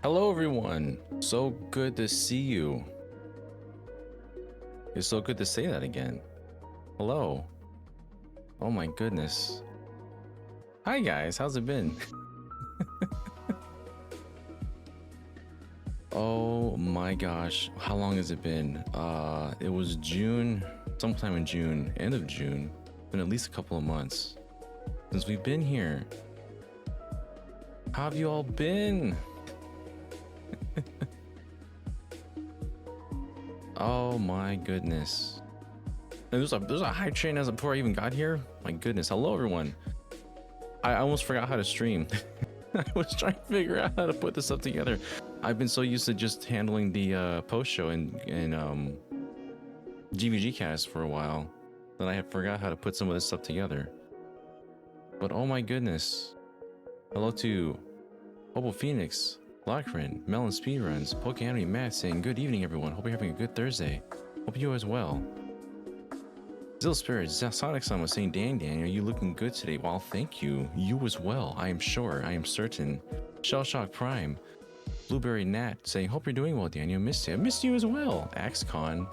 Hello, everyone. So good to see you. It's so good to say that again. Hello. Oh my goodness. Hi guys, how's it been? Oh my gosh, how long has it been? It was June, sometime in June, end of June. Been at least a couple of months since we've been here. How have you all been? Oh my goodness. And there's a hype train as before I even got here. My goodness. Hello everyone. I almost forgot how to stream. I was trying to figure out how to put this stuff together. I've been so used to just handling the post show and GVG cast for a while that I had forgot how to put some of this stuff together. But oh my goodness. Hello to Hobo Phoenix, Lockrin, Melon Speedruns, Pokeanime Matt saying good evening everyone. Hope you're having a good Thursday. Hope you as well. Zill Spirit, Sonic Sun was saying, Dan, are you looking good today? Well, thank you. You as well. I am sure. I am certain. Shellshock Prime. Blueberry Nat saying, hope you're doing well, Daniel. Missed you. I missed you as well. AxeCon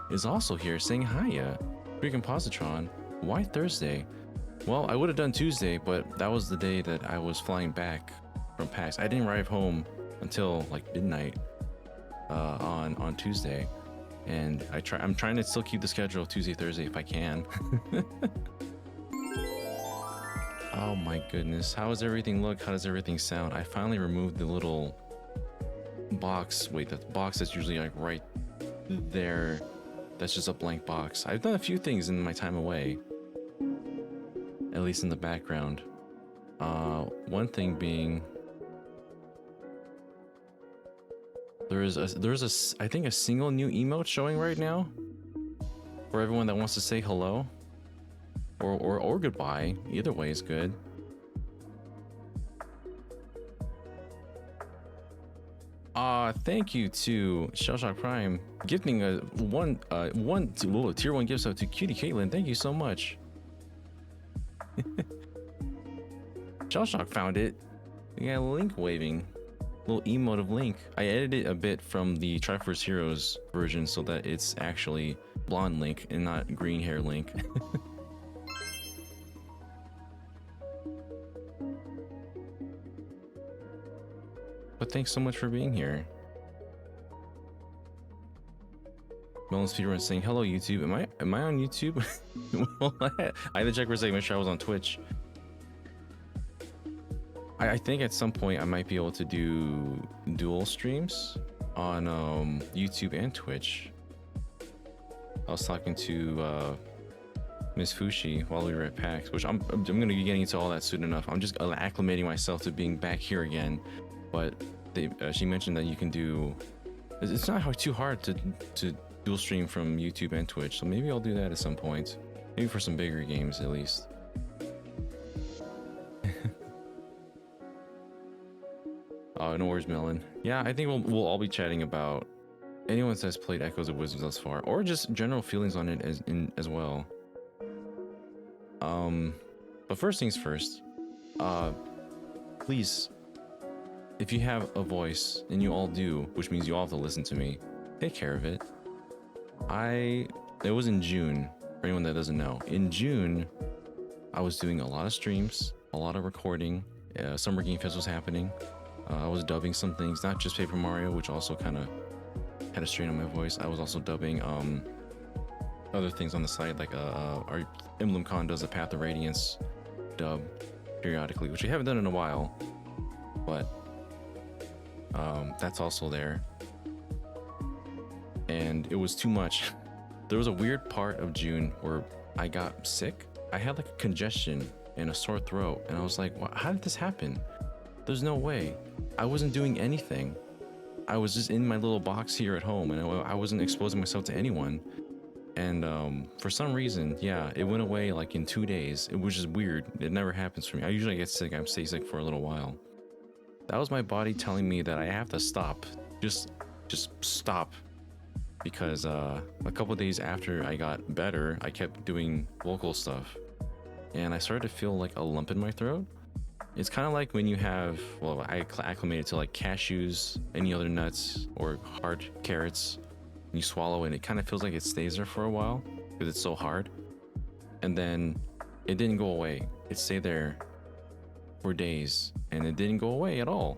is also here saying, hiya. Freaking Positron. Why Thursday? Well, I would have done Tuesday, but that was the day that I was flying back from PAX. I didn't arrive home until like midnight on Tuesday. And I'm trying to still keep the schedule of Tuesday, Thursday if I can. Oh my goodness. How does everything look? How does everything sound? I finally removed the little box. Wait, the box that's usually like right there. That's just a blank box. I've done a few things in my time away. At least in the background. One thing being... There's I think a single new emote showing right now for everyone that wants to say hello or goodbye. Either way is good. Thank you to Shellshock Prime gifting a tier 1 gift sub to Cutie Caitlin. Thank you so much. Shellshock found it. We got Link waving. Little emote of Link. I edited a bit from the Triforce Heroes version so that it's actually blonde Link and not green hair Link. But thanks so much for being here. Melon Speedrun saying hello YouTube. Am I on YouTube? Well, I had to check for a second, make sure I was on Twitch. I think at some point I might be able to do dual streams on YouTube and Twitch. I was talking to Miss Fushi while we were at PAX, which I'm going to be getting into all that soon enough. I'm just acclimating myself to being back here again. But she mentioned that you can do... It's not too hard to dual stream from YouTube and Twitch, so maybe I'll do that at some point. Maybe for some bigger games at least. Oh, no worries, Melon. Yeah, I think we'll all be chatting about anyone that's played Echoes of Wisdom thus far, or just general feelings on it as well. But first things first, please, if you have a voice, and you all do, which means you all have to listen to me, take care of it. It was in June, for anyone that doesn't know. In June, I was doing a lot of streams, a lot of recording. Summer Game Fest was happening. I was dubbing some things, not just Paper Mario, which also kind of had a strain on my voice. I was also dubbing other things on the side, like our Emblem Con does a Path of Radiance dub periodically, which we haven't done in a while, but that's also there. And it was too much. There was a weird part of June where I got sick. I had like a congestion and a sore throat, and I was like, how did this happen? There's no way. I wasn't doing anything. I was just in my little box here at home, and I wasn't exposing myself to anyone. And for some reason, yeah, it went away like in 2 days. It was just weird. It never happens for me. I usually get sick. I stay sick for a little while. That was my body telling me that I have to stop. Just stop. Because a couple days after I got better, I kept doing vocal stuff. And I started to feel like a lump in my throat. It's kind of like when you have, well, I acclimated to like cashews, any other nuts, or hard carrots. You swallow it, and it kind of feels like it stays there for a while because it's so hard. And then it didn't go away. It stayed there for days, and it didn't go away at all.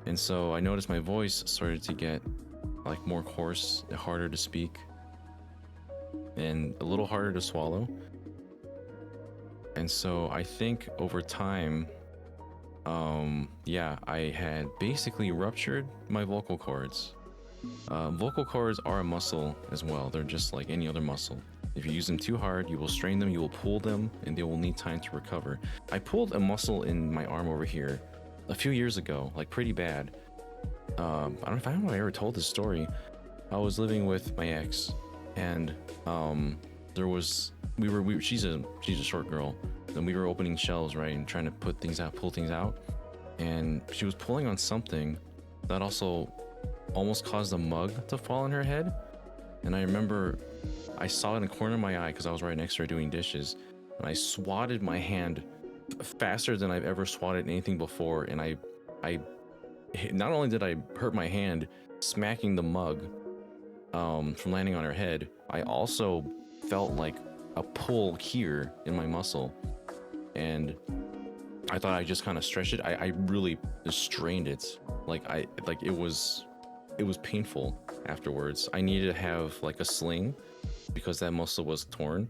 And so I noticed my voice started to get like more hoarse, harder to speak, and a little harder to swallow. And so I think over time, yeah, I had basically ruptured my vocal cords. Vocal cords are a muscle as well. They're just like any other muscle. If you use them too hard, you will strain them, you will pull them, and they will need time to recover. I pulled a muscle in my arm over here a few years ago, like pretty bad. I don't know if I ever told this story. I was living with my ex, and she's a short girl, and we were opening shelves, right, and trying to pull things out, and she was pulling on something that also almost caused a mug to fall on her head. And I remember I saw it in the corner of my eye because I was right next to her doing dishes, and I swatted my hand faster than I've ever swatted anything before, and I not only did I hurt my hand smacking the mug from landing on her head, I also felt like a pull here in my muscle, and I thought I just kind of stretched it. I really just strained it. It was painful afterwards. I needed to have like a sling because that muscle was torn,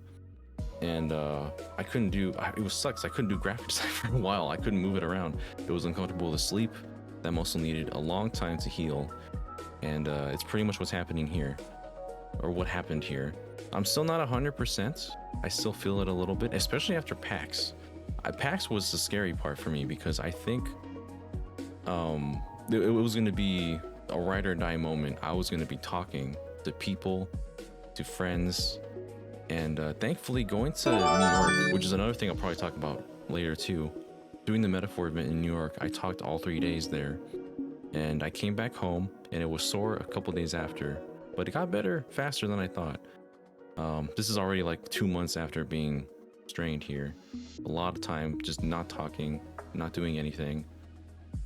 and I couldn't do. It sucks. I couldn't do graphic design for a while. I couldn't move it around. It was uncomfortable to sleep. That muscle needed a long time to heal, and it's pretty much what's happening here, or what happened here. I'm still not 100%. I still feel it a little bit, especially after PAX. PAX was the scary part for me because I think it was going to be a ride or die moment. I was going to be talking to people, to friends, and thankfully going to New York, which is another thing I'll probably talk about later too. Doing the Metaphor event in New York, I talked all 3 days there, and I came back home and it was sore a couple days after, but it got better faster than I thought. This is already like 2 months after being strained here. A lot of time just not talking, not doing anything,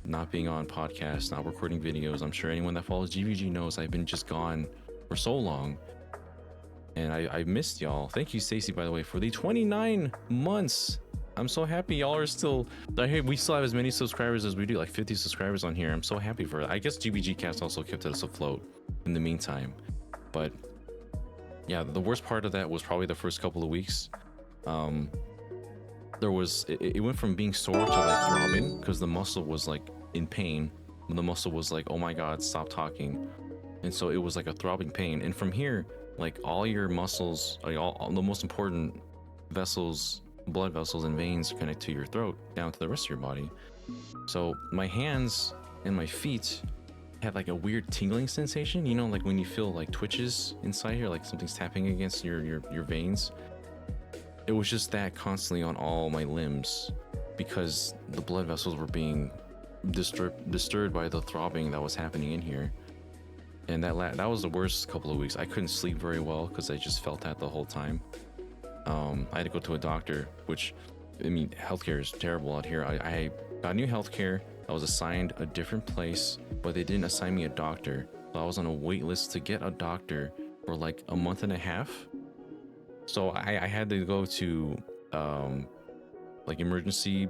not being on podcasts, not recording videos. I'm sure anyone that follows GVG knows I've been just gone for so long, and I missed y'all. Thank you, Stacy, by the way, for the 29 months. I'm so happy y'all are still. We still have as many subscribers as we do, like 50 subscribers on here. I'm so happy for it. I guess GBG Cast also kept us afloat in the meantime. But yeah, the worst part of that was probably the first couple of weeks. It went from being sore to like throbbing because the muscle was like in pain. The muscle was like, oh my God, stop talking. And so it was like a throbbing pain. And from here, like all your muscles, like all the most important vessels, blood vessels and veins connect to your throat down to the rest of your body. So my hands and my feet had like a weird tingling sensation, you know, like when you feel like twitches inside here, like something's tapping against your veins. It was just that constantly on all my limbs because the blood vessels were being disturbed by the throbbing that was happening in here. And that was the worst couple of weeks. I couldn't sleep very well because I just felt that the whole time. I had to go to a doctor, which, I mean, healthcare is terrible out here. I got new healthcare. I was assigned a different place, but they didn't assign me a doctor. So I was on a wait list to get a doctor for like a month and a half. So I had to go to like emergency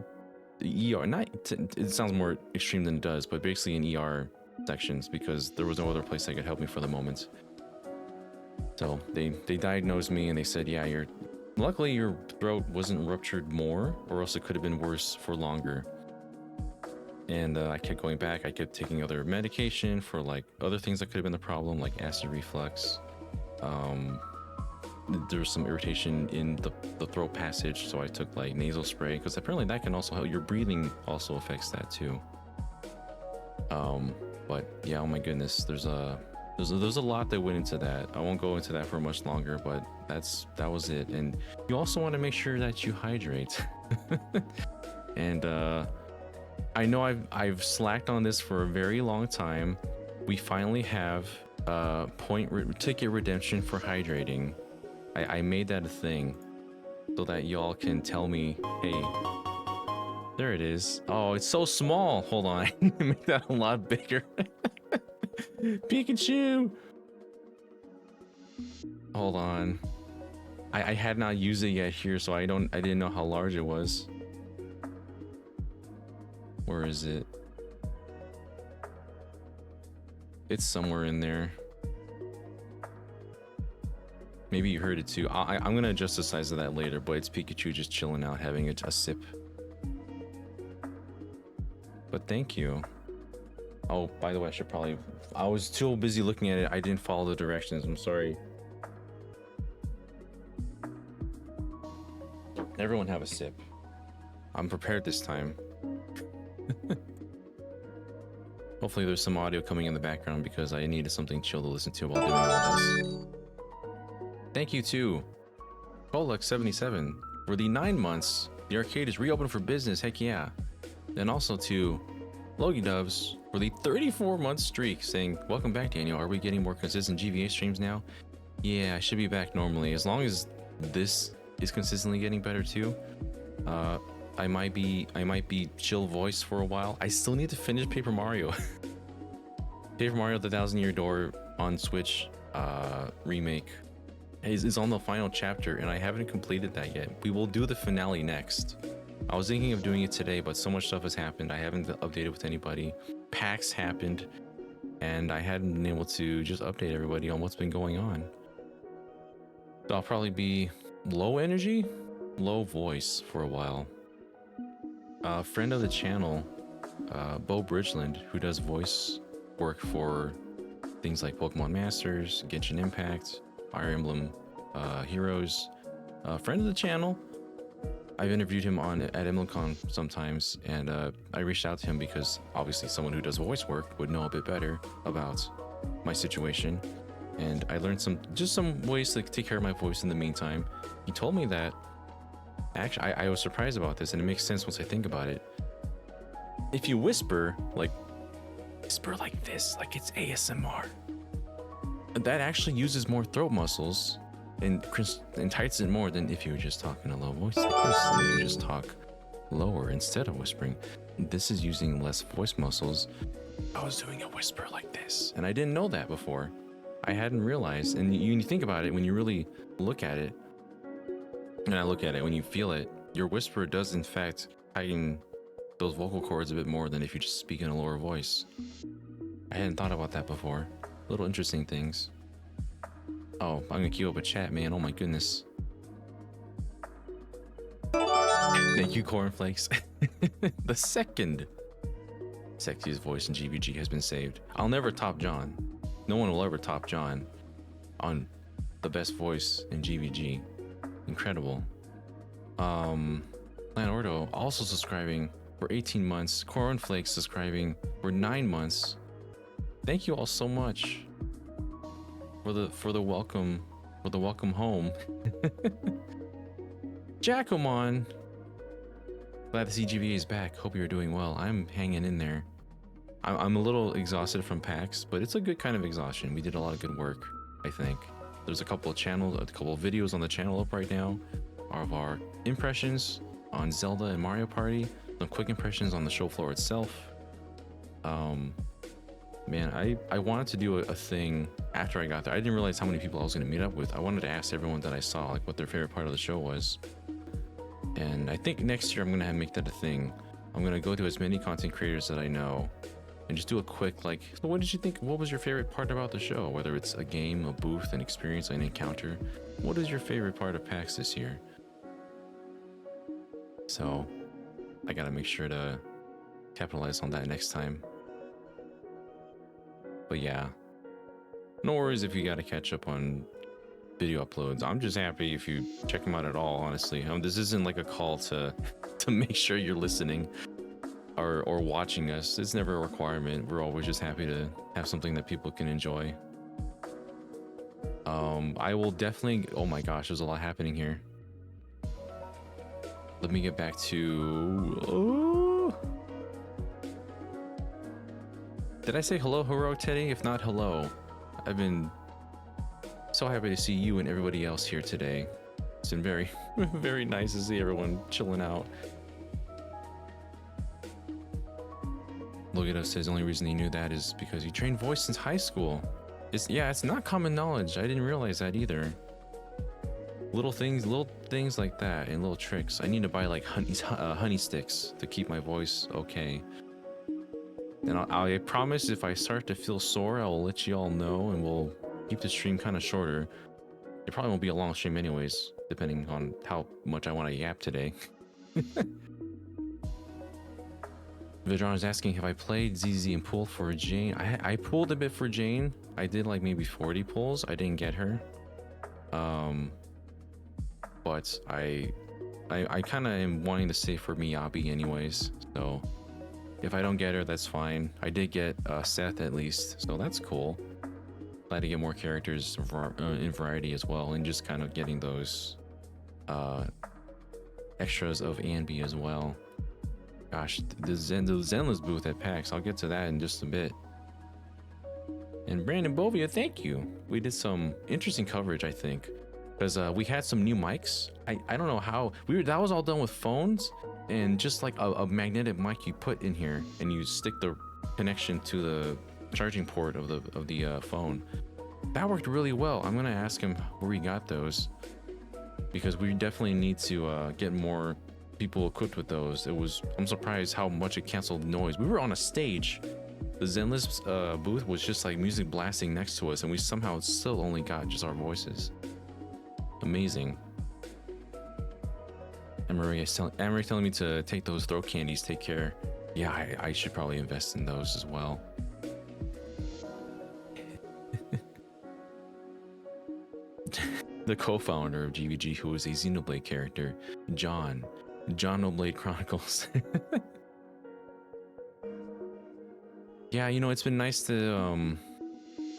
ER. It sounds more extreme than it does, but basically in ER sections because there was no other place that could help me for the moment. So they diagnosed me and they said, yeah, luckily your throat wasn't ruptured more, or else it could have been worse for longer. And I kept going back. I kept taking other medication for like other things that could have been the problem, like acid reflux. There was some irritation in the throat passage, so I took like nasal spray because apparently that can also help. Your breathing also affects that too. But yeah, oh my goodness, there's a lot that went into that. I won't go into that for much longer, but that was it. And you also want to make sure that you hydrate. And I know I've slacked on this for a very long time. We finally have ticket redemption for hydrating. I made that a thing so that y'all can tell me, hey, There it is. Oh, it's so small. Hold on. I need to make that a lot bigger. Pikachu! Hold on. I had not used it yet here, so I didn't know how large it was. Where is it? It's somewhere in there. Maybe you heard it too. I'm gonna adjust the size of that later, but it's Pikachu just chilling out, having a sip. But thank you. Oh, by the way, I was too busy looking at it. I didn't follow the directions. I'm sorry. Everyone have a sip. I'm prepared this time. Hopefully there's some audio coming in the background because I needed something chill to listen to while doing all this. Thank you to Kolux77 for the 9 months. The arcade is reopened for business. Heck yeah. And also to Logie Dubs for the 34-month streak, saying, welcome back, Daniel. Are we getting more consistent GVA streams now? Yeah, I should be back normally. As long as this is consistently getting better too. I might be chill voice for a while. I still need to finish Paper Mario. Paper Mario The Thousand Year Door on Switch remake is on the final chapter, and I haven't completed that yet. We will do the finale next. I was thinking of doing it today, but so much stuff has happened. I haven't updated with anybody. PAX happened, and I hadn't been able to just update everybody on what's been going on. So I'll probably be low energy, low voice for a while. Friend of the channel, Bo Bridgeland, who does voice work for things like Pokemon Masters, Genshin Impact, Fire Emblem Heroes. Friend of the channel. I've interviewed him at EmblemCon sometimes, and I reached out to him because obviously someone who does voice work would know a bit better about my situation. And I learned some ways to take care of my voice in the meantime. He told me that, actually, I was surprised about this, and it makes sense once I think about it. If you whisper like this, like it's ASMR, that actually uses more throat muscles and tightens it more than if you were just talking a low voice like this, and you just talk lower instead of whispering. This is using less voice muscles. I was doing a whisper like this, and I didn't know that before. I hadn't realized, and you think about it, when you really look at it, and I look at it, when you feel it, your whisper does in fact tighten those vocal cords a bit more than if you just speak in a lower voice. I hadn't thought about that before. Little interesting things. Oh, I'm gonna queue up a chat, man. Oh my goodness. Thank you, Cornflakes. The second sexiest voice in GVG has been saved. I'll never top John. No one will ever top John on the best voice in GVG. Incredible. Plan Ordo also subscribing for 18 months. Cornflakes subscribing for 9 months. Thank you all so much for the welcome home. Jacomon, glad to see GVA is back. Hope you're doing well. I'm hanging in there. I'm a little exhausted from PAX, but it's a good kind of exhaustion. We did a lot of good work, I think. There's a couple of videos on the channel up right now of our impressions on Zelda and Mario Party, some quick impressions on the show floor itself. Man, I wanted to do a thing after I got there. I didn't realize how many people I was going to meet up with. I wanted to ask everyone that I saw like what their favorite part of the show was. And I think next year I'm going to make that a thing. I'm going to go to as many content creators that I know and just do a quick like, so what did you think? What was your favorite part about the show? Whether it's a game, a booth, an experience, an encounter. What is your favorite part of PAX this year? So I got to make sure to capitalize on that next time. But yeah, no worries if you got to catch up on video uploads. I'm just happy if you check them out at all, honestly. This isn't like a call to make sure you're listening or watching us. It's never a requirement. We're always just happy to have something that people can enjoy. I will definitely, oh my gosh, there's a lot happening here. Let me get back to, did I say hello, Hero Teddy? If not, hello. I've been so happy to see you and everybody else here today. It's been very, very nice to see everyone chilling out. Look at us says the only reason he knew that is because he trained voice since high school. It's not common knowledge. I didn't realize that either. Little things like that, and little tricks. I need to buy like honey sticks to keep my voice okay. And I promise if I start to feel sore, I will let you all know, and we'll keep the stream kind of shorter. It probably won't be a long stream anyways, depending on how much I want to yap today. Vidron is asking, have I played ZZ and pulled for Jane? I pulled a bit for Jane. I did like maybe 40 pulls. I didn't get her. But I kind of am wanting to save for Miyabi anyways. So if I don't get her, that's fine. I did get Seth at least, so that's cool. Glad to get more characters in variety as well, and just kind of getting those extras of Anby as well. Gosh, the Zenless booth at PAX, I'll get to that in just a bit. And Brandon Bovia, thank you. We did some interesting coverage, I think, because we had some new mics. I don't know how that was all done with phones and just like a magnetic mic you put in here, and you stick the connection to the charging port of the phone. That worked really well. I'm gonna ask him where he got those, because we definitely need to get more people equipped with those. I'm surprised how much it canceled noise. We were on a stage. The Zenless booth was just like music blasting next to us, and we somehow still only got just our voices. Amazing. Anne-Marie's telling me to take those throat candies. Take care. Yeah, I should probably invest in those as well. The co-founder of GVG, who is a Xenoblade character, John No Blade Chronicles. Yeah, you know, it's been nice to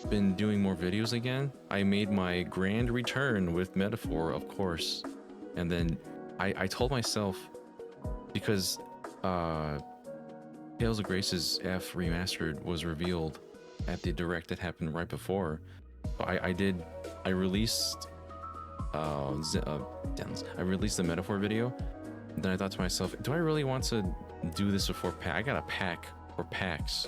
been doing more videos again. I made my grand return with Metaphor, of course, and then I told myself, because Tales of Grace's F Remastered was revealed at the direct that happened right before. I released the Metaphor video. Then I thought to myself, do I really want to do this before PAX? I got a pack for PAX,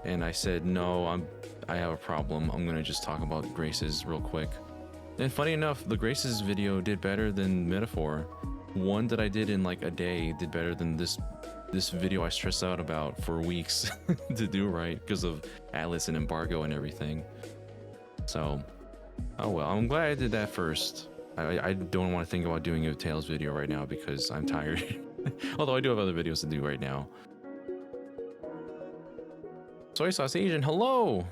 and I said no. I have a problem. I'm gonna just talk about Graces real quick. And funny enough, the Graces video did better than Metaphor. One that I did in like a day did better than this video I stressed out about for weeks to do right because of Atlas and embargo and everything. So, oh well, I'm glad I did that first. I don't want to think about doing a Tales video right now because I'm tired. Although I do have other videos to do right now. Soy Sauce Asian, hello!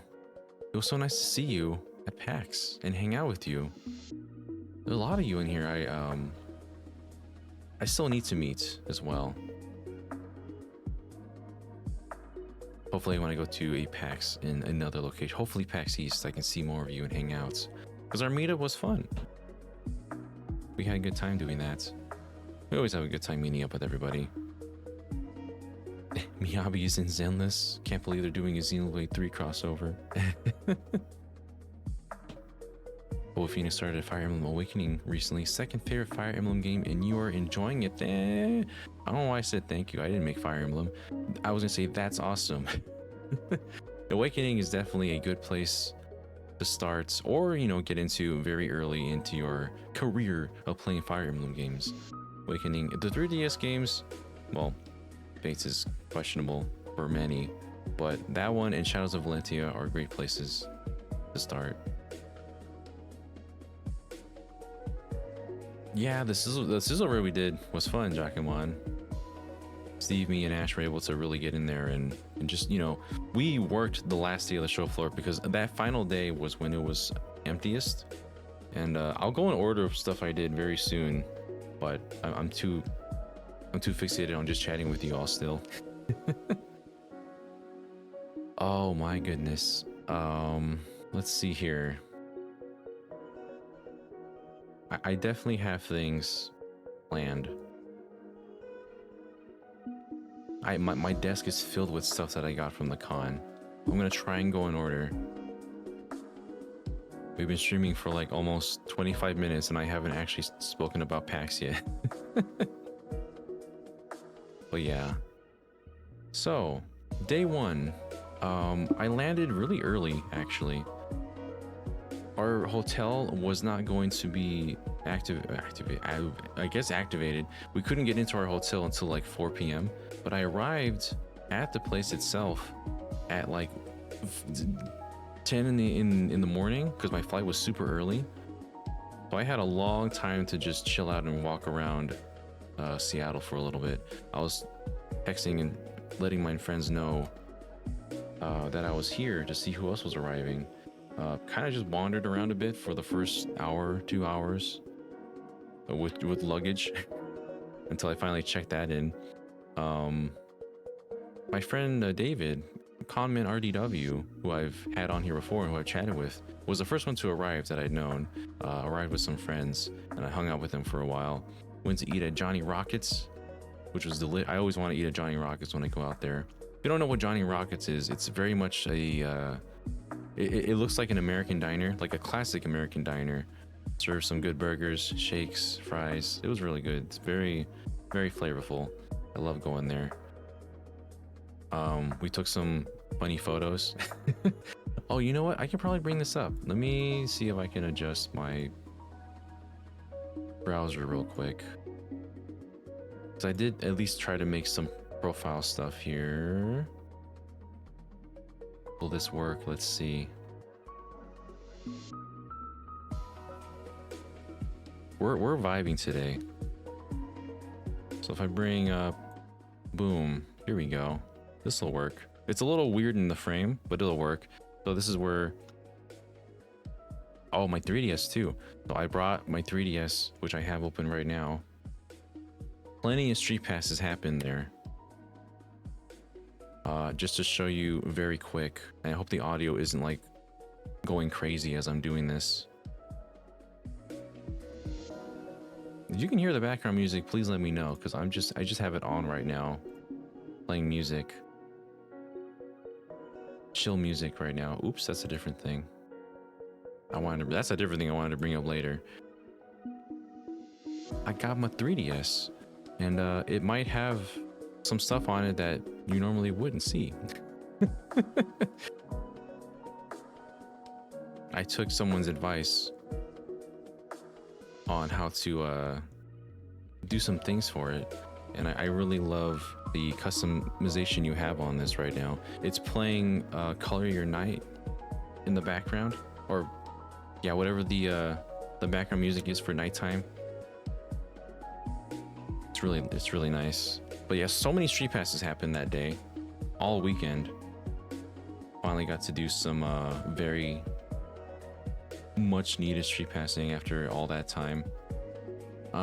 It was so nice to see you at PAX and hang out with you. There's a lot of you in here I still need to meet as well. Hopefully when I go to a PAX in another location, hopefully PAX East, I can see more of you and hang out. Because our meetup was fun. We had a good time doing that. We always have a good time meeting up with everybody. Miyabi is in Zenless. Can't believe they're doing a Xenoblade 3 crossover. Phoenix started a Fire Emblem Awakening recently. Second favorite Fire Emblem game, and you are enjoying it. I don't know why I said thank you. I didn't make Fire Emblem. I was gonna say that's awesome. Awakening is definitely a good place to start, or you know, get into very early into your career of playing Fire Emblem games. Awakening, the 3DS games, well, Fates is questionable for many, but that one and Shadows of Valentia are great places to start. Yeah, the sizzle reel we did was fun, Jacquemon. Steve, me, and Ash were able to really get in there and just, you know, we worked the last day of the show floor because that final day was when it was emptiest. And I'll go in order of stuff I did very soon, but I'm too fixated on just chatting with you all still. Oh my goodness. Let's see here. I definitely have things planned. My desk is filled with stuff that I got from the con. I'm gonna try and go in order. We've been streaming for like almost 25 minutes and I haven't actually spoken about PAX yet. But yeah. So, day one, I landed really early, actually. Our hotel was not going to be activated. We couldn't get into our hotel until like 4 p.m. But I arrived at the place itself at like 10 in the morning because my flight was super early. So I had a long time to just chill out and walk around Seattle for a little bit. I was texting and letting my friends know that I was here to see who else was arriving. Kind of just wandered around a bit for the first hour, 2 hours with luggage until I finally checked that in. My friend David, Conman RDW, who I've had on here before and who I've chatted with, was the first one to arrive that I'd known. Arrived with some friends and I hung out with them for a while. Went to eat at Johnny Rockets, which was I always want to eat at Johnny Rockets when I go out there. If you don't know what Johnny Rockets is, it's very much a it looks like an American diner, like a classic American diner. Serves some good burgers, shakes, fries. It was really good. It's very, very flavorful. I love going there. We took some funny photos. Oh, you know what? I can probably bring this up. Let me see if I can adjust my browser real quick. So I did at least try to make some profile stuff here. Will this work? Let's see. We're vibing today. So if I bring up, boom, here we go. This will work. It's a little weird in the frame, but it'll work. So this is where, oh, my 3DS too. So I brought my 3DS, which I have open right now. Plenty of street passes happened there. Just to show you very quick, and I hope the audio isn't like going crazy as I'm doing this. If you can hear the background music, please let me know, because I just have it on right now, playing music, chill music right now. Oops, that's a different thing. That's a different thing I wanted to bring up later. I got my 3DS, and it might have some stuff on it that you normally wouldn't see. I took someone's advice on how to do some things for it, and I really love the customization you have on this right now. It's playing Color Your Night in the background, or yeah, whatever the background music is for nighttime. It's really nice. But yeah, so many street passes happened that day, all weekend. Finally got to do some very much needed street passing after all that time.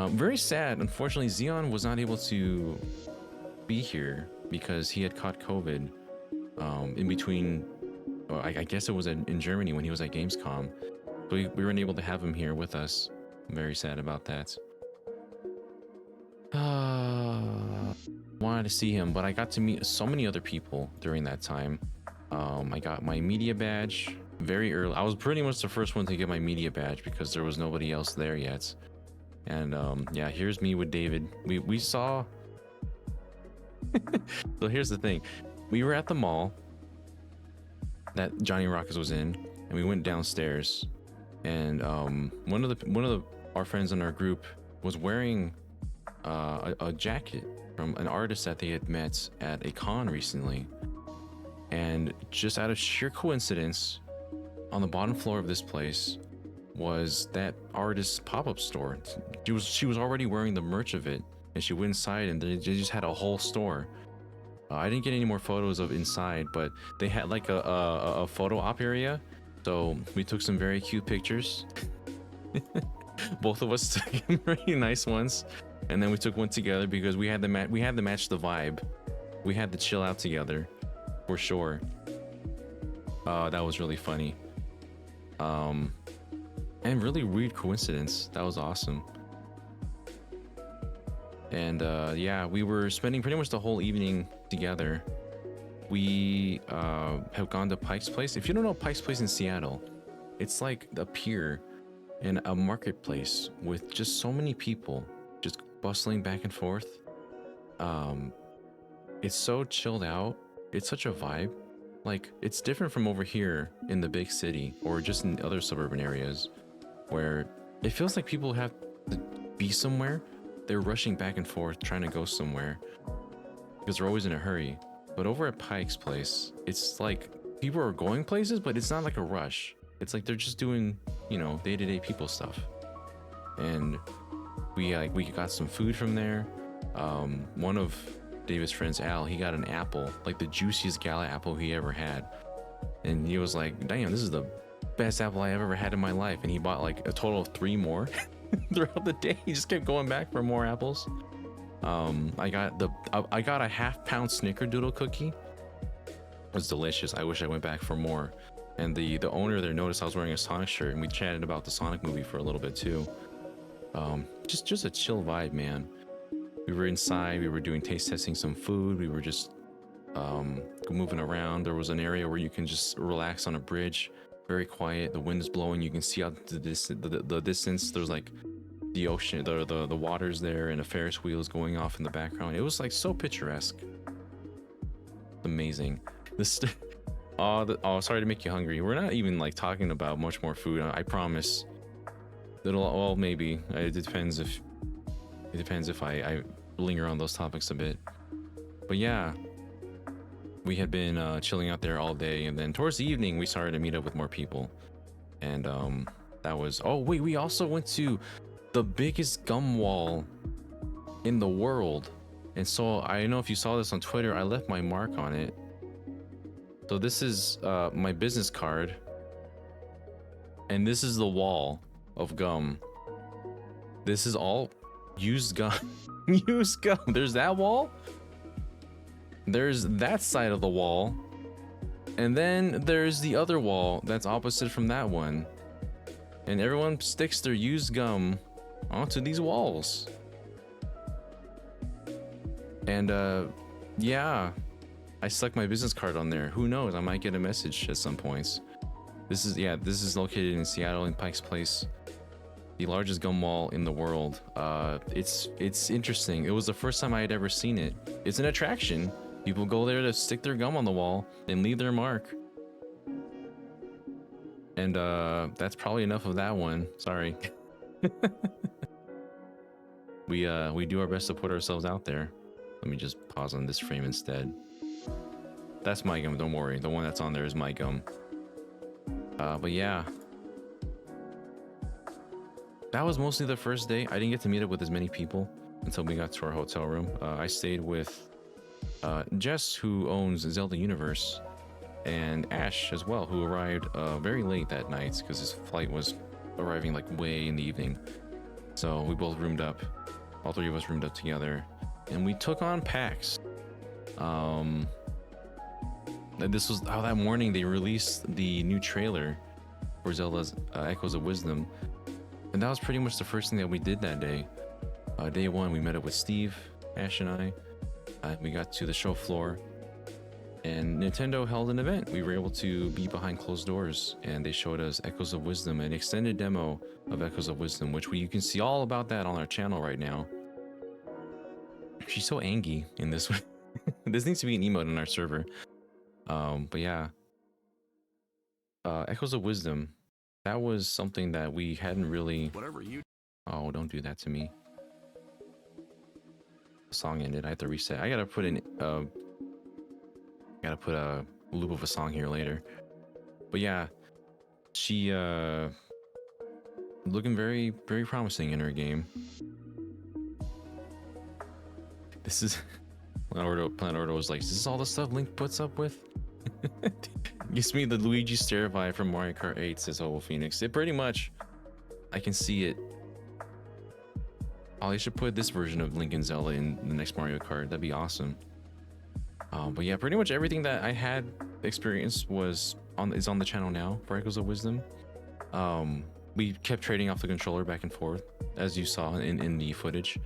Very sad. Unfortunately, Xeon was not able to be here because he had caught COVID in between. Well, I guess it was in Germany when he was at Gamescom. So we weren't able to have him here with us. I'm very sad about that. Wanted to see him, but I got to meet so many other people during that time. I got my media badge very early. I was pretty much the first one to get my media badge because there was nobody else there yet. And yeah, here's me with David. We saw. So here's the thing, we were at the mall that Johnny Rockets was in, and we went downstairs, and one of our friends in our group was wearing a jacket from an artist that they had met at a con recently. And just out of sheer coincidence, on the bottom floor of this place was that artist's pop-up store. She was already wearing the merch of it, and she went inside and they just had a whole store. I didn't get any more photos of inside, but they had like a photo op area, so we took some very cute pictures. Both of us took really nice ones, and then we took one together because we had to match the vibe. We had to chill out together, for sure. That was really funny. And really weird coincidence. That was awesome. And yeah, we were spending pretty much the whole evening together. We have gone to Pike's Place. If you don't know Pike's Place in Seattle, it's like a pier and a marketplace with just so many people just bustling back and forth. It's so chilled out. it's such a vibe. Like, it's different from over here in the big city or just in other suburban areas where it feels like people have to be somewhere. They're rushing back and forth trying to go somewhere because they're always in a hurry. But over at Pike's place, it's like people are going places, but it's not like a rush. It's like they're just doing, you know, day-to-day people stuff. And we got some food from there. One of David's friends, Al, he got an apple, like the juiciest gala apple he ever had. And he was like, damn, this is the best apple I ever had in my life. And he bought like a total of 3 more throughout the day. He just kept going back for more apples. I got a half-pound snickerdoodle cookie. It was delicious. I wish I went back for more. And the owner there noticed I was wearing a Sonic shirt, and we chatted about the Sonic movie for a little bit too. Just a chill vibe, man. We were inside, we were doing taste testing some food, we were just moving around. There was an area where you can just relax on a bridge, very quiet, the wind's blowing, you can see out the distance, there's like the ocean, the waters there, and a Ferris wheel is going off in the background. It was like so picturesque. Amazing. Sorry to make you hungry. We're not even like talking about much more food, I promise. Well, maybe. It depends if I linger on those topics a bit. But yeah, we had been chilling out there all day, and then towards the evening we started to meet up with more people. And that was, oh wait, we also went to the biggest gum wall in the world. And so I don't know if you saw this on Twitter, I left my mark on it. So this is my business card, and this is the wall of gum. This is all used gum. Used gum. There's that wall, there's that side of the wall, and then there's the other wall that's opposite from that one, and everyone sticks their used gum onto these walls. And yeah, I stuck my business card on there. Who knows, I might get a message at some points. This is located in Seattle in Pike's Place, the largest gum wall in the world. It's interesting. It was the first time I had ever seen it. It's an attraction. People go there to stick their gum on the wall and leave their mark. And that's probably enough of that one. Sorry. We do our best to put ourselves out there. Let me just pause on this frame instead. That's my gum, don't worry. The one that's on there is my gum. But yeah, that was mostly the first day. I didn't get to meet up with as many people until we got to our hotel room. I stayed with Jess, who owns Zelda Universe, and Ash as well, who arrived very late that night because his flight was arriving like way in the evening. So we both roomed up, all 3 of us roomed up together, and we took on PAX. This was how that morning they released the new trailer for Zelda's Echoes of Wisdom, and that was pretty much the first thing that we did that day. Day 1, we met up with Steve, Ash, and I. We got to the show floor, and Nintendo held an event. We were able to be behind closed doors, and they showed us Echoes of Wisdom, an extended demo of Echoes of Wisdom, which you can see all about that on our channel right now. She's so angry in this one. This needs to be an emote in our server. But yeah, Echoes of Wisdom, that was something that we hadn't really... Oh, don't do that to me. The song ended. I have to reset. I gotta put in a loop of a song here later. But yeah, she looking very, very promising in her game. This is Planet Ordo was like, is this all the stuff Link puts up with? Gives me the Luigi stare vibe from Mario Kart 8, says Hobo Phoenix. It pretty much, I can see it. Oh, they should put this version of Link and Zelda in the next Mario Kart. That'd be awesome. But yeah, pretty much everything that I had experienced is on the channel now for Echoes of Wisdom. We kept trading off the controller back and forth, as you saw in the footage.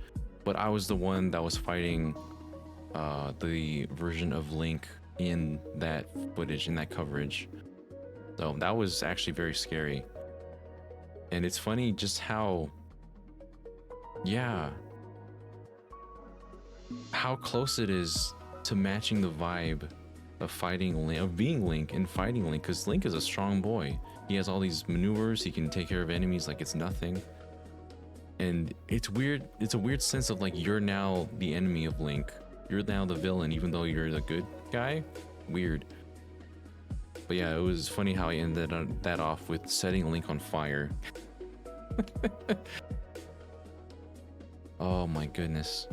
But I was the one that was fighting the version of Link in that footage, in that coverage. So that was actually very scary. And it's funny just how, yeah, how close it is to matching the vibe fighting Link, of being Link and fighting Link, because Link is a strong boy. He has all these maneuvers. He can take care of enemies like it's nothing. And it's weird. It's a weird sense of like you're now the enemy of Link. You're now the villain, even though you're the good guy. Weird. But yeah, it was funny how I ended that off with setting Link on fire. Oh my goodness.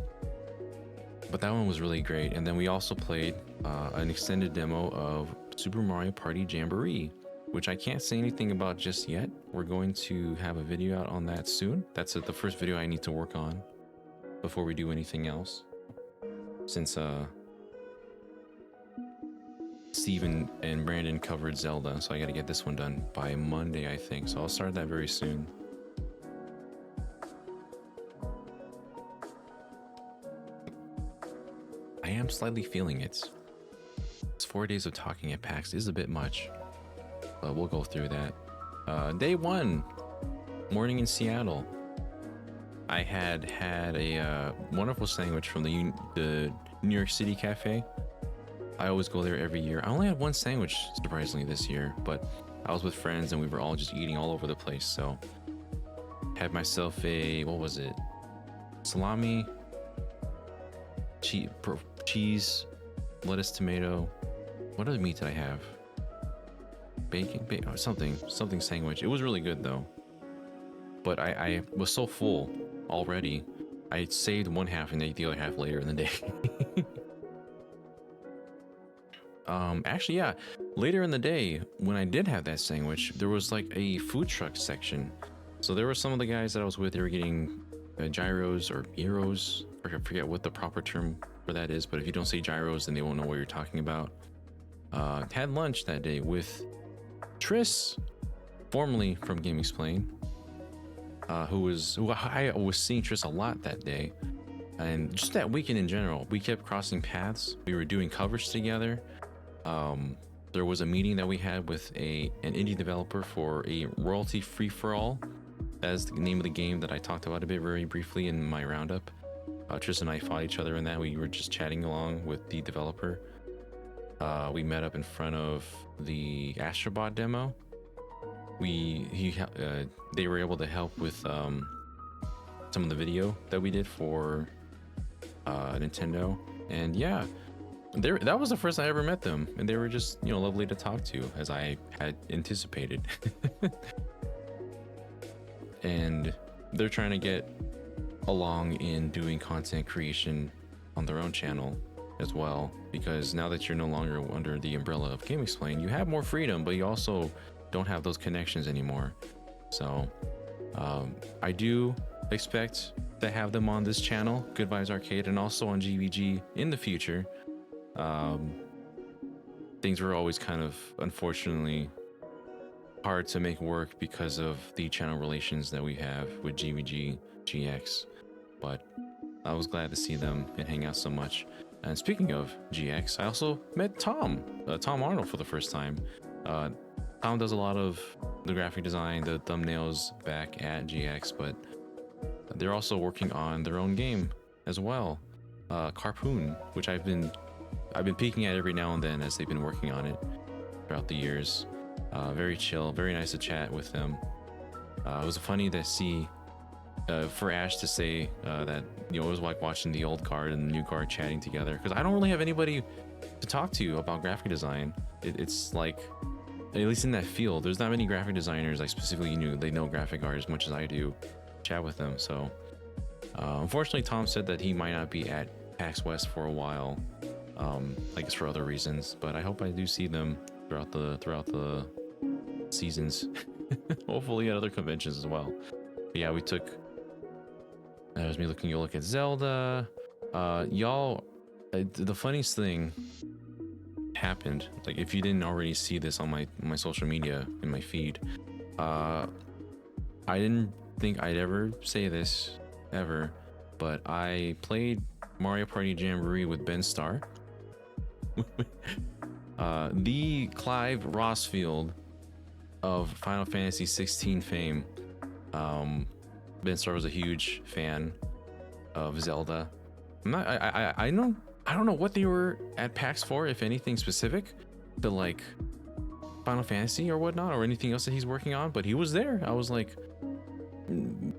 But that one was really great. And then we also played an extended demo of Super Mario Party Jamboree, which I can't say anything about just yet. We're going to have a video out on that soon. That's the first video I need to work on before we do anything else. Since Steven and Brandon covered Zelda, so I gotta get this one done by Monday, I think. So I'll start that very soon. I am slightly feeling it. It's 4 days of talking at PAX is a bit much, but we'll go through that. Day 1, morning in Seattle. I had a wonderful sandwich from the New York City Cafe. I always go there every year. I only had one sandwich, surprisingly, this year, but I was with friends and we were all just eating all over the place. So had myself a, what was it? Salami, cheese, lettuce, tomato. What other meat did I have? Bacon, or something sandwich. It was really good though. But I was so full already. I saved one half and ate the other half later in the day. Actually, yeah, later in the day when I did have that sandwich, there was like a food truck section. So there were some of the guys that I was with, they were getting gyros or gyros. I forget what the proper term for that is, but if you don't say gyros, then they won't know what you're talking about. Had lunch that day with Tris, formerly from Game Explain, who I was seeing Tris a lot that day, and just that weekend in general. We kept crossing paths. We were doing coverage together. There was a meeting that we had with an indie developer for a royalty free-for-all. That's the name of the game that I talked about a bit very briefly in my roundup. Tris and I fought each other in that. We were just chatting along with the developer. We met up in front of the Astrobot demo. They were able to help with some of the video that we did for Nintendo, and yeah, that was the first I ever met them, and they were just, you know, lovely to talk to, as I had anticipated. And they're trying to get along in doing content creation on their own channel as well, because now that you're no longer under the umbrella of Game Explain, you have more freedom, but you also don't have those connections anymore. So I do expect to have them on this channel, Good Vibes Arcade, and also on GVG in the future. Things were always kind of, unfortunately, hard to make work because of the channel relations that we have with GVG GX, but I was glad to see them and hang out so much. And speaking of GX, I also met Tom Arnold for the first time. Tom does a lot of the graphic design, the thumbnails back at GX, but they're also working on their own game as well, Carpoon, which I've been peeking at every now and then as they've been working on it throughout the years. Very chill, very nice to chat with them. It was funny to see, for Ash to say that, you know, it was like watching the old guard and the new guard chatting together, because I don't really have anybody to talk to about graphic design. It's like, at least in that field, there's not many graphic designers I specifically knew. They know graphic art as much as I do. Chat with them. So unfortunately, Tom said that he might not be at PAX West for a while, I guess for other reasons, but I hope I do see them throughout the seasons. Hopefully at other conventions as well. But yeah, we took, that was me looking a look at Zelda. Y'all, the funniest thing happened, like, if you didn't already see this on my social media in my feed, I didn't think I'd ever say this ever, but I played Mario Party Jamboree with Ben Starr. The Clive Rossfield of Final Fantasy 16 fame. Ben Starr was a huge fan of Zelda. I I don't know what they were at PAX for, if anything specific, to like Final Fantasy or whatnot, or anything else that he's working on, but he was there. I was like,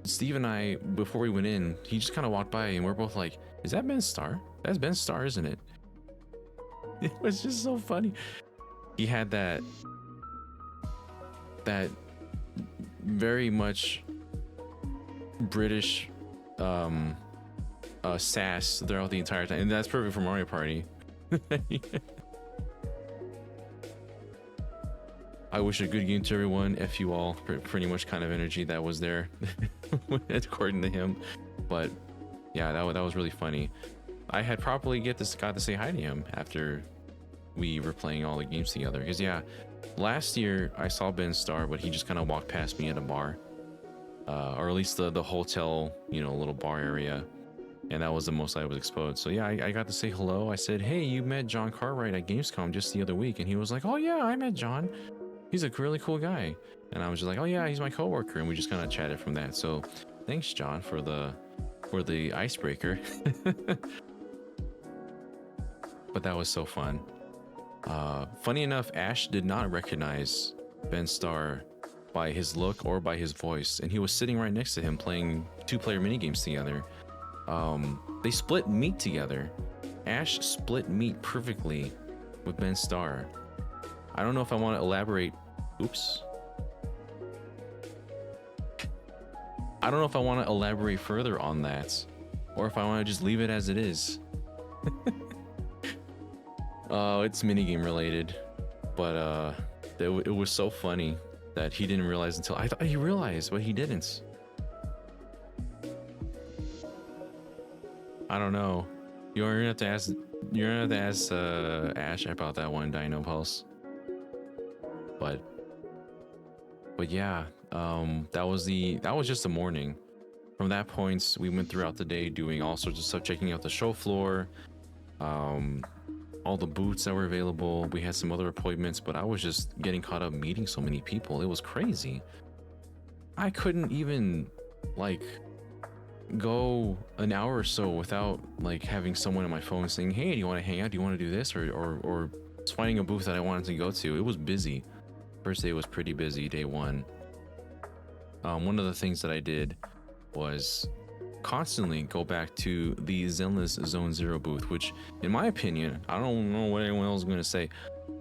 Steve and I, before we went in, he just kind of walked by and we're both like, is that Ben Starr? That's Ben Starr, isn't it? It was just so funny. He had that very much British sass throughout the entire time, and that's perfect for Mario Party. I wish a good game to everyone. F you all. Pretty much kind of energy that was there, according to him. But yeah, that was really funny. I had probably got to say hi to him after we were playing all the games together. Because yeah, last year I saw Ben Starr, but he just kind of walked past me at a bar, or at least the hotel, you know, little bar area, and that was the most I was exposed. So yeah, I got to say hello. I said, hey, you met John Cartwright at Gamescom just the other week, and he was like, oh yeah, I met John. He's a really cool guy. And I was just like, oh yeah, he's my coworker, and we just kind of chatted from that. So thanks, John, for the icebreaker. But that was so fun. Funny enough, Ash did not recognize Ben Starr by his look or by his voice, and he was sitting right next to him playing 2-player minigames together. They split meat together. Ash split meat perfectly with Ben Starr. I don't know if I want to elaborate. Oops. I don't know if I want to elaborate further on that, or if I want to just leave it as it is. It's minigame related, but it was so funny that he didn't realize until I thought he realized, but he didn't. I don't know. You're gonna have to ask. You're gonna have to ask Ash about that one, Dino Pulse. But yeah, that was just the morning. From that point, we went throughout the day doing all sorts of stuff, checking out the show floor, all the booths that were available. We had some other appointments, but I was just getting caught up meeting so many people. It was crazy. I couldn't even like go an hour or so without like having someone on my phone saying, hey, do you want to hang out? Do you want to do this? Or finding a booth that I wanted to go to. It was busy. First day was pretty busy, day one. One of the things that I did was constantly go back to the Zenless Zone Zero booth, which in my opinion, I don't know what anyone else is going to say,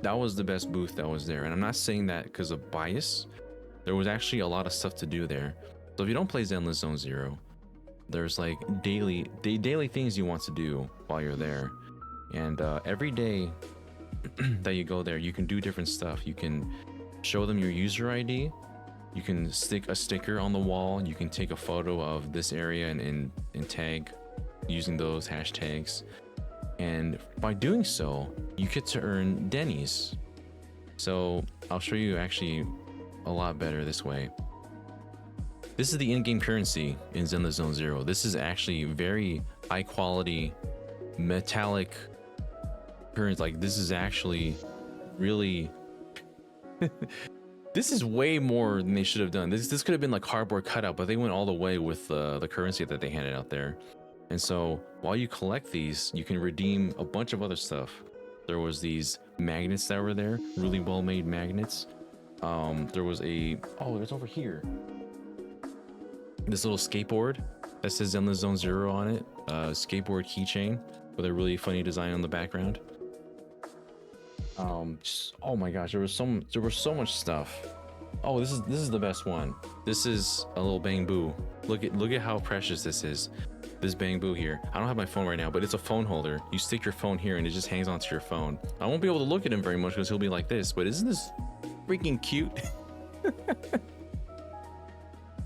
that was the best booth that was there. And I'm not saying that because of bias. There was actually a lot of stuff to do there. So if you don't play Zenless Zone Zero, there's like daily things you want to do while you're there. And every day that you go there, you can do different stuff. You can show them your user ID. You can stick a sticker on the wall. You can take a photo of this area and tag using those hashtags. And by doing so, you get to earn Denny's. So I'll show you actually a lot better this way. This is the in-game currency in Zenless Zone Zero. This is actually very high quality metallic currency. Like this is actually really this is way more than they should have done. This could have been like cardboard cutout, but they went all the way with the currency that they handed out there. And so while you collect these, you can redeem a bunch of other stuff. There was these magnets that were there, really well made magnets. There was it's over here. This little skateboard that says Zenless Zone Zero on it. Skateboard keychain with a really funny design on the background. Oh my gosh, there was so much stuff. Oh, this is the best one. This is a little bamboo. Look at how precious this is. This bamboo here. I don't have my phone right now, but it's a phone holder. You stick your phone here and it just hangs onto your phone. I won't be able to look at him very much because he'll be like this, but isn't this freaking cute?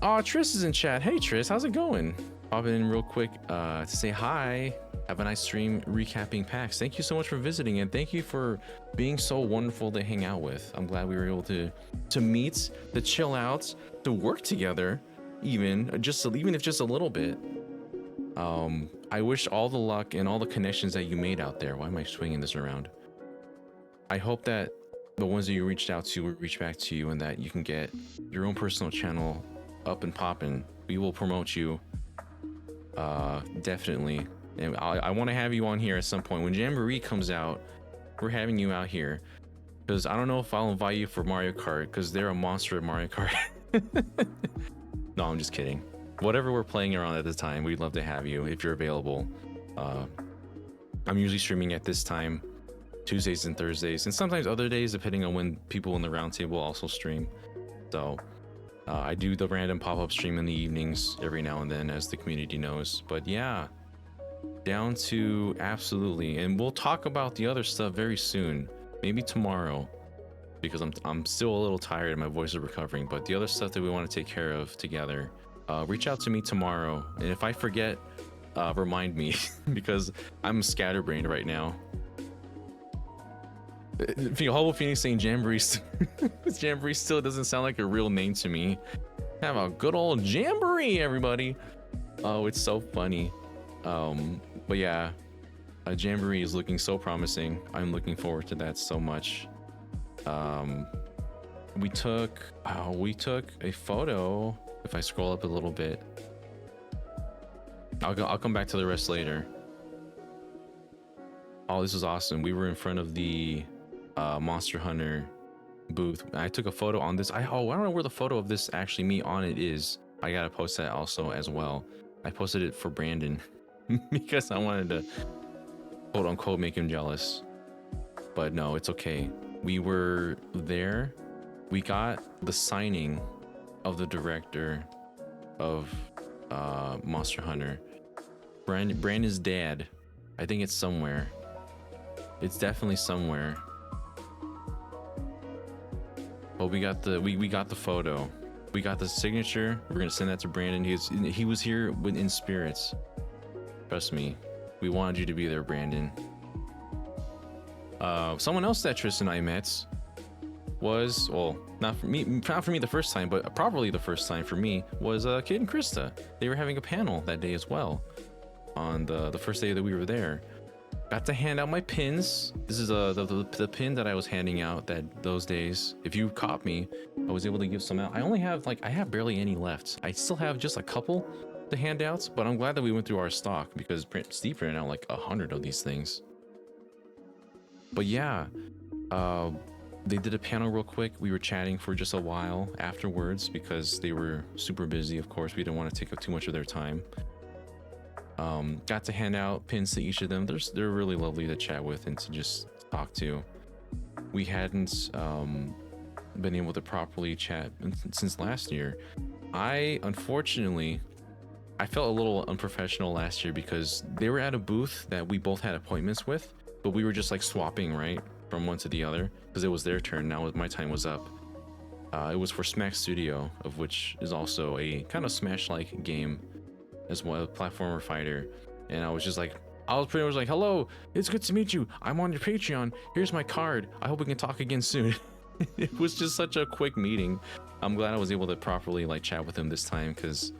Oh, Triss is in chat. Hey Triss, how's it going? Popping in real quick to say hi. Have a nice stream recapping PAX. Thank you so much for visiting, and thank you for being so wonderful to hang out with. I'm glad we were able to meet, to chill out, to work together, even if just a little bit. I wish all the luck and all the connections that you made out there. Why am I swinging this around? I hope that the ones that you reached out to will reach back to you, and that you can get your own personal channel up and popping. We will promote you, definitely. And I want to have you on here at some point. When Jamboree comes out, we're having you out here. Because I don't know if I'll invite you for Mario Kart, because they're a monster at Mario Kart. No, I'm just kidding. Whatever we're playing around at the time, we'd love to have you if you're available. I'm usually streaming at this time, Tuesdays and Thursdays, and sometimes other days, depending on when people in the roundtable also stream. So I do the random pop-up stream in the evenings every now and then, as the community knows. But yeah, down to absolutely. And we'll talk about the other stuff very soon, maybe tomorrow, because I'm still a little tired and my voice is recovering. But the other stuff that we want to take care of together, reach out to me tomorrow. And if I forget, remind me, because I'm scatterbrained right now. Hubble Phoenix saying Jamboree. Jamboree still doesn't sound like a real name to me. Have a good old Jamboree, everybody. Oh, it's so funny. But yeah, Jamboree is looking so promising. I'm looking forward to that so much. We took a photo. If I scroll up a little bit, I'll come back to the rest later. Oh, this is awesome. We were in front of the Monster Hunter booth. I took a photo on this. I don't know where the photo of this actually me on it is. I gotta post that also as well. I posted it for Brandon because I wanted to quote unquote make him jealous. But no, it's okay. We were there. We got the signing of the director of Monster Hunter. Brandon's dad. I think it's somewhere. It's definitely somewhere. But we got the photo. We got the signature. We're gonna send that to Brandon. He was here in spirits. Trust me. We wanted you to be there, Brandon. Someone else that Tristan and I met was, well, not for me the first time, but probably the first time for me, was Kid and Krista. They were having a panel that day as well, on the first day that we were there. Got to hand out my pins. This is the pin that I was handing out those days. If you caught me, I was able to give some out. I have barely any left. I still have just a couple to hand out, but I'm glad that we went through our stock, because Steve printed out like 100 of these things. But yeah, they did a panel real quick. We were chatting for just a while afterwards because they were super busy. Of course, we didn't want to take up too much of their time. Got to hand out pins to each of them. They're really lovely to chat with and to just talk to. We hadn't been able to properly chat since last year. Unfortunately, I felt a little unprofessional last year because they were at a booth that we both had appointments with, but we were just like swapping right from one to the other because it was their turn. Now my time was up. It was for Smack Studio, of which is also a kind of Smash-like game as well, a platformer fighter. And I was pretty much like, hello, it's good to meet you. I'm on your Patreon. Here's my card. I hope we can talk again soon. It was just such a quick meeting. I'm glad I was able to properly like chat with him this time, because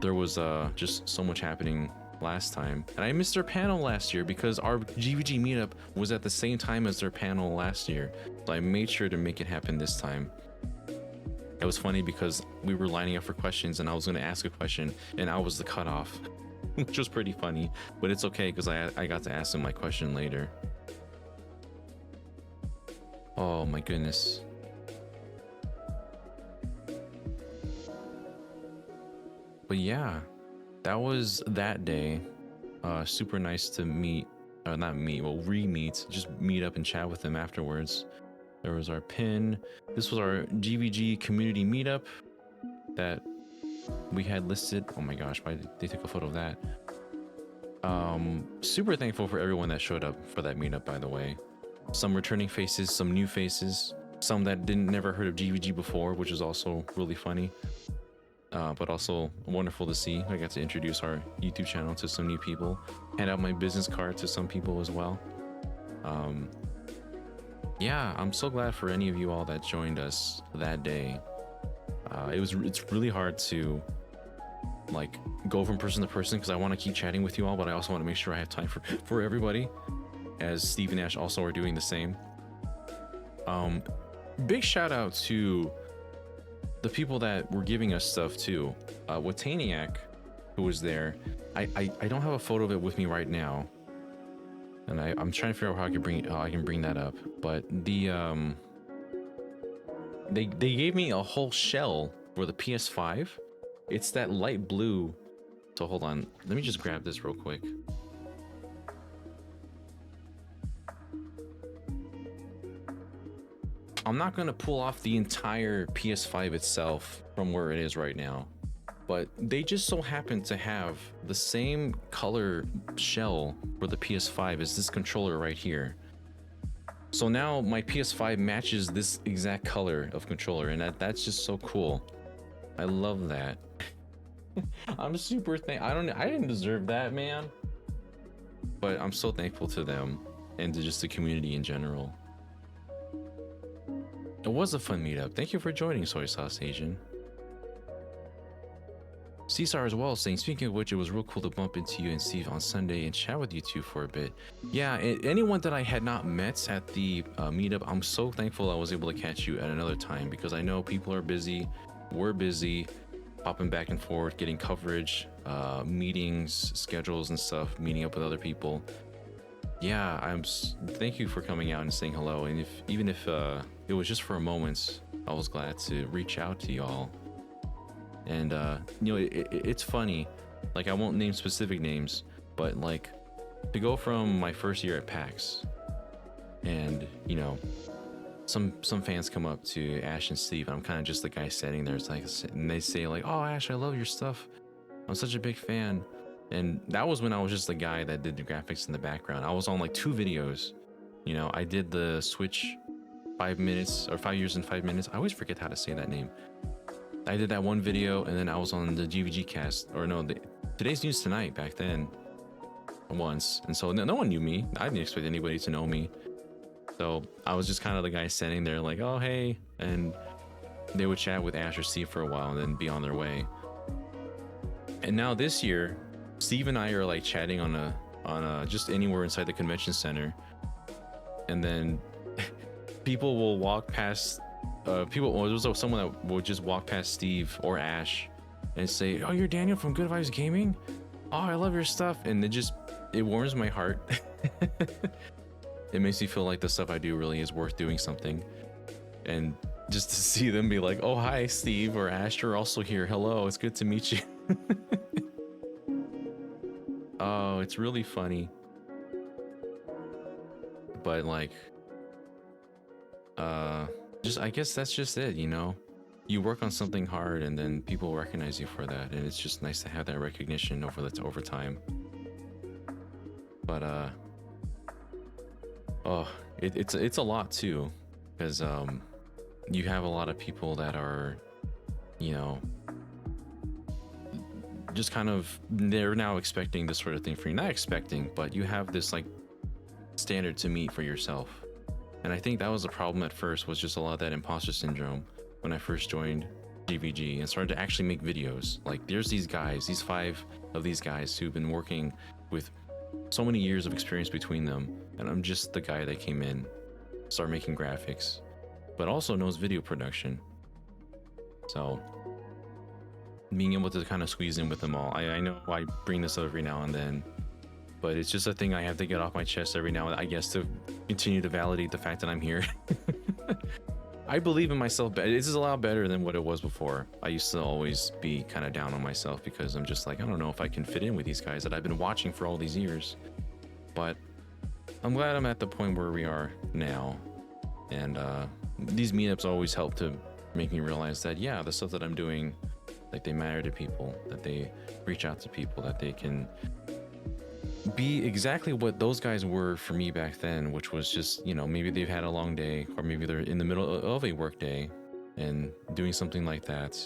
there was just so much happening last time. And I missed their panel last year because our GVG meetup was at the same time as their panel last year. So I made sure to make it happen this time. It was funny because we were lining up for questions and I was going to ask a question and I was the cutoff, which was pretty funny, but it's okay because I got to ask him my question later. Oh my goodness. But yeah, that was that day. Super nice to meet, re-meet, just meet up and chat with them afterwards. There was our pin. This was our GVG community meetup that we had listed. Oh my gosh, why did they take a photo of that? Super thankful for everyone that showed up for that meetup, by the way. Some returning faces, some new faces, some that never heard of GVG before, which is also really funny. But also wonderful to see. I got to introduce our YouTube channel to some new people, hand out my business card to some people as well. Yeah, I'm so glad for any of you all that joined us that day. It's really hard to like go from person to person because I want to keep chatting with you all, but I also want to make sure I have time for everybody, as Steve and Ash also are doing the same. Big shout out to the people that were giving us stuff too. Wataniac who was there. I don't have a photo of it with me right now, and I'm trying to figure out how I can bring that up. But the they gave me a whole shell for the PS5. It's that light blue. So hold on, let me just grab this real quick. I'm not gonna pull off the entire PS5 itself from where it is right now, but they just so happen to have the same color shell for the PS5 as this controller right here. So now my PS5 matches this exact color of controller, and that's just so cool. I love that. I'm super I didn't deserve that, man. But I'm so thankful to them and to just the community in general. It was a fun meetup. Thank you for joining, Soy Sauce Asian. Caesar as well saying, speaking of which, it was real cool to bump into you and Steve on Sunday and chat with you two for a bit. Yeah, anyone that I had not met at the meetup, I'm so thankful I was able to catch you at another time, because I know people are busy, we're busy, popping back and forth, getting coverage, meetings, schedules and stuff, meeting up with other people. Yeah, thank you for coming out and saying hello. And even if it was just for a moment, I was glad to reach out to y'all. And you know, it's funny, like I won't name specific names, but like to go from my first year at PAX, and you know, some fans come up to Ash and Steve, and I'm kind of just the guy sitting there. It's like, and they say like, "Oh, Ash, I love your stuff. I'm such a big fan." And that was when I was just the guy that did the graphics in the background. I was on like 2 videos. You know, I did the Switch 5 minutes or 5 years in 5 minutes. I always forget how to say that name. I did that one video, and then I was on the GVG cast, or no, Today's News Tonight back then once. And so no one knew me. I didn't expect anybody to know me. So I was just kind of the guy standing there like, oh, hey. And they would chat with Ash or Steve for a while and then be on their way. And now this year, Steve and I are like chatting on a just anywhere inside the convention center. And then people will walk past, there was someone that would just walk past Steve or Ash and say, "Oh, you're Daniel from Good Vibes Gaming? Oh, I love your stuff." And it warms my heart. It makes me feel like the stuff I do really is worth doing something. And just to see them be like, "Oh, hi, Steve," or "Ash, you're also here. Hello, it's good to meet you." Oh, it's really funny. But like, I guess that's just it, you know? You work on something hard and then people recognize you for that, and it's just nice to have that recognition over time. But oh, it's a lot too, because you have a lot of people that are, you know, just kind of, they're now expecting this sort of thing for you. Not expecting, but you have this like standard to meet for yourself. And I think that was the problem at first, was just a lot of that imposter syndrome when I first joined GVG and started to actually make videos. Like, there's these guys, these 5 of these guys who've been working with so many years of experience between them, and I'm just the guy that came in, started making graphics, but also knows video production. So being able to kind of squeeze in with them all, I know I bring this up every now and then, but it's just a thing I have to get off my chest every now and then, I guess, to continue to validate the fact that I'm here. I believe in myself. This is a lot better than what it was before. I used to always be kind of down on myself because I'm just like, I don't know if I can fit in with these guys that I've been watching for all these years. But I'm glad I'm at the point where we are now. And these meetups always help to make me realize that, yeah, the stuff that I'm doing, like, they matter to people, that they reach out to people, that they can be exactly what those guys were for me back then, which was just, you know, maybe they've had a long day, or maybe they're in the middle of a work day, and doing something like that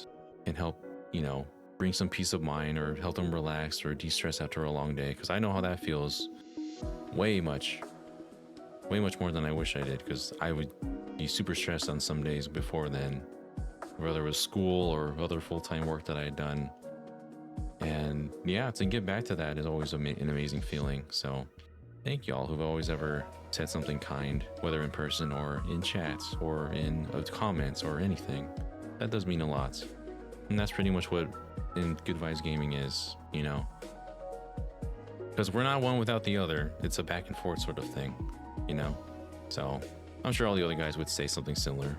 can help, you know, bring some peace of mind or help them relax or de-stress after a long day. Because I know how that feels way much more than I wish I did, because I would be super stressed on some days before then, whether it was school or other full-time work that I had done. And yeah, to get back to that is always an amazing feeling. So thank y'all who've always ever said something kind, whether in person or in chats or in comments or anything. That does mean a lot. And that's pretty much what in Good Vibes Gaming is, you know. Because we're not one without the other. It's a back and forth sort of thing, you know. So I'm sure all the other guys would say something similar.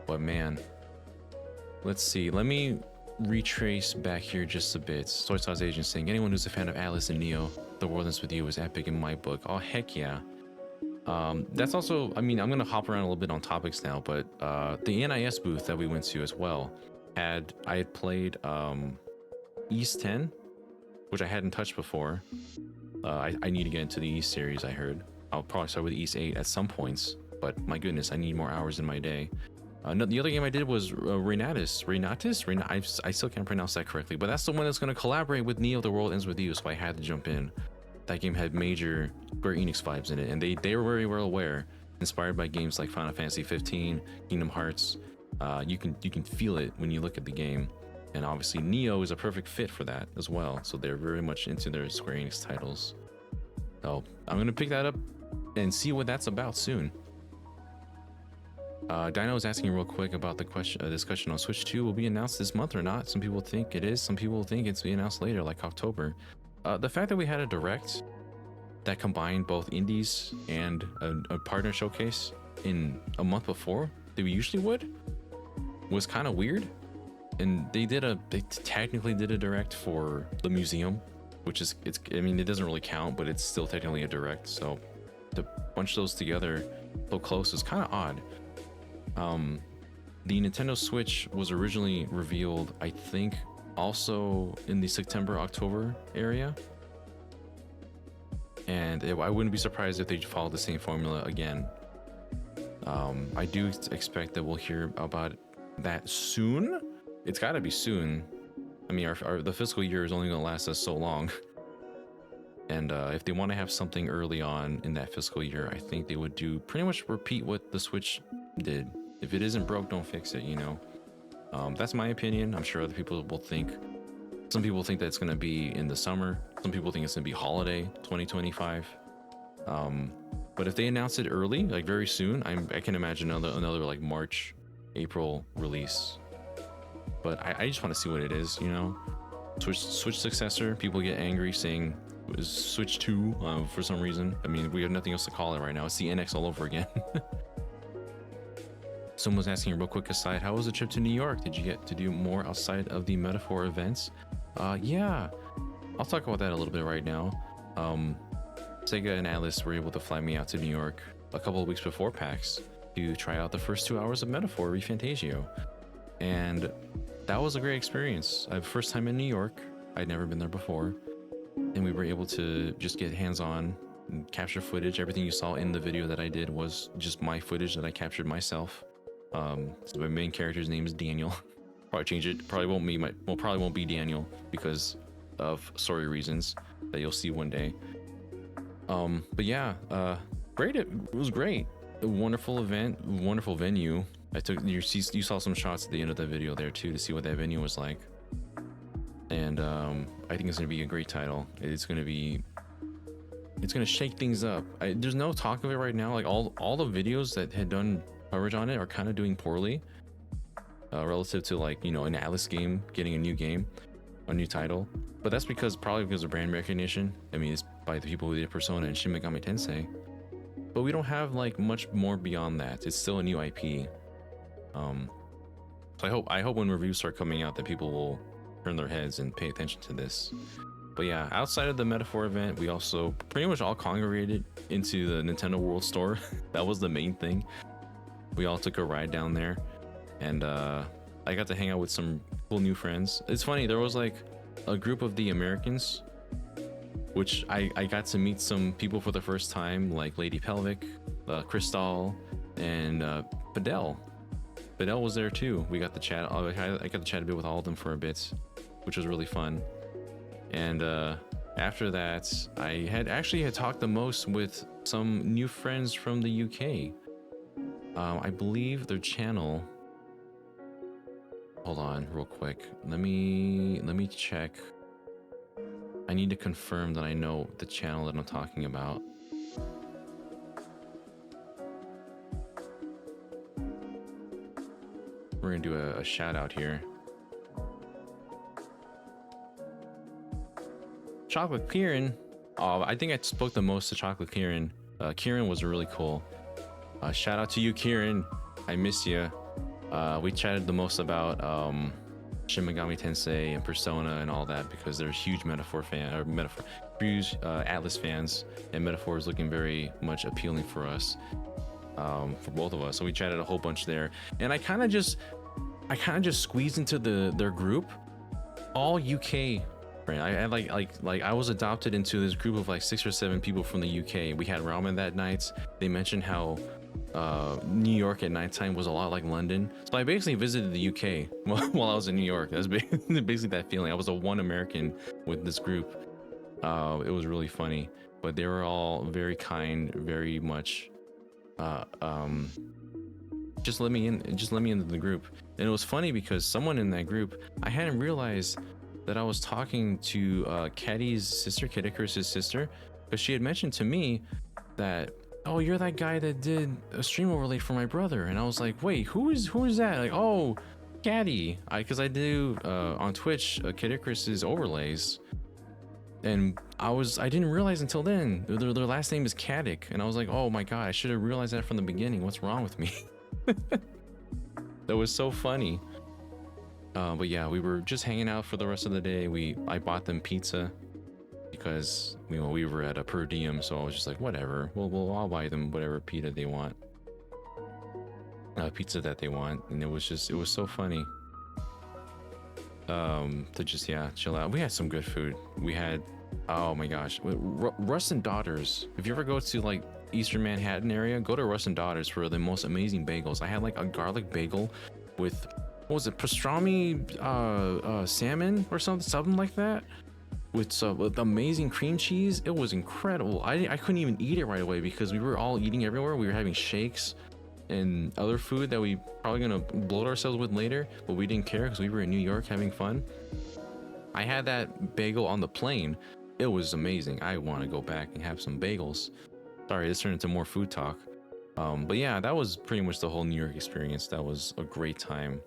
But man, let's see. Let me retrace back here just a bit. Soy Sauce Agent saying, anyone who's a fan of Atlas and Neo, The World Ends With You is epic in my book. Oh, heck yeah. That's also, I mean, I'm going to hop around a little bit on topics now, but the NIS booth that we went to as well I had played East 10, which I hadn't touched before. I need to get into the East series, I heard. I'll probably start with East 8 at some points, but my goodness, I need more hours in my day. No, the other game I did was Renatus. I still can't pronounce that correctly, but that's the one that's going to collaborate with Neo, The World Ends With You, so I had to jump in. That game had major Square Enix vibes in it, and they were very well aware, inspired by games like Final Fantasy 15, Kingdom Hearts. You can feel it when you look at the game, and obviously Neo is a perfect fit for that as well. So they're very much into their Square Enix titles. So I'm gonna pick that up and see what that's about soon. Dino is asking real quick about the discussion on Switch 2 will be announced this month or not. Some people think it is, some people think it's being announced later, like October. The fact that we had a direct that combined both indies and a partner showcase in a month before that we usually would was kind of weird. And they technically did a direct for the museum, which is, I mean, it doesn't really count, but it's still technically a direct. So to bunch those together so close is kind of odd. The Nintendo Switch was originally revealed, I think, also in the September-October area. And I wouldn't be surprised if they followed the same formula again. I do expect that we'll hear about that soon. It's got to be soon. I mean, the fiscal year is only going to last us so long. And if they want to have something early on in that fiscal year, I think they would do pretty much repeat what the Switch did. If it isn't broke, don't fix it, you know. That's my opinion. I'm sure other people will think. Some people think that it's going to be in the summer. Some people think it's going to be holiday 2025. But if they announce it early, like very soon, I can imagine another like March, April release. But I just want to see what it is, you know. Switch successor. People get angry saying it was Switch 2 for some reason. I mean, we have nothing else to call it right now. It's the NX all over again. Someone was asking a real quick aside, how was the trip to New York? Did you get to do more outside of the Metaphor events? Yeah, I'll talk about that a little bit right now. Sega and Atlas were able to fly me out to New York a couple of weeks before PAX to try out the first 2 hours of Metaphor ReFantazio. And that was a great experience. First time in New York. I'd never been there before. And we were able to just get hands-on and capture footage. Everything you saw in the video that I did was just my footage that I captured myself. So my main character's name is Daniel. Probably change it. Probably won't be Daniel because of story reasons that you'll see one day. But yeah, great. It was great. A wonderful event, wonderful venue. You saw some shots at the end of the video there too to see what that venue was like. And I think it's gonna be a great title. It's gonna shake things up. There's no talk of it right now. Like all the videos that had done coverage on it are kind of doing poorly relative to, like, you know, an Atlas game getting a new title. But that's probably because of brand recognition. I mean, it's by the people who did Persona and Shin Megami Tensei. But we don't have like much more beyond that. It's still a new IP. So I hope when reviews start coming out that people will turn their heads and pay attention to this. But yeah, outside of the Metaphor event, we also pretty much all congregated into the Nintendo World Store. That was the main thing. We all took a ride down there, and I got to hang out with some cool new friends. It's funny, there was like a group of the Americans, which I got to meet some people for the first time, like Lady Pelvic, Crystal, and Fidel. Fidel was there too. We got to chat. I got to chat a bit with all of them for a bit, which was really fun. And after that, I had talked the most with some new friends from the UK. I believe their channel. Hold on, real quick. Let me check. I need to confirm that I know the channel that I'm talking about. We're gonna do a shout out here. Chocolate Kieran. Oh, I think I spoke the most to Chocolate Kieran. Kieran was really cool. Shout out to you, Kieran. I miss you. We chatted the most about Shin Megami Tensei and Persona and all that because they're huge huge Atlas fans, and Metaphor is looking very much appealing for us, for both of us. So we chatted a whole bunch there, and I kind of just squeezed into their group, all UK. Right, I was adopted into this group of like 6 or 7 people from the UK. We had ramen that night. They mentioned how New York at nighttime was a lot like London. So I basically visited the UK while I was in New York. That's basically that feeling. I was the one American with this group. It was really funny, but they were all very kind, very much. Just let me into the group. And it was funny because someone in that group, I hadn't realized that I was talking to Caddy's sister, Kid Icarus's sister, because she had mentioned to me that, oh, you're that guy that did a stream overlay for my brother. And I was like, wait, who is that? Like, oh, Caddy. Because I do on Twitch Kid Icarus's overlays. And I didn't realize until then their last name is Caddick. And I was like, oh my god, I should have realized that from the beginning. What's wrong with me? That was so funny. But yeah, we were just hanging out for the rest of the day. I bought them pizza because we were at a per diem, so I was just like, whatever. I'll buy them whatever pizza they want, and it was so funny. To just chill out. We had some good food. We had, oh my gosh, Russ and Daughters. If you ever go to like Eastern Manhattan area, go to Russ and Daughters for the most amazing bagels. I had like a garlic bagel with, what was it, pastrami salmon or something like that, with amazing cream cheese. It was incredible. I couldn't even eat it right away because we were all eating everywhere. We were having shakes and other food that we probably gonna bloat ourselves with later, but we didn't care because we were in New York having fun. I had that bagel on the plane. It was amazing. I want to go back and have some bagels. Sorry, this turned into more food talk. But yeah, that was pretty much the whole New York experience. That was a great time.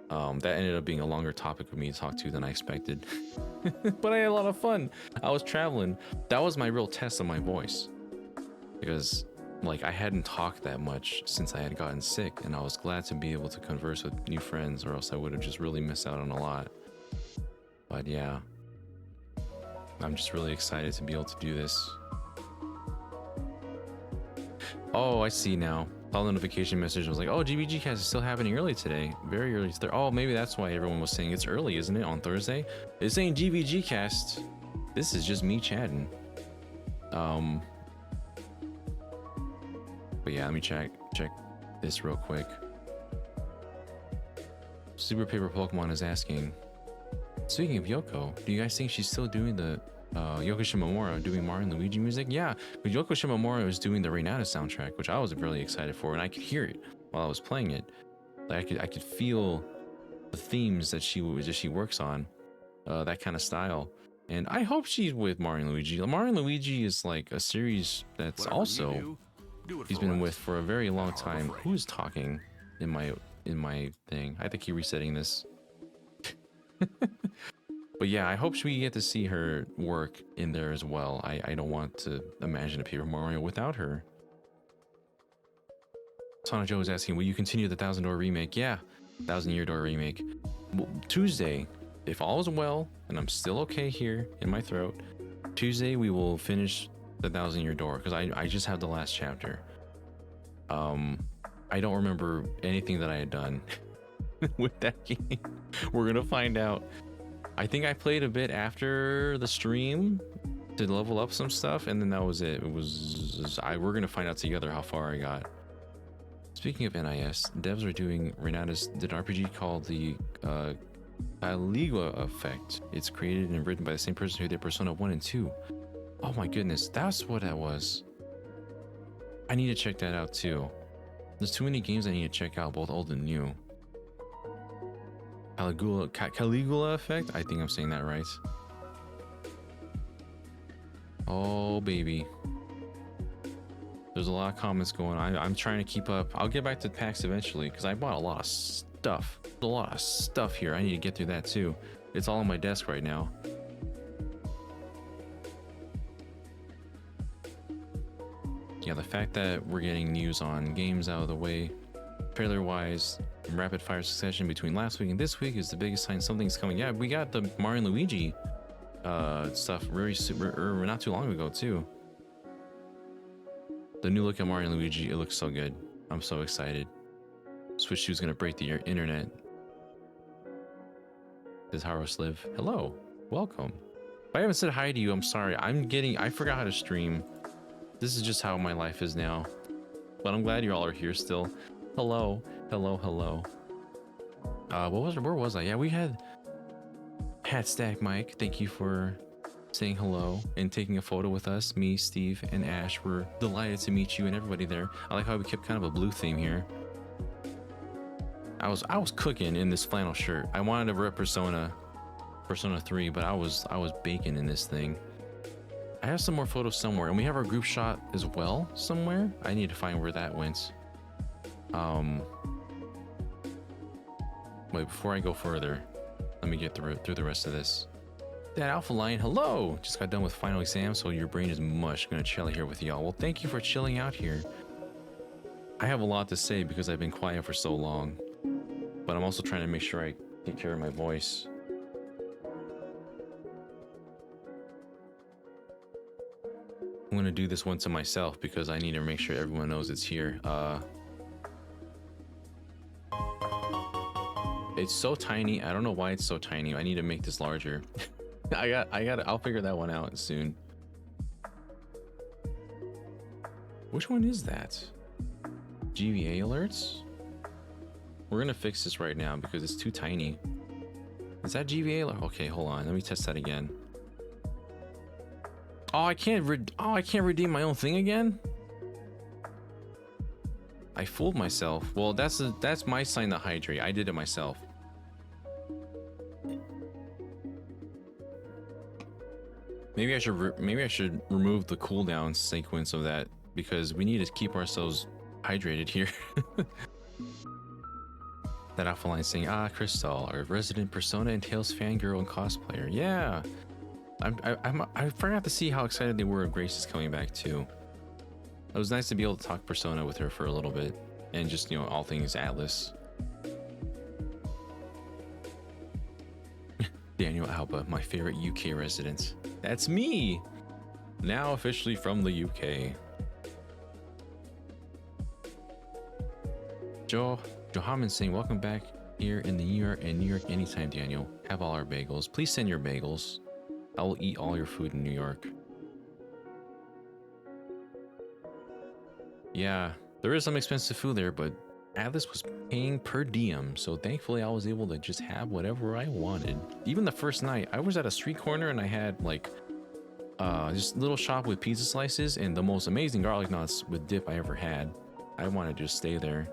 That ended up being a longer topic for me to talk to than I expected. But I had a lot of fun. I was traveling. That was my real test of my voice, because like I hadn't talked that much since I had gotten sick, and I was glad to be able to converse with new friends, or else I would have just really missed out on a lot. But yeah, I'm just really excited to be able to do this. Oh, I see now. Saw the notification message. I was like, oh, GBG cast is still happening early today. Very early. Oh, maybe that's why everyone was saying it's early, isn't it? On Thursday? It's saying GBG cast. This is just me chatting. But yeah, let me check this real quick. Super Paper Pokemon is asking, speaking of Yoko, do you guys think she's still doing the Yoko Shimomura doing Mario and Luigi music? Yeah, but Yoko Shimomura was doing the Reynata soundtrack, which I was really excited for, and I could hear it while I was playing it. Like I could feel the themes that she works on, that kind of style. And I hope she's with Mario and Luigi. Mario and Luigi is like a series that's also he's been with for a very long time. Who's talking in my thing? I have to keep resetting this. But yeah, I hope we get to see her work in there as well. I don't want to imagine a Paper Mario without her. Sonic Joe is asking, will you continue the $1,000 remake? Yeah, 1,000-Year Door remake. Well, Tuesday, if all is well, and I'm still okay here in my throat, Tuesday we will finish the 1,000-Year Door, because I just have the last chapter. I don't remember anything that I had done with that game. We're gonna find out. I think I played a bit after the stream to level up some stuff, and then that was it. We're gonna find out together how far I got. Speaking of NIS, devs are doing Renata's RPG called the Caligula Effect. It's created and written by the same person who did Persona 1 and 2. Oh my goodness, that's what that was. I need to check that out too. There's too many games I need to check out, both old and new. Caligula Effect? I think I'm saying that right. Oh baby. There's a lot of comments going on. I'm trying to keep up. I'll get back to PAX eventually, because I bought a lot of stuff. There's a lot of stuff here. I need to get through that too. It's all on my desk right now. Yeah, the fact that we're getting news on games out of the way, trailer wise, rapid fire succession between last week and this week is the biggest sign something's coming. Yeah, we got the Mario and Luigi stuff very super, not too long ago too. The new look at Mario and Luigi, it looks so good. I'm so excited. Switch 2 is gonna break the internet. Says Haros Live. Hello, welcome. If I haven't said hi to you, I'm sorry. I forgot how to stream. This is just how my life is now. But I'm glad you all are here still. Hello, hello, hello. Where was I? Yeah, we had Hat Stack Mike. Thank you for saying hello and taking a photo with us. Me, Steve, and Ash. We're delighted to meet you and everybody there. I like how we kept kind of a blue theme here. I was cooking in this flannel shirt. I wanted to rep Persona 3, but I was baking in this thing. I have some more photos somewhere, and we have our group shot as well somewhere. I need to find where that went. Wait, before I go further, let me get through the rest of this. That Alpha Lion, hello! Just got done with final exam, so your brain is mush. Gonna chill here with y'all. Well, thank you for chilling out here. I have a lot to say because I've been quiet for so long, but I'm also trying to make sure I take care of my voice. I'm gonna do this one to myself because I need to make sure everyone knows it's here. It's so tiny. I don't know why it's so tiny. I need to make this larger. I'll figure that one out soon. Which one is that? GVA alerts? We're gonna fix this right now because it's too tiny. Is that GVA alert? Okay, hold on. Let me test that again. Oh, I can't redeem my own thing again? I fooled myself. Well, that's my sign to hydrate. I did it myself. Maybe I should remove the cooldown sequence of that because we need to keep ourselves hydrated here. That Alpha Line saying, Crystal, our resident Persona and Tales fangirl and cosplayer. Yeah. I forgot to see how excited they were of Grace's coming back too. It was nice to be able to talk Persona with her for a little bit and just, you know, all things Atlas. Daniel Alba, my favorite UK resident. That's me! Now officially from the UK. Johaman saying, welcome back here in New York anytime, Daniel. Have all our bagels. Please send your bagels. I will eat all your food in New York. Yeah, there is some expensive food there, but Atlas was paying per diem, so thankfully I was able to just have whatever I wanted. Even the first night, I was at a street corner and I had like just a little shop with pizza slices and the most amazing garlic knots with dip I ever had. I wanted to just stay there.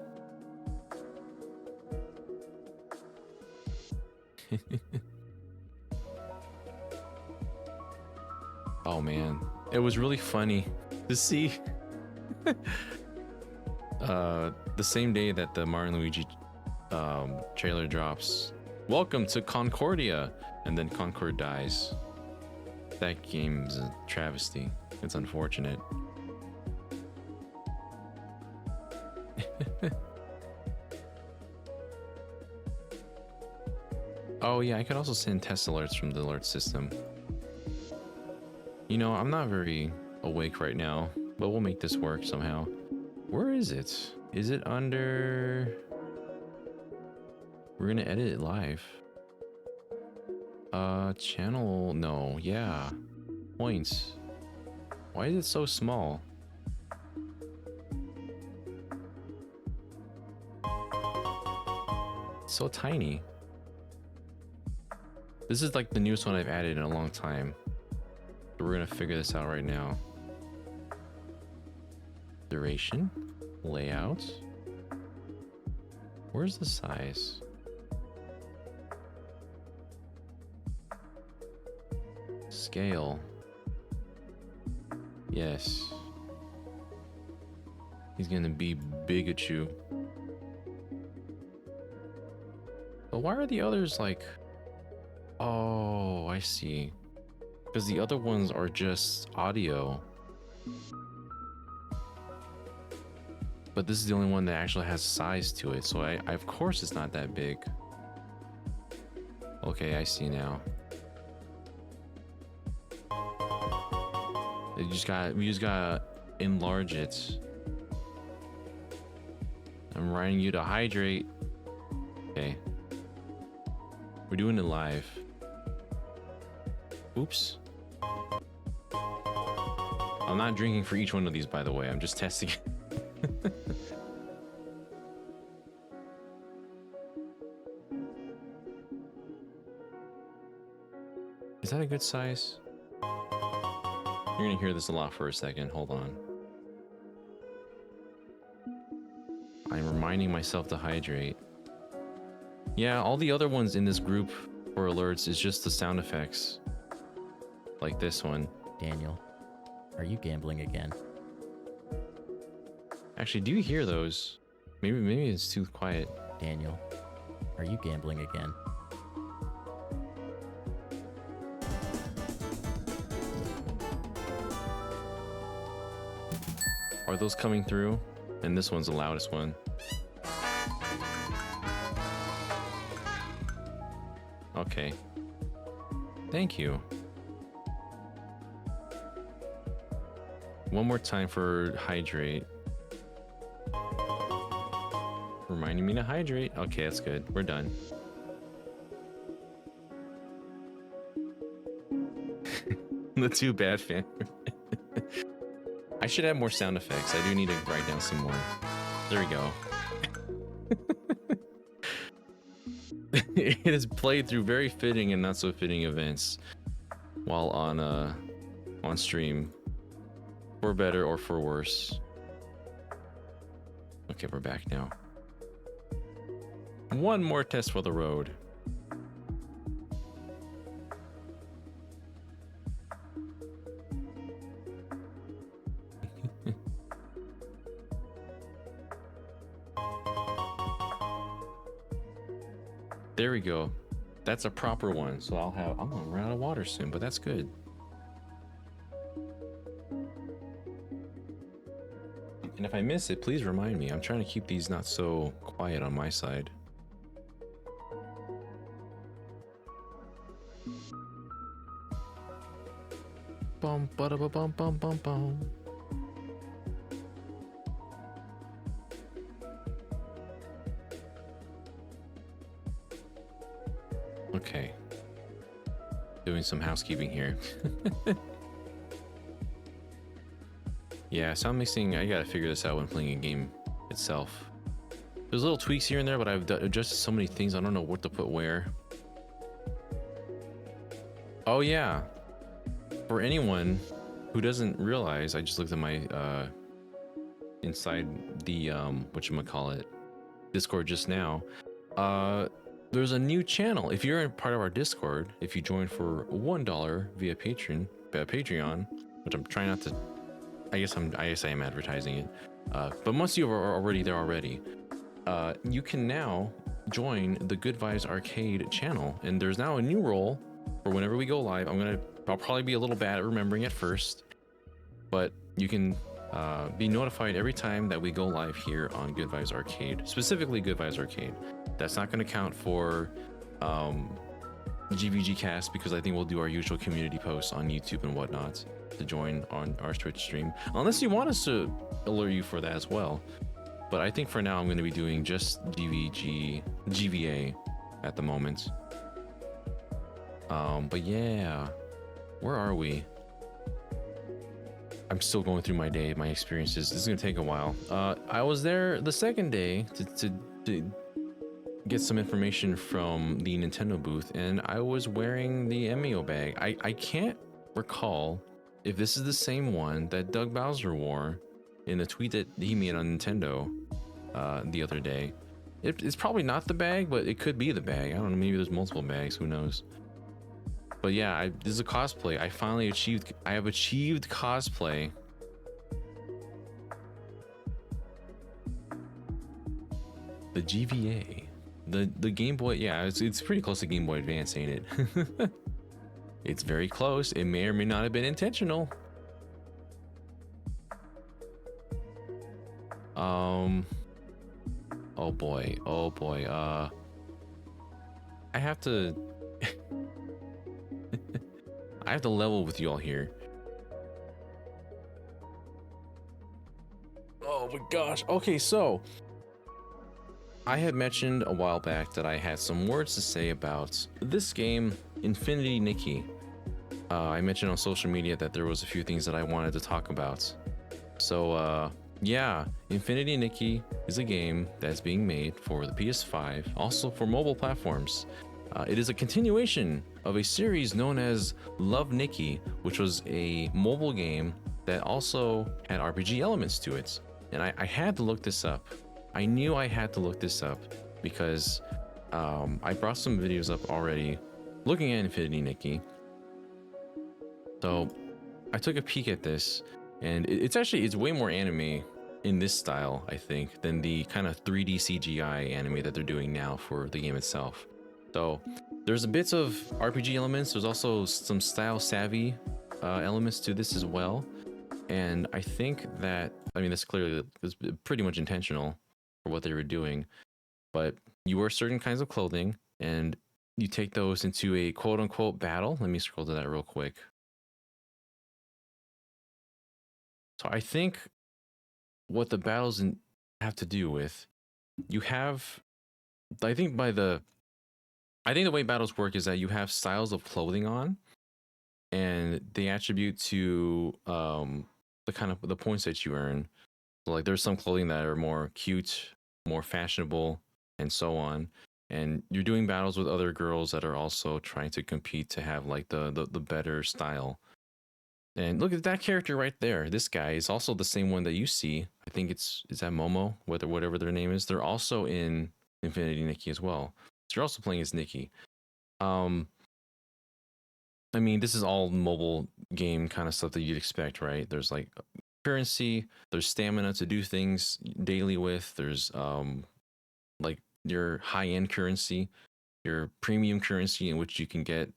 Oh man, it was really funny to see the same day that the Mario and Luigi trailer drops. Welcome to Concordia, and then Concord dies. That game's a travesty. It's unfortunate. Oh yeah, I could also send test alerts from the alert system. You know, I'm not very awake right now, but we'll make this work somehow. Where is it? Is it under... We're gonna edit it live. Channel... No, yeah. Points. Why is it so small? It's so tiny. This is like the newest one I've added in a long time. So we're gonna figure this out right now. Duration, layout. Where's the size? Scale. Yes. He's gonna be Bigachu. why are the others like... Oh, I see. Because the other ones are just audio. But this is the only one that actually has size to it, so I of course it's not that big. Okay, I see now. We just gotta enlarge it. I'm writing you to hydrate. Okay. We're doing it live. Oops. I'm not drinking for each one of these, by the way. I'm just testing it. Is that a good size? You're gonna hear this a lot for a second. Hold on. I'm reminding myself to hydrate. Yeah, all the other ones in this group for alerts is just the sound effects. Like this one. Daniel, are you gambling again? Actually, do you hear those? Maybe it's too quiet. Daniel, are you gambling again? Are those coming through? And this one's the loudest one. Okay. Thank you. One more time for hydrate. Reminding me to hydrate. Okay, that's good. We're done. The too bad fan. I should have more sound effects. I do need to write down some more. There we go. It is played through very fitting and not so fitting events while on stream, for better or for worse. Okay, we're back now. One more test for the road. There we go. That's a proper one. So I'm gonna run out of water soon, but that's good. And if I miss it, please remind me. I'm trying to keep these not so quiet on my side. Bum ba da ba bum bum bum bum. Okay. Doing some housekeeping here. Yeah, sound mixing, I gotta figure this out when playing a game itself. There's little tweaks here and there, but I've adjusted so many things, I don't know what to put where. Oh yeah. For anyone who doesn't realize, I just looked at my inside the whatchamacallit, Discord just now. There's a new channel. If you're a part of our Discord, if you join for $1 via Patreon, which I'm trying not to, I guess I am advertising it. But most of you are already there already. You can now join the Good Vibes Arcade channel, and there's now a new role for whenever we go live. I'll probably be a little bad at remembering at first, but you can be notified every time that we go live here on Good Vibes Arcade, specifically Good Vibes Arcade. That's not going to count for GVG Cast, because I think we'll do our usual community posts on YouTube and whatnot to join on our Twitch stream, unless you want us to alert you for that as well. But I think for now I'm going to be doing just GVA at the moment. But yeah, where are we? I'm still going through my day, my experiences. This is gonna take a while. I was there the second day to get some information from the Nintendo booth, and I was wearing the Emio bag. I can't recall if this is the same one that Doug Bowser wore in a tweet that he made on Nintendo the other day. It's probably not the bag, but it could be the bag. I don't know, maybe there's multiple bags, who knows. But yeah, this is a cosplay. I have achieved cosplay. The GVA, the Game Boy, yeah, it's pretty close to Game Boy Advance, ain't it? It's very close. It may or may not have been intentional. Oh boy, oh boy. I have to I have to level with you all here. Oh my gosh. Okay, so I had mentioned a while back that I had some words to say about this game, Infinity Nikki. I mentioned on social media that there was a few things that I wanted to talk about. So yeah, Infinity Nikki is a game that's being made for the PS5, also for mobile platforms. It is a continuation of a series known as Love Nikki, which was a mobile game that also had RPG elements to it. And I had to look this up. I knew I had to look this up because I brought some videos up already looking at Infinity Nikki. So I took a peek at this, and it's way more anime in this style, I think, than the kind of 3D CGI anime that they're doing now for the game itself. So there's a bits of RPG elements. There's also some style savvy elements to this as well. And I think that, I mean, this clearly is pretty much intentional for what they were doing. But you wear certain kinds of clothing and you take those into a quote unquote battle. Let me scroll to that real quick. So I think what the battles have to do with, you have, I think the way battles work is that you have styles of clothing on, and they attribute to the kind of the points that you earn. So like there's some clothing that are more cute, more fashionable, and so on. And you're doing battles with other girls that are also trying to compete to have like the better style. And look at that character right there. This guy is also the same one that you see. I think is that Momo, whatever their name is. They're also in Infinity Nikki as well. So you're also playing as Nikki. I mean, this is all mobile game kind of stuff that you'd expect, right? There's like currency, there's stamina to do things daily with. There's like your high-end currency, your premium currency in which you can get,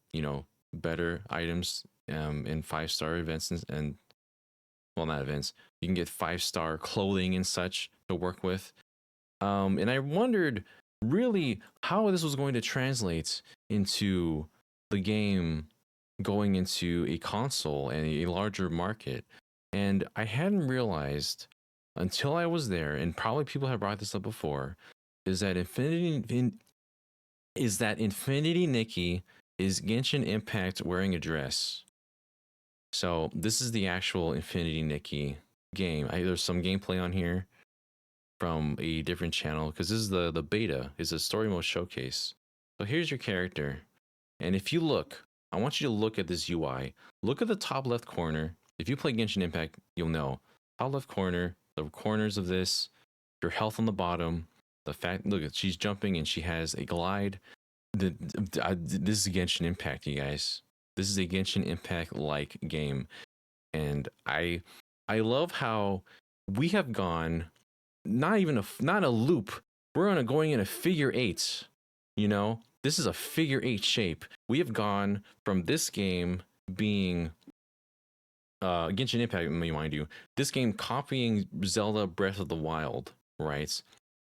better items in 5-star events and well, not events. You can get 5-star clothing and such to work with. And I wondered really how this was going to translate into the game going into a console and a larger market. And I hadn't realized until I was there, and probably people have brought this up before, is that Infinity Nikki is Genshin Impact wearing a dress. So this is the actual Infinity Nikki game. There's some gameplay on here from a different channel because this is the beta. Is a story mode showcase. So here's your character, and if you look, I want you to look at this UI. Look at the top left corner. If you play Genshin Impact, you'll know. Top left corner, the corners of this, your health on the bottom. The fact, look, she's jumping and she has a glide. This is Genshin Impact, you guys. This is a Genshin Impact like game, and I love how we have gone not a loop. We're going in a figure 8. This is a figure 8 shape. We have gone from this game being Genshin Impact, mind you, this game copying Zelda Breath of the Wild, right?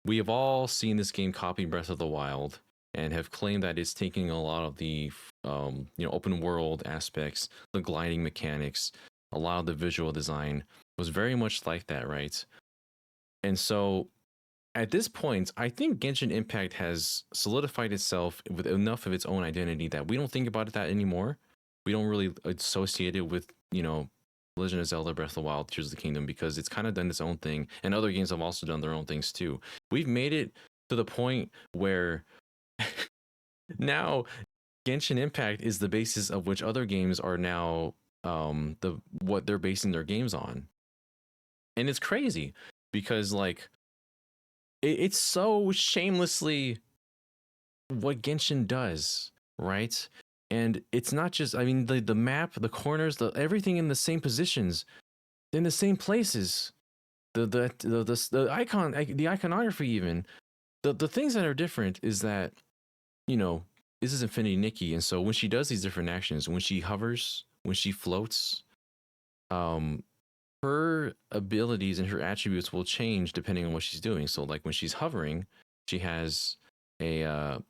We have all seen this game copy Breath of the Wild and have claimed that it's taking a lot of the open world aspects, the gliding mechanics, a lot of the visual design was very much like that, right? And so at this point, I think Genshin Impact has solidified itself with enough of its own identity that we don't think about it that anymore. We don't really associate it with, Legend of Zelda Breath of the Wild, Tears of the Kingdom, because it's kind of done its own thing. And other games have also done their own things too. We've made it to the point where now Genshin Impact is the basis of which other games are now what they're basing their games on. And it's crazy because it's so shamelessly what Genshin does, right? And it's not just, I mean, the map, the corners, everything in the same positions, in the same places. The iconography even. the things that are different is that, you know, this is Infinity Nikki, and so when she does these different actions, when she hovers, when she floats, um, her abilities and her attributes will change depending on what she's doing. So like when she's hovering, she has a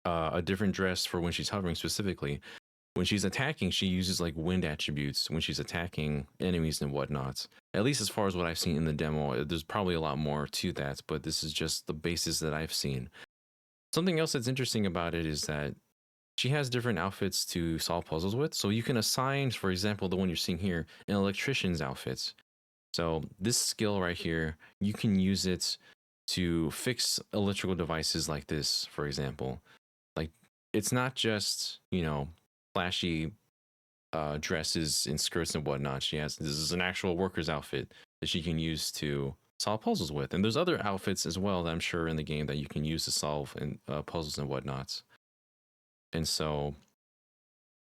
a different dress for when she's hovering specifically. When she's attacking, she uses like wind attributes when she's attacking enemies and whatnot. At least as far as what I've seen in the demo, there's probably a lot more to that, but this is just the basis that I've seen. Something else that's interesting about it is that she has different outfits to solve puzzles with. So you can assign, for example, the one you're seeing here, an electrician's outfit. So this skill right here, you can use it to fix electrical devices like this, for example. Like it's not just, you know, flashy dresses and skirts and whatnot. This is an actual worker's outfit that she can use to solve puzzles with. And there's other outfits as well that I'm sure in the game that you can use to solve puzzles and whatnots. And so,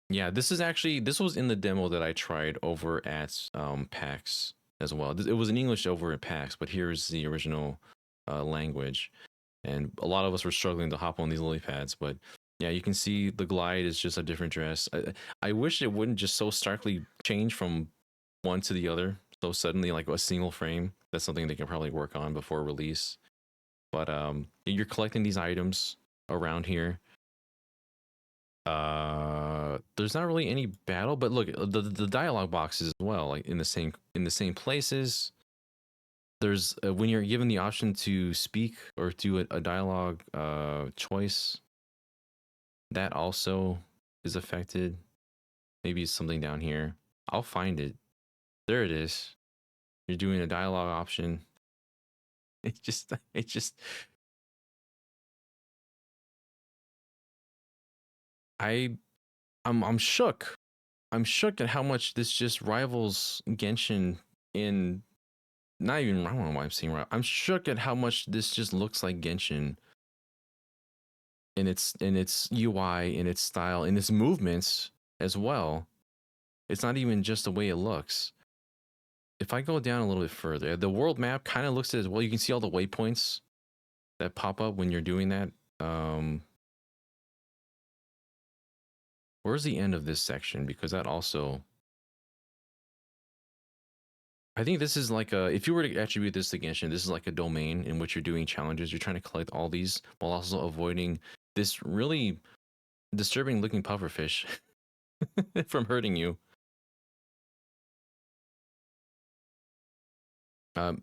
yeah, this was in the demo that I tried over at PAX as well. It was in English over at PAX, but here's the original language. And a lot of us were struggling to hop on these lily pads, but yeah, you can see the glide is just a different dress. I wish it wouldn't just so starkly change from one to the other so suddenly, like a single frame. That's something they can probably work on before release. But you're collecting these items around here. There's not really any battle, but look, the dialogue boxes as well, like in the same places. There's when you're given the option to speak or do a dialogue choice, that also is affected. Maybe it's something down here. I'll find it. There it is. You're doing a dialogue option. It just I I'm shook. I'm shook at how much this just rivals Genshin in not even I don't know why I'm saying right. I'm shook at how much this just looks like Genshin in its UI, in its style, in its movements as well. It's not even just the way it looks. If I go down a little bit further, the world map kind of looks as well. You can see all the waypoints that pop up when you're doing that. Where's the end of this section? Because that also, I think this is like a, if you were to attribute this to Genshin, this is like a domain in which you're doing challenges. You're trying to collect all these while also avoiding this really disturbing looking pufferfish from hurting you.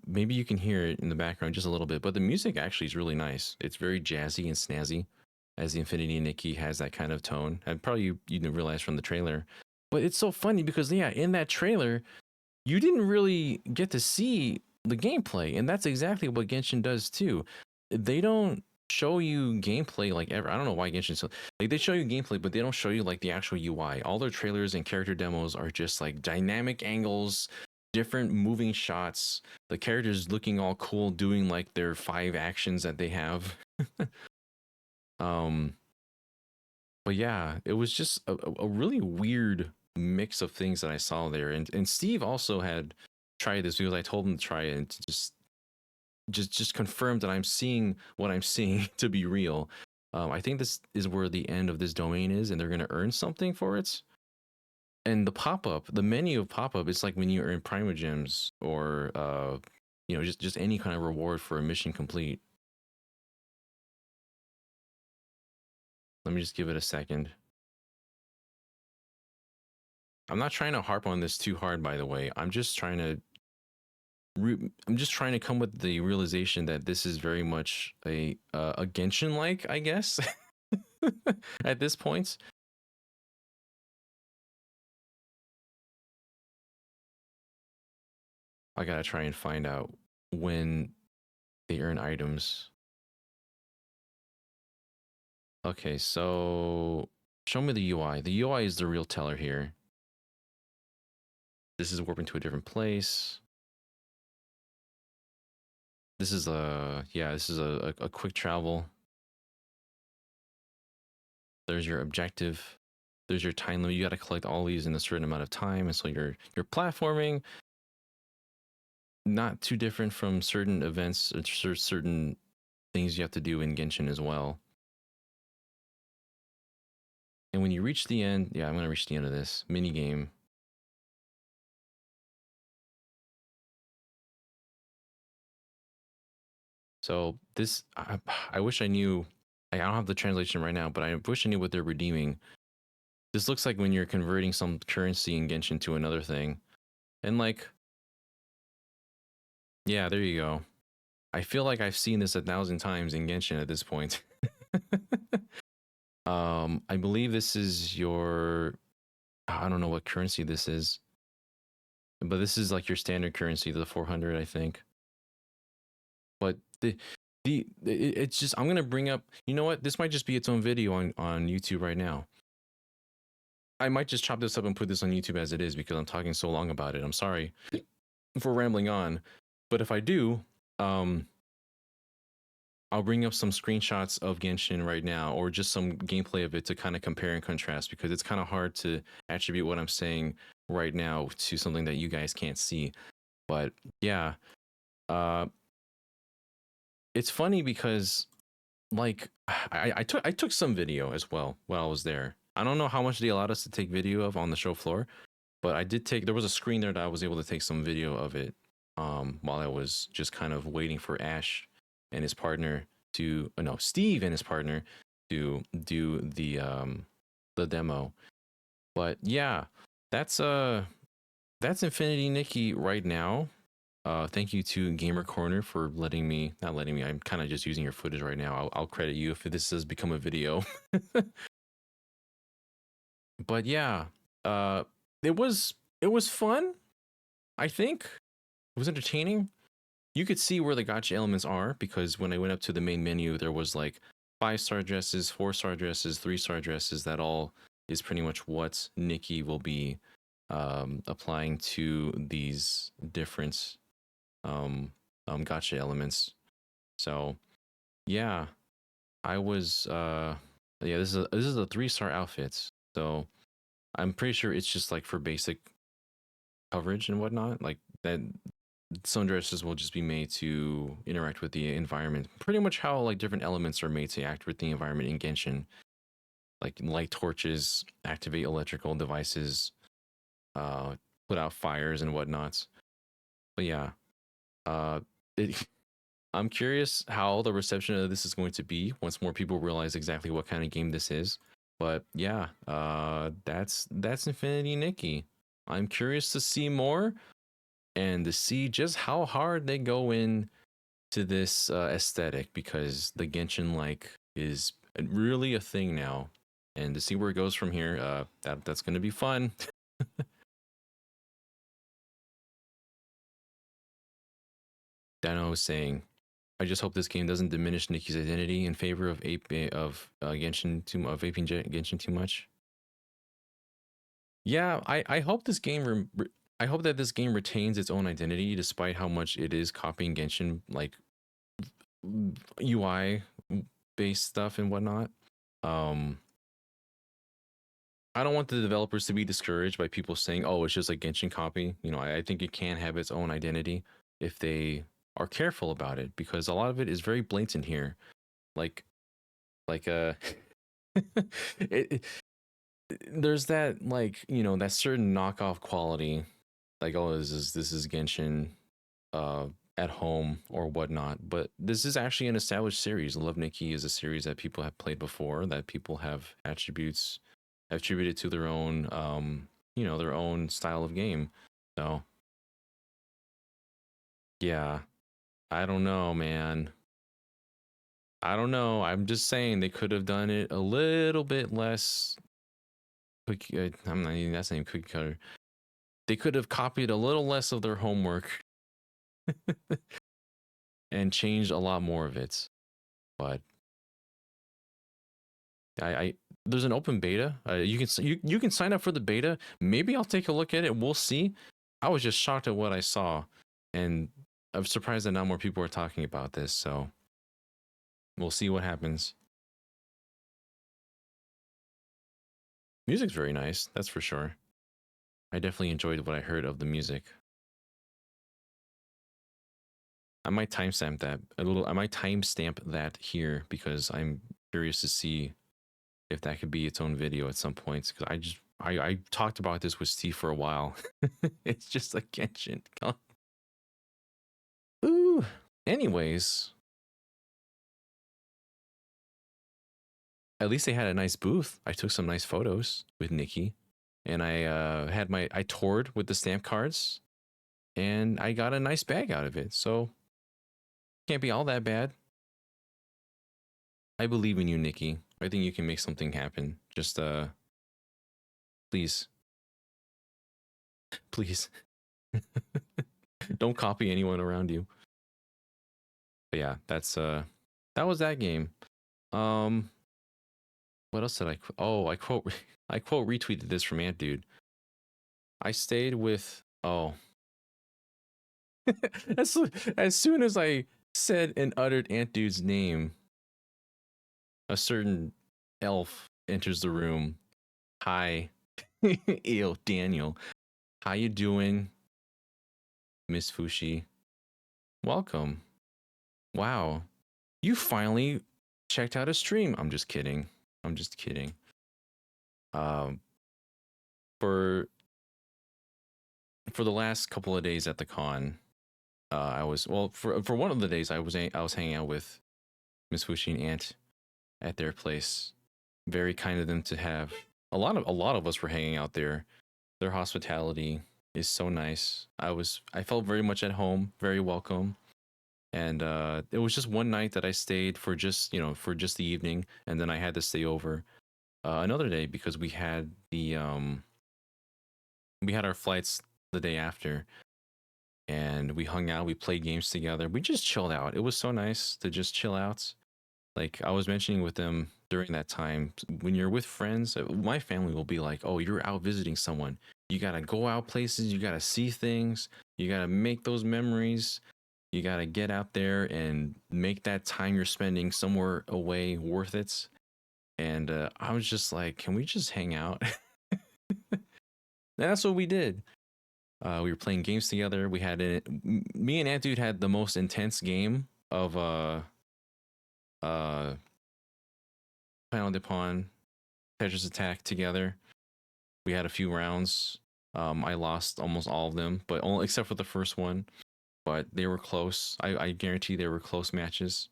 Maybe you can hear it in the background just a little bit, but the music actually is really nice. It's very jazzy and snazzy, as the Infinity Nikki has that kind of tone. And probably you didn't realize from the trailer, but it's so funny because yeah, in that trailer, you didn't really get to see the gameplay, and that's exactly what Genshin does too. They don't show you gameplay like ever. I don't know why Genshin so like they show you gameplay, but they don't show you like the actual UI. All their trailers and character demos are just like dynamic angles, different moving shots, the characters looking all cool doing like their 5 actions that they have. um but yeah, it was just a really weird mix of things that I saw there. And Steve also had tried this because I told him to try it and to just confirm that I'm seeing what I'm seeing to be real. I think this is where the end of this domain is, and they're going to earn something for it. And the pop-up, the menu of pop-up, it's like when you earn primogems or you know, just any kind of reward for a mission complete. Let me just give it a second. I'm not trying to harp on this too hard, by the way. I'm just trying to come with the realization that this is very much a Genshin like, I guess. At this point, I gotta try and find out when they earn items. Okay, so show me the UI. The UI is the real teller here. This is warping to a different place. This is a quick travel. There's your objective. There's your time limit. You got to collect all these in a certain amount of time, and so you're platforming. Not too different from certain events or certain things you have to do in Genshin as well. And when you reach the end, yeah, I'm gonna reach the end of this mini game. So this, I wish I knew. I don't have the translation right now, but I wish I knew what they're redeeming. This looks like when you're converting some currency in Genshin to another thing, and like, yeah, there you go. I feel like I've seen this 1,000 times in Genshin at this point. I believe this is your. I don't know what currency this is, but this is like your standard currency, the 400, I think. But it's just I'm gonna bring up. You know what? This might just be its own video on YouTube right now. I might just chop this up and put this on YouTube as it is because I'm talking so long about it. I'm sorry for rambling on, but if I do, I'll bring up some screenshots of Genshin right now, or just some gameplay of it to kind of compare and contrast, because it's kind of hard to attribute what I'm saying right now to something that you guys can't see. But yeah, it's funny because like I took some video as well while I was there. I don't know how much they allowed us to take video of on the show floor, but I did take. There was a screen there that I was able to take some video of it while I was just kind of waiting for Ash and his partner to no Steve and his partner to do the demo. But yeah, that's Infinity Nikki right now. Thank you to Gamer Corner for letting me, not letting me, I'm kind of just using your footage right now. I'll credit you if this does become a video. But yeah, uh, it was fun. I think it was entertaining. You could see where the gotcha elements are because when I went up to the main menu, there was like 5-star dresses, 4-star dresses, 3-star dresses. That all is pretty much what Nikki will be applying to these different gotcha elements. So yeah, I was yeah, this is a 3-star outfit. So I'm pretty sure it's just like for basic coverage and whatnot. Like that some dresses will just be made to interact with the environment. Pretty much how like different elements are made to act with the environment in Genshin. Like light torches, activate electrical devices, put out fires and whatnots. But yeah, it, I'm curious how the reception of this is going to be once more people realize exactly what kind of game this is. But yeah, that's Infinity Nikki. I'm curious to see more and to see just how hard they go in to this aesthetic, because the Genshin like is really a thing now, and to see where it goes from here, that's gonna be fun. Dano was saying, I just hope this game doesn't diminish Nikki's identity in favor of Genshin of aping Genshin too much. Yeah, I hope this game I hope that this game retains its own identity despite how much it is copying Genshin like UI based stuff and whatnot. Um, I don't want the developers to be discouraged by people saying, "Oh, it's just a Genshin copy." You know, I think it can have its own identity if they are careful about it, because a lot of it is very blatant here. Like, like it, there's that like that certain knockoff quality, like oh this is Genshin, uh, at home or whatnot. But this is actually an established series. Love Nikki is a series that people have played before, that people have attributed to their own their own style of game. So yeah, I don't know, man. I don't know. I'm just saying they could have done it a little bit less cookie. I'm not even that's not even cookie cutter. They could have copied a little less of their homework and changed a lot more of it. But I there's an open beta. You can sign up for the beta. Maybe I'll take a look at it. We'll see. I was just shocked at what I saw, and I'm surprised that not more people are talking about this. So we'll see what happens. Music's very nice, that's for sure. I definitely enjoyed what I heard of the music. I might timestamp that a little. I might timestamp that here because I'm curious to see if that could be its own video at some points. Because I talked about this with Steve for a while. It's just like Genshin. Ooh. Anyways, at least they had a nice booth. I took some nice photos with Nikki, and I toured with the stamp cards, and I got a nice bag out of it. So can't be all that bad. I believe in you, Nikki. I think you can make something happen. Just please, please, don't copy anyone around you. But yeah, that was that game. What else did I? Oh, I quote retweeted this from Ant Dude. I stayed with as soon as I said and uttered Ant Dude's name, a certain elf enters the room. Hi, ew, Daniel. How you doing, Miss Fushi? Welcome. Wow, you finally checked out a stream. I'm just kidding. I'm just kidding. For the last couple of days at the con, I was for one of the days I was hanging out with Miss Fushi and Ant at their place. Very kind of them to have a lot of us were hanging out there. Their hospitality is so nice. I felt very much at home, very welcome. And it was just one night that I stayed for just the evening, and then I had to stay over another day because we had our flights the day after, and we hung out, we played games together, we just chilled out. It was so nice to just chill out. Like I was mentioning with them during that time, when you're with friends, my family will be like, oh, you're out visiting someone, you gotta go out places, you gotta see things, you gotta make those memories, you gotta get out there and make that time you're spending somewhere away worth it. And I was just like, can we just hang out? And that's what we did. We were playing games together. We had me and Ant Dude had the most intense game of Final Depon Tetris Attack together. We had a few rounds. I lost almost all of them, but only except for the first one. But they were close. I guarantee they were close matches.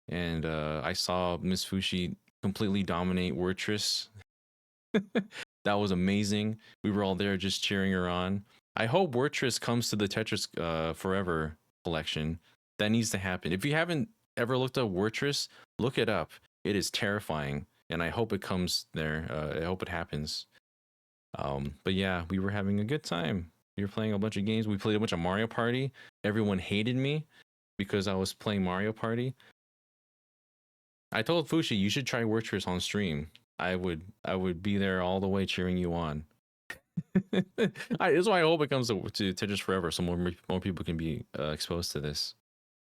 And I saw Miss Fushi completely dominate Wordtress. That was amazing. We were all there just cheering her on. I hope Wordtress comes to the Tetris Forever collection. That needs to happen. If you haven't ever looked up Wordtress, look it up. It is terrifying, and I hope it comes there. I hope it happens. But yeah, we were having a good time. We were playing a bunch of games. We played a bunch of Mario Party. Everyone hated me because I was playing Mario Party. I told Fushi you should try Wordtress on stream. I would be there all the way cheering you on. That's why I hope it comes to Tetris Forever, so more people can be exposed to this.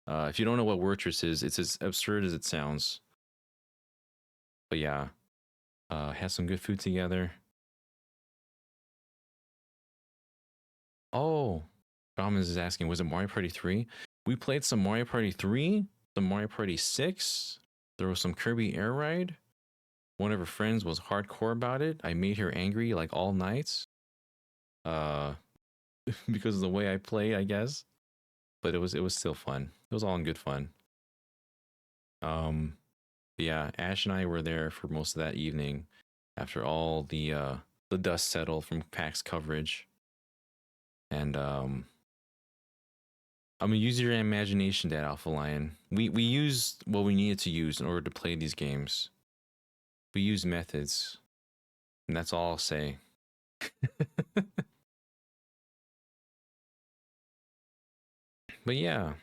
If you don't know what Wordtress is, it's as absurd as it sounds. But yeah, had some good food together. Oh, Brahmins is asking, was it Mario Party 3? We played some Mario Party 3, some Mario Party 6. There was some Kirby Air Ride. One of her friends was hardcore about it. I made her angry like all night. Because of the way I play, I guess. But it was still fun. It was all in good fun. Yeah, Ash and I were there for most of that evening after all the dust settled from PAX coverage. And I'm gonna use your imagination, Dad Alpha Lion. We used what we needed to use in order to play these games. We used methods, and that's all I'll say. But yeah,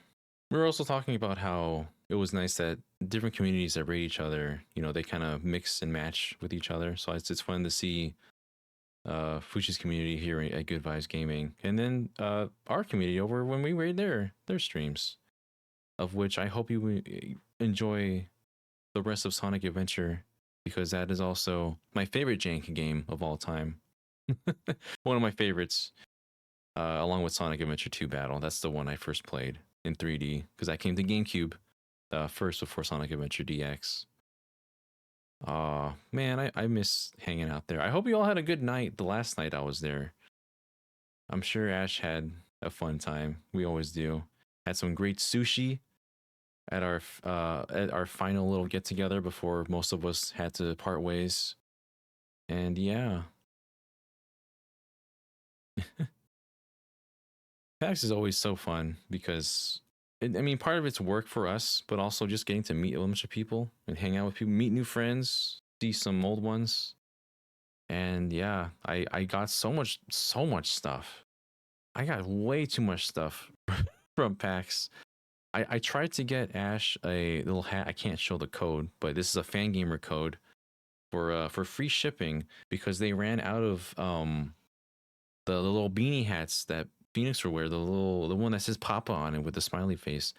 we were also talking about how it was nice that different communities that rate each other, they kind of mix and match with each other. So it's fun to see Fushi's community here at Good Vibes Gaming, and then our community over when we raid their streams, of which I hope you enjoy the rest of Sonic Adventure, because that is also my favorite jank game of all time. One of my favorites, along with Sonic Adventure 2 Battle. That's the one I first played in 3D because I came to GameCube first before Sonic Adventure DX. Man, I miss hanging out there. I hope you all had a good night the last night I was there. I'm sure Ash had a fun time. We always do. Had some great sushi at our final little get together before most of us had to part ways. And yeah. PAX is always so fun because I mean, part of it's work for us, but also just getting to meet a bunch of people and hang out with people, meet new friends, see some old ones. And yeah, I got so much stuff. I got way too much stuff from PAX. I tried to get Ash a little hat. I can't show the code, but this is a Fangamer code for free shipping because they ran out of the little beanie hats that Phoenix will wear, the one that says Papa on it with the smiley face.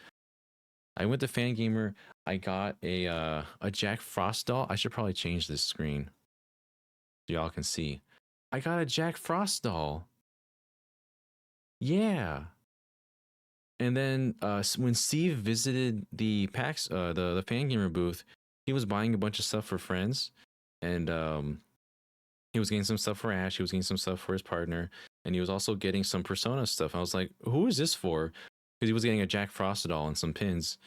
I went to Fangamer. I got a Jack Frost doll. I should probably change this screen so y'all can see. I got a Jack Frost doll. Yeah. And then when Steve visited the PAX, the Fangamer booth, he was buying a bunch of stuff for friends, and he was getting some stuff for Ash. He was getting some stuff for his partner, and he was also getting some Persona stuff. I was like, "Who is this for?" Because he was getting a Jack Frost doll and some pins,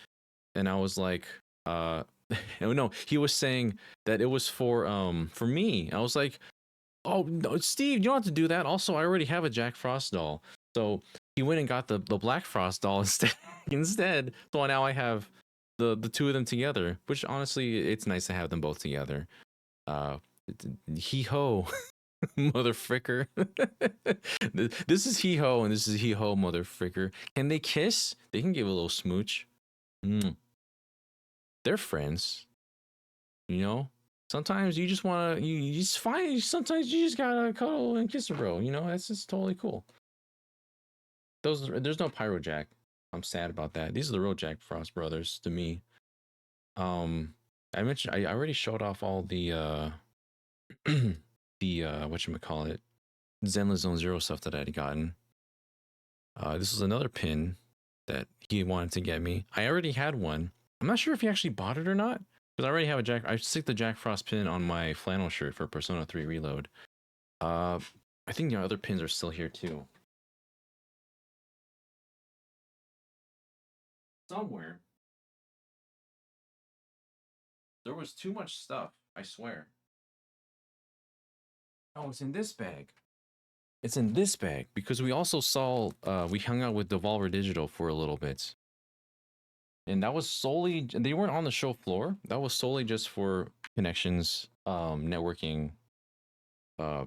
and I was like, oh no, he was saying that it was for me. I was like, "Oh no, Steve, you don't have to do that. Also, I already have a Jack Frost doll." So he went and got the Black Frost doll instead. So now I have the two of them together, which honestly, it's nice to have them both together. Hee ho, mother fricker. This is hee ho and this is hee ho, mother fricker. Can they kiss? They can give a little smooch. They're friends, you know. Sometimes you just wanna you just find. Sometimes you just gotta cuddle and kiss a bro. You know, that's just totally cool. There's no Pyro Jack. I'm sad about that. These are the real Jack Frost brothers to me. I mentioned I already showed off all the the whatchamacallit, Zenless Zone Zero stuff that I had gotten. This was another pin that he wanted to get me. I already had one. I'm not sure if he actually bought it or not, because I already have I stick the Jack Frost pin on my flannel shirt for Persona 3 Reload. I think the other pins are still here too. Somewhere. There was too much stuff, I swear. Oh, it's in this bag. It's in this bag because we also saw we hung out with Devolver Digital for a little bit. And that was solely, they weren't on the show floor. That was solely just for connections, networking,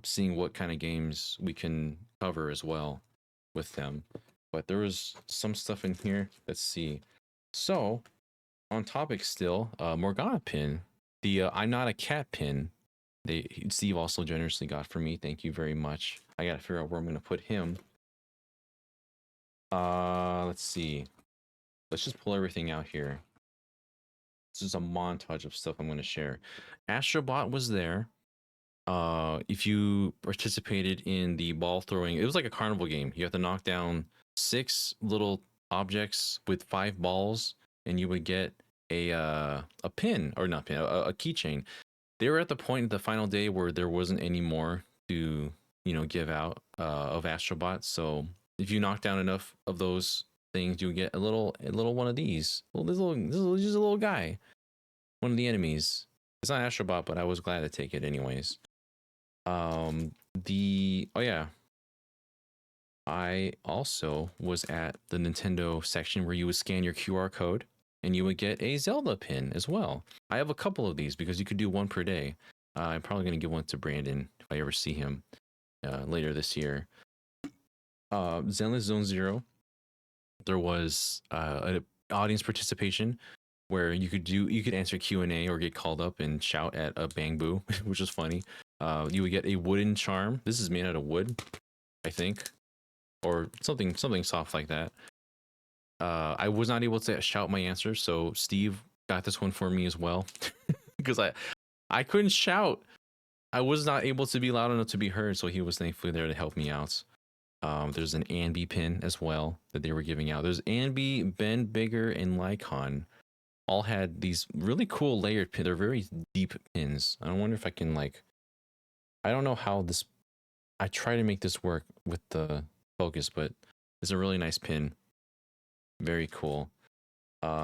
seeing what kind of games we can cover as well with them. But there was some stuff in here. Let's see. So, on topic still, Morgana pin, the I'm not a cat pin. Steve also generously got for me. Thank you very much. I gotta figure out where I'm gonna put him. Let's see. Let's just pull everything out here. This is a montage of stuff I'm gonna share. Astrobot was there. If you participated in the ball throwing, it was like a carnival game. You have to knock down 6 little objects with 5 balls, and you would get a pin, or not pin, a keychain. They were at the point of the final day where there wasn't any more to give out of Astrobot. So if you knock down enough of those things, you get a little one of these. This is just a little guy, one of the enemies. It's not Astrobot, but I was glad to take it anyways. I also was at the Nintendo section where you would scan your QR code and you would get a Zelda pin as well. I have a couple of these because you could do one per day. I'm probably going to give one to Brandon if I ever see him later this year. Zenless Zone Zero, there was an audience participation where you could answer Q&A or get called up and shout at a Bang Boo, which was funny. You would get a wooden charm. This is made out of wood, I think, or something soft like that. I was not able to shout my answer, so Steve got this one for me as well because I couldn't shout. I was not able to be loud enough to be heard, so he was thankfully there to help me out. There's an Anby pin as well that they were giving out. There's Anby, Ben Bigger, and Lycon. All had these really cool layered pins. They're very deep pins. I wonder if I can like. I don't know how this. I try to make this work with the focus, but it's a really nice pin. Very cool.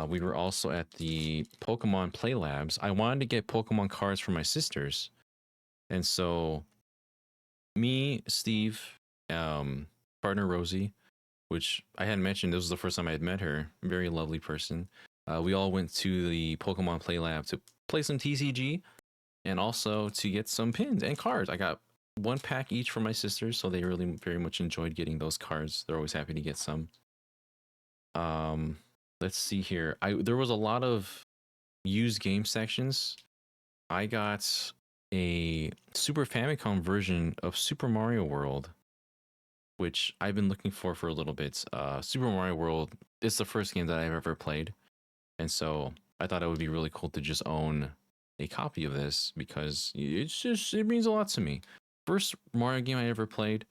We were also at the Pokemon Play Labs. I wanted to get Pokemon cards for my sisters, and so me, Steve, partner Rosie, which I hadn't mentioned. This was the first time I had met her. Very lovely person. We all went to the Pokemon Play Lab to play some TCG and also to get some pins and cards. I got one pack each for my sisters, so they really very much enjoyed getting those cards. They're always happy to get some. Let's see here. There was a lot of used game sections. I got a Super Famicom version of Super Mario World, which I've been looking for a little bit. Super Mario World is the first game that I've ever played, and so I thought it would be really cool to just own a copy of this because it means a lot to me. First Mario game I ever played.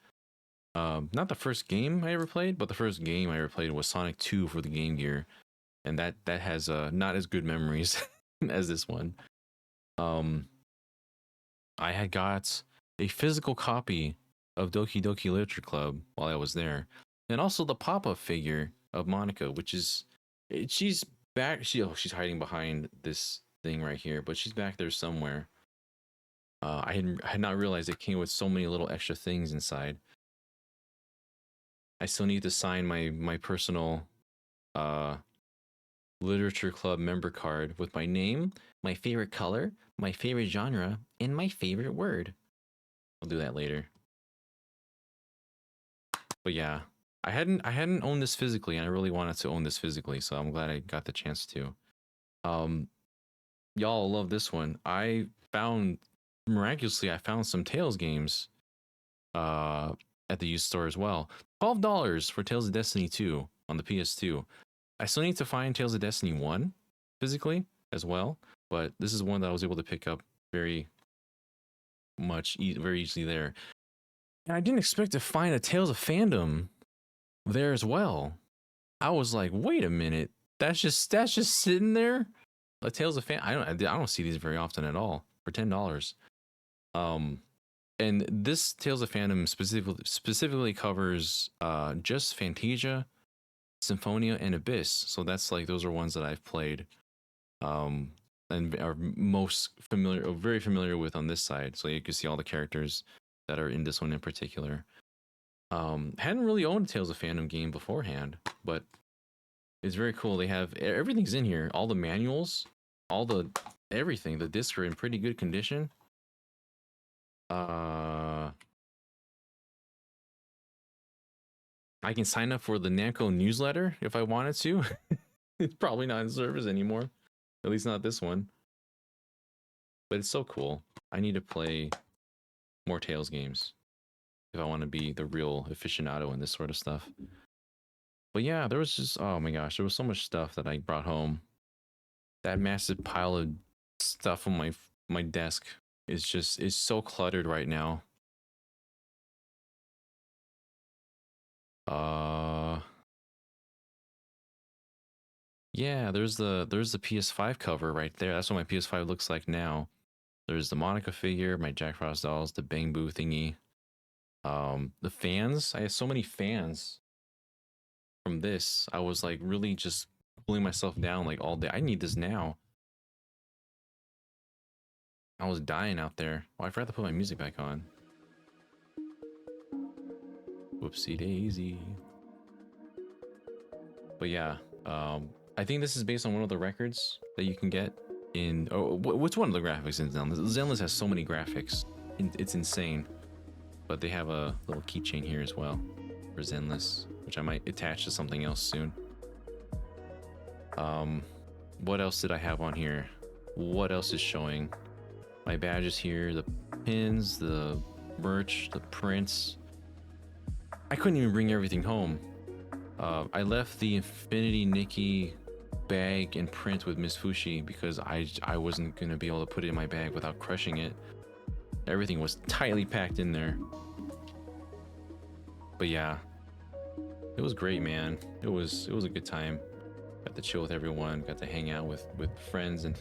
Not the first game I ever played, but the first game I ever played was Sonic 2 for the Game Gear, and that has not as good memories as this one. I had got a physical copy of Doki Doki Literature Club while I was there, and also the pop-up figure of Monica, which is she's back. She's hiding behind this thing right here, but she's back there somewhere. I had not realized it came with so many little extra things inside. I still need to sign my personal literature club member card with my name, my favorite color, my favorite genre, and my favorite word. I'll do that later. But yeah, I hadn't owned this physically, and I really wanted to own this physically, so I'm glad I got the chance to. Y'all love this one. I found some Tales games at the used store as well. $12 for Tales of Destiny 2 on the PS2. I still need to find Tales of Destiny 1 physically as well, but this is one that I was able to pick up very easily there. And I didn't expect to find a Tales of Fandom there as well. I was like, wait a minute, that's just sitting there. A Tales of Fandom. I don't see these very often at all for $10. And this Tales of Fandom specifically covers just Fantasia, Symphonia, and Abyss. So that's like those are ones that I've played, and are very familiar with on this side. So you can see all the characters that are in this one in particular. Hadn't really owned a Tales of Fandom game beforehand, but it's very cool. They have everything's in here. All the manuals, everything. The discs are in pretty good condition. I can sign up for the Namco newsletter if I wanted to. It's probably not in service anymore. At least not this one. But it's so cool. I need to play more Tales games if I want to be the real aficionado in this sort of stuff. But yeah, there was just, oh my gosh, there was so much stuff that I brought home. That massive pile of stuff on my desk is so cluttered right now. Yeah, there's the PS5 cover right there. That's what my PS5 looks like now. There's the Monica figure, my Jack Frost dolls, the Bang Boo thingy. The fans. I have so many fans from this. I was like really just pulling myself down like all day. I need this now. I was dying out there. Oh, I forgot to put my music back on. Whoopsie daisy. But yeah, I think this is based on one of the records that you can get in. Oh, what's one of the graphics in Zenless? Zenless has so many graphics, it's insane. But they have a little keychain here as well for Zenless, which I might attach to something else soon. What else did I have on here? What else is showing? My badges here, the pins, the merch, the prints. I couldn't even bring everything home. I left the Infinity Nikki bag and print with Miss Fushi because I wasn't gonna be able to put it in my bag without crushing it. Everything was tightly packed in there. But yeah, it was great, man. It was a good time. Got to chill with everyone. Got to hang out with friends and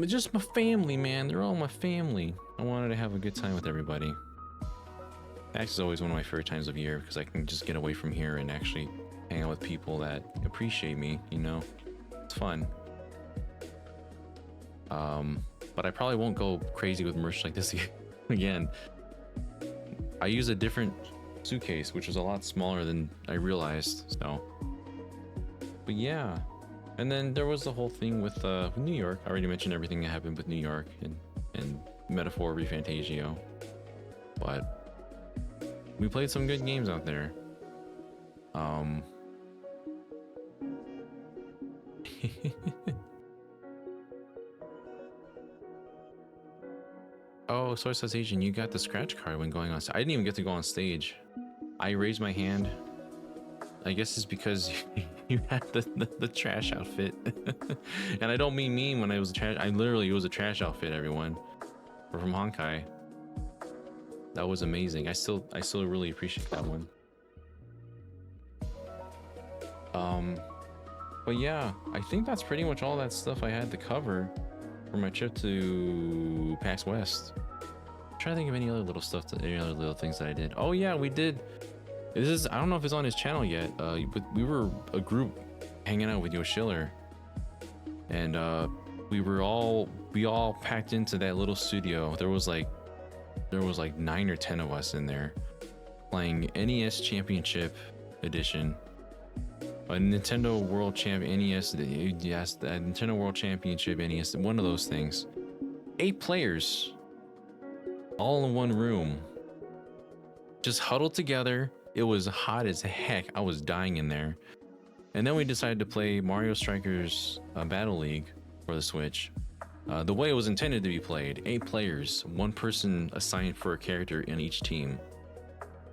just my family, man. They're all my family. I wanted to have a good time with everybody. PAX is always one of my favorite times of year because I can just get away from here and actually hang out with people that appreciate me, you know? It's fun. But I probably won't go crazy with merch like this again. I use a different suitcase, which is a lot smaller than I realized, so. But yeah. And then there was the whole thing with New York. I already mentioned everything that happened with New York and Metaphor Refantasio. But we played some good games out there. Oh, Soy Sauce Asian, you got the scratch card when going on stage. I didn't even get to go on stage. I raised my hand. I guess it's because you had the trash outfit. And I don't mean mean when I was trash. It was a trash outfit, everyone. We're from Honkai. That was amazing. I still really appreciate that one. But yeah, I think that's pretty much all that stuff I had to cover for my trip to PAX West. I'm trying to think of any other little stuff, any other little things that I did. Oh yeah, we did. I don't know if it's on his channel yet, but we were a group hanging out with Yoshiller, and we all packed into that little studio. There was like 9 or 10 of us in there playing NES Championship Edition, a Nintendo World Champ NES, yes, the Nintendo World Championship NES, one of those things. 8 players, all in one room, just huddled together. It was hot as heck. I was dying in there. And then we decided to play Mario Strikers Battle League for the Switch. The way it was intended to be played, 8 players, 1 person assigned for a character in each team,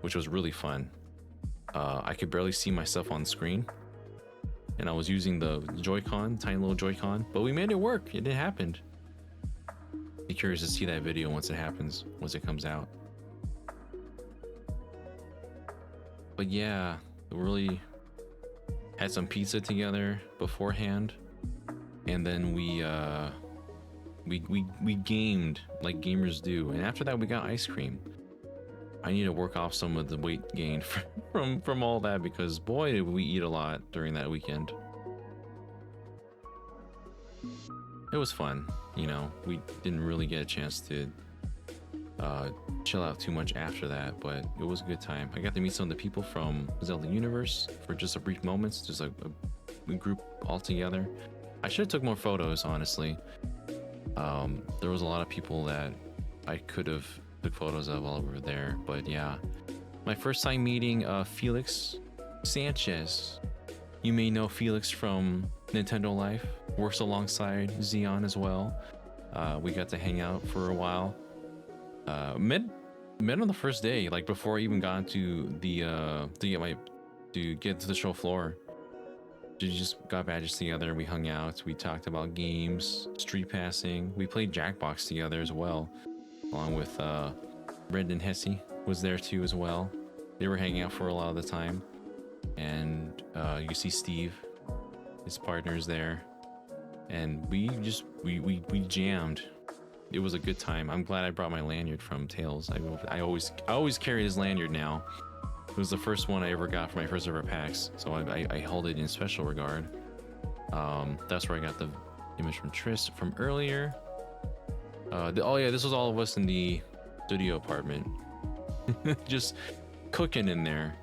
which was really fun. I could barely see myself on screen, and I was using the Joy-Con, tiny little Joy-Con, but we made it work. It happened. Be curious to see that video once it comes out. But yeah, we really had some pizza together beforehand, and then we gamed like gamers do, and after that we got ice cream. I need to work off some of the weight gain from all that, because boy did we eat a lot during that weekend. It was fun, you know. We didn't really get a chance to chill out too much after that, but it was a good time. I got to meet some of the people from Zelda Universe for just a brief moments, just a group all together. I should have took more photos, honestly. There was a lot of people that I could have took photos of while we were there, but yeah. My first time meeting Felix Sanchez. You may know Felix from Nintendo Life, works alongside Xeon as well. We got to hang out for a while. Met on the first day, like before I even got into the to get to the show floor. We just got badges together, we hung out, we talked about games, street passing, we played Jackbox together as well, along with Brendan Hesse was there too as well. They were hanging out for a lot of the time, and you see Steve, his partner's there, and we jammed. It was a good time. I'm glad I brought my lanyard from Tails. I always carry his lanyard now. It was the first one I ever got for my first ever PAX, so I hold it in special regard. That's where I got the image from Triss from earlier. Oh yeah, this was all of us in the studio apartment, just cooking in there.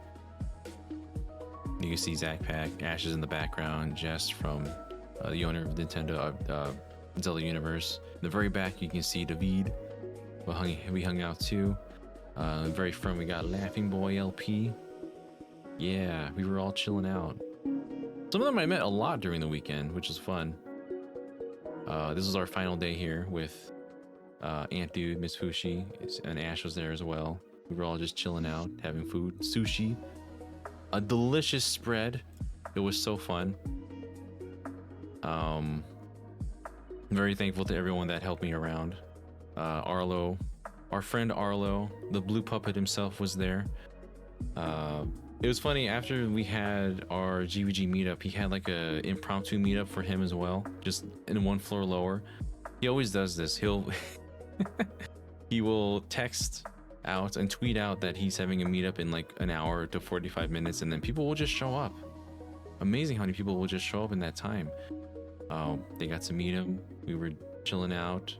You can see Zach Pack, Ash is in the background, Jess from the owner of Nintendo Zelda Universe. In the very back, you can see David. We hung out too. Very front, we got Laughing Boy LP. Yeah, we were all chilling out. Some of them I met a lot during the weekend, which is fun. This is our final day here with Ant Dude, Miss Fushi, and Ash was there as well. We were all just chilling out, having food, sushi, a delicious spread. It was so fun. I'm very thankful to everyone that helped me around. Arlo our friend Arlo, the blue puppet himself, was there. It was funny, after we had our GVG meetup, he had like a impromptu meetup for him as well, just in one floor lower. He always does this. He will text out and tweet out that he's having a meetup in like an hour to 45 minutes, and then people will just show up. Amazing how many people will just show up in that time. They got to meet him. We were chilling out.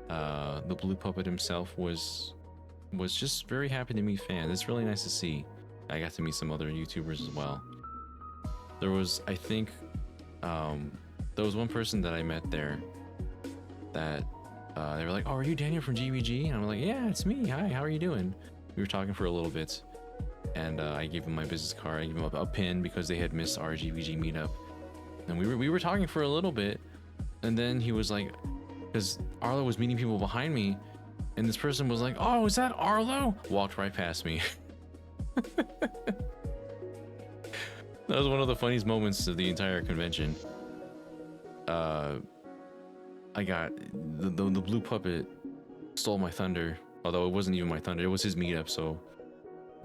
The blue puppet himself was just very happy to meet fans. It's really nice to see. I got to meet some other YouTubers as well. There was, I think, there was one person that I met there that they were like, "Oh, are you Daniel from GVG?" And I'm like, "Yeah, it's me. Hi, how are you doing?" We were talking for a little bit, and I gave him my business card. I gave him a pin because they had missed our GVG meetup, and we were talking for a little bit, and then he was like, because Arlo was meeting people behind me, and this person was like, "Oh, is that Arlo?" Walked right past me. That was one of the funniest moments of the entire convention. I got the blue puppet stole my thunder, although it wasn't even my thunder. It was his meetup, so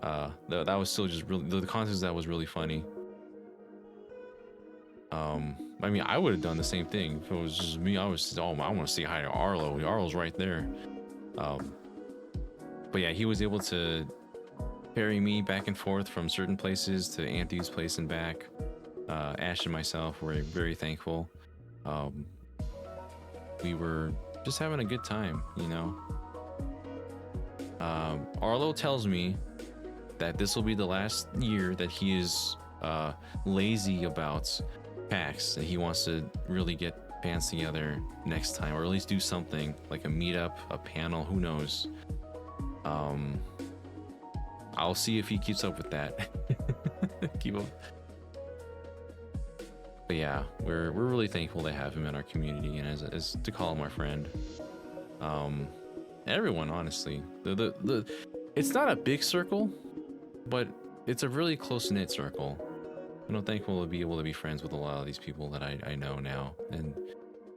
that was still just really, the context of that was really funny. I mean, I would have done the same thing if it was just me. I was, oh, I want to say hi to Arlo. Arlo's right there. But yeah, he was able to carry me back and forth from certain places to Anthony's place and back. Ash and myself were very thankful. We were just having a good time, you know. Arlo tells me that this will be the last year that he is lazy about PAX, and he wants to really get fans together next time, or at least do something like a meetup, a panel, who knows. I'll see if he keeps up with that. Keep up. But yeah, we're really thankful to have him in our community, and as to call him our friend. Everyone, honestly, the it's not a big circle, but it's a really close-knit circle. And I'm thankful to be able to be friends with a lot of these people that I know now. And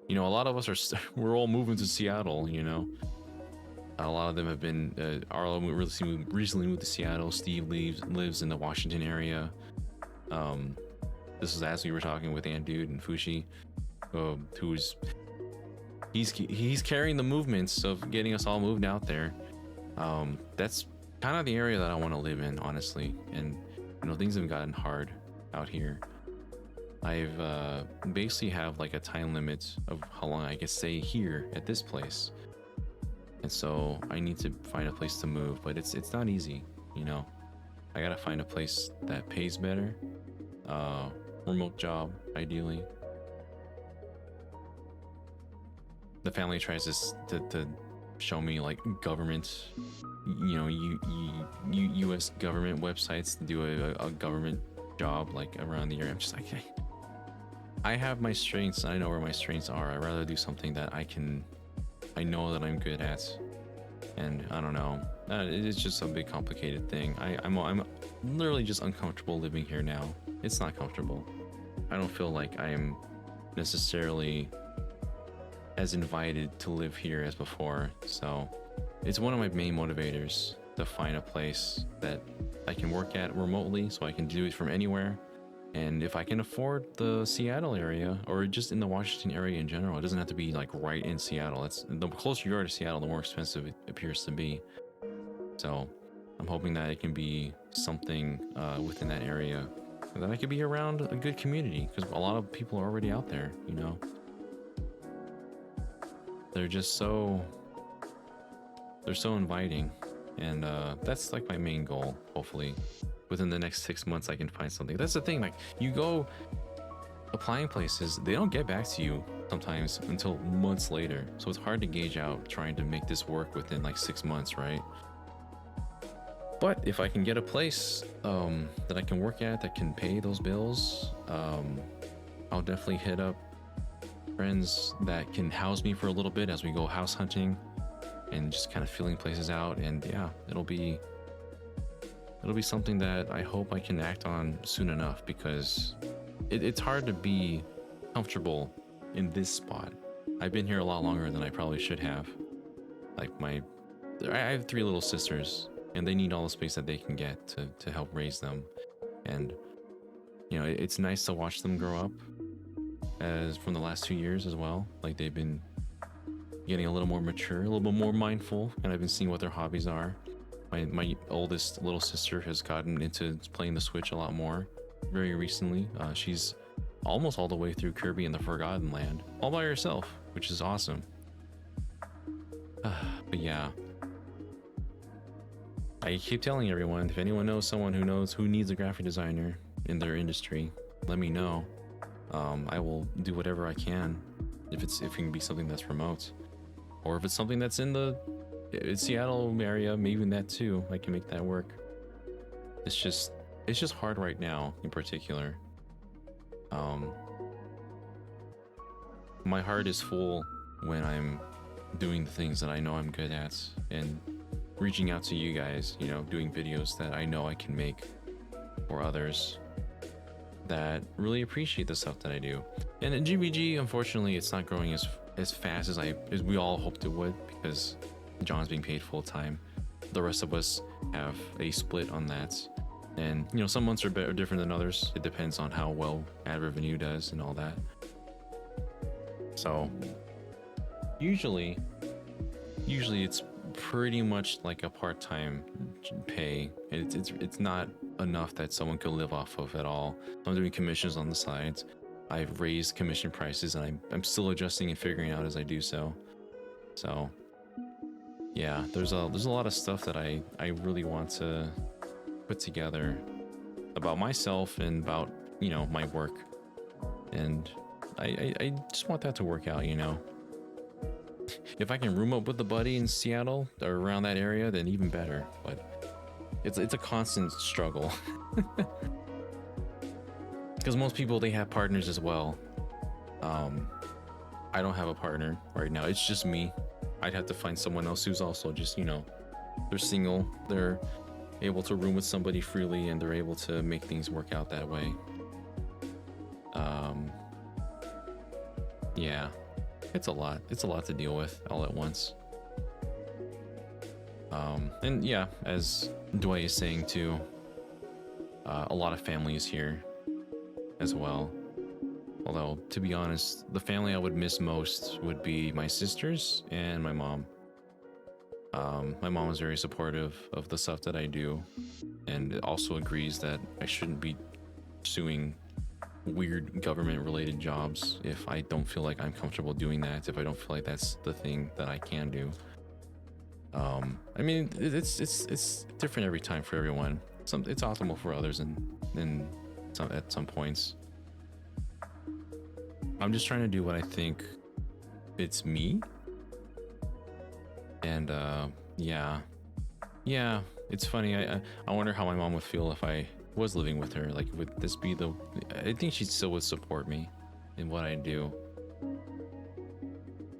you know, a lot of us we're all moving to Seattle, you know. A lot of them have been Arlo recently moved to Seattle. Steve lives in the Washington area. This is as we were talking with Dude and Fushi, he's carrying the movements of getting us all moved out there. That's kind of the area that I want to live in, honestly. And you know, things have gotten hard out here. I've basically have like a time limit of how long I can stay here at this place, and so I need to find a place to move. But it's not easy, you know. I gotta find a place that pays better. Remote job, ideally. The family tries to show me like government, you know, U.S. government websites to do a government job like around the area. I'm just like, hey, I have my strengths. I know where my strengths are. I'd rather do something that I know that I'm good at. And I don't know. It's just a big complicated thing. I'm literally just uncomfortable living here now. It's not comfortable. I don't feel like I am necessarily as invited to live here as before. So it's one of my main motivators to find a place that I can work at remotely, so I can do it from anywhere. And if I can afford the Seattle area, or just in the Washington area in general, it doesn't have to be like right in Seattle. It's the closer you are to Seattle, the more expensive it appears to be. So I'm hoping that it can be something within that area, and that I could be around a good community, because a lot of people are already out there, you know. They're so inviting, and that's like my main goal. Hopefully within the next 6 months I can find something. That's the thing, like, you go applying places, they don't get back to you sometimes until months later, so it's hard to gauge out trying to make this work within like 6 months, right? But if I can get a place that I can work at that can pay those bills, I'll definitely hit up friends that can house me for a little bit as we go house hunting and just kind of filling places out. And yeah, it'll be something that I hope I can act on soon enough, because it's hard to be comfortable in this spot. I've been here a lot longer than I probably should have. Like, my I have 3 little sisters, and they need all the space that they can get to help raise them. And you know, it's nice to watch them grow up as from the last 2 years as well. Like they've been getting a little more mature, a little bit more mindful, and I've been seeing what their hobbies are. My oldest little sister has gotten into playing the Switch a lot more very recently. She's almost all the way through Kirby and the Forgotten Land all by herself, which is awesome. But yeah, I keep telling everyone, if anyone knows someone who needs a graphic designer in their industry, let me know. I will do whatever I can if it can be something that's remote, or if it's something that's in the Seattle area, maybe that too. I can make that work. It's just hard right now in particular. My heart is full when I'm doing the things that I know I'm good at and reaching out to you guys, you know, doing videos that I know I can make for others that really appreciate the stuff that I do. And in GBG, unfortunately, it's not growing as fast as we all hoped it would, because John's being paid full time. The rest of us have a split on that. And you know, some months are better, different than others. It depends on how well ad revenue does and all that. So usually it's pretty much like a part-time pay. It's not enough that someone could live off of at all. I'm doing commissions on the sides. I've raised commission prices, and I'm still adjusting and figuring out as I do so. So yeah, there's a lot of stuff that I really want to put together about myself and about, you know, my work, and I just want that to work out, you know. If I can room up with a buddy in Seattle or around that area, then even better. But it's a constant struggle. Because most people, they have partners as well. I don't have a partner right now. It's just me. I'd have to find someone else who's also just, you know, they're single. They're able to room with somebody freely, and they're able to make things work out that way. Yeah, it's a lot. It's a lot to deal with all at once. And yeah, as Dway is saying too, a lot of family is here as well. Although, to be honest, the family I would miss most would be my sisters and my mom. My mom is very supportive of the stuff that I do, and also agrees that I shouldn't be pursuing weird government-related jobs if I don't feel like I'm comfortable doing that, if I don't feel like that's the thing that I can do. I mean, it's different every time for everyone. It's optimal for others, and at some points. I'm just trying to do what I think fits me. And yeah, it's funny. I wonder how my mom would feel if I was living with her. Like, would this be I think she still would support me in what I do.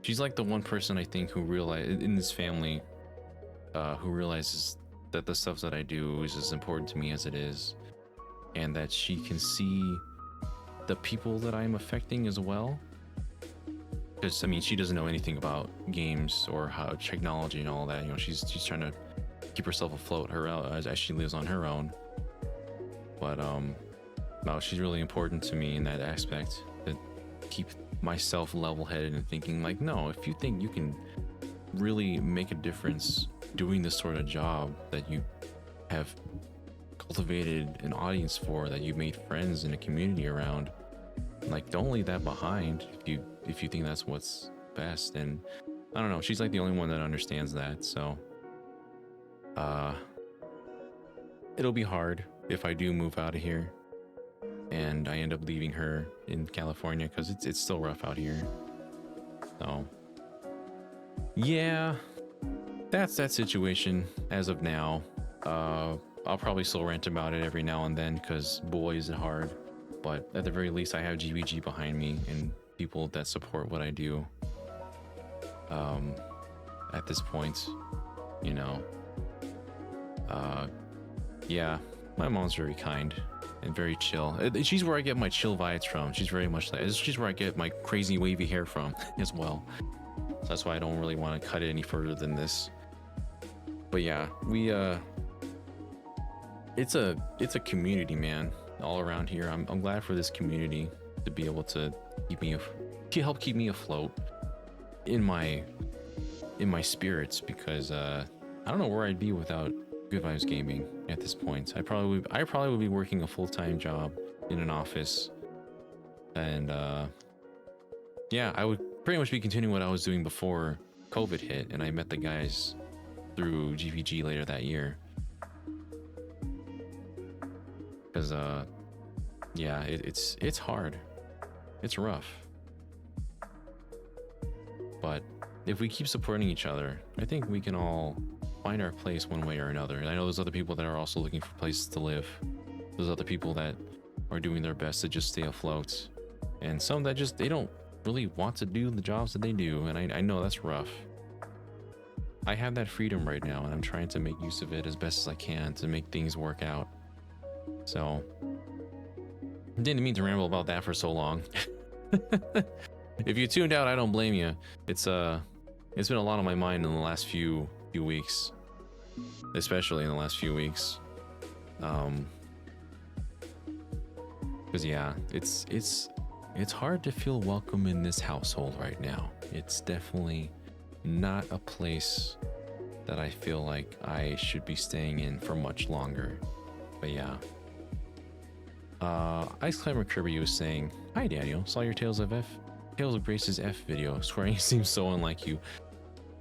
She's like the one person I think who in this family who realizes that the stuff that I do is as important to me as it is, and that she can see the people that I'm affecting as well. Because I mean, she doesn't know anything about games or how technology and all that. You know, she's trying to keep herself afloat as she lives on her own. But no, she's really important to me in that aspect, to keep myself level-headed and thinking like, no, if you think you can really make a difference doing this sort of job that you have cultivated an audience for, that you've made friends in a community around, like, don't leave that behind if you think that's what's best. And I don't know, she's like the only one that understands that. So it'll be hard if I do move out of here and I end up leaving her in California, because it's still rough out here. So yeah, that's that situation as of now. I'll probably still rant about it every now and then, because boy is it hard. But at the very least, I have GBG behind me and people that support what I do. At this point, you know. Yeah, my mom's very kind and very chill. She's where I get my chill vibes from. She's very much like, she's where I get my crazy wavy hair from as well. So that's why I don't really want to cut it any further than this. But yeah, we it's a community, man, all around here. I'm glad for this community to be able to help keep me afloat in my spirits, because I don't know where I'd be without Good Vibes Gaming at this point. I probably would be working a full-time job in an office, and yeah, I would pretty much be continuing what I was doing before COVID hit, and I met the guys through GVG later that year. Because yeah, it's hard, it's rough, but if we keep supporting each other, I think we can all find our place one way or another. And I know there's other people that are also looking for places to live. There's other people that are doing their best to just stay afloat, and some that just, they don't really want to do the jobs that they do, and I know that's rough. I have that freedom right now, and I'm trying to make use of it as best as I can to make things work out. So didn't mean to ramble about that for so long. If you tuned out, I don't blame you. It's been a lot on my mind in the last few weeks, especially in the last few weeks. Because yeah, it's hard to feel welcome in this household right now. It's definitely not a place that I feel like I should be staying in for much longer. But yeah. Ice Climber Kirby was saying, "Hi Daniel, saw your Tales of Grace's F video. Swearing seems so unlike you."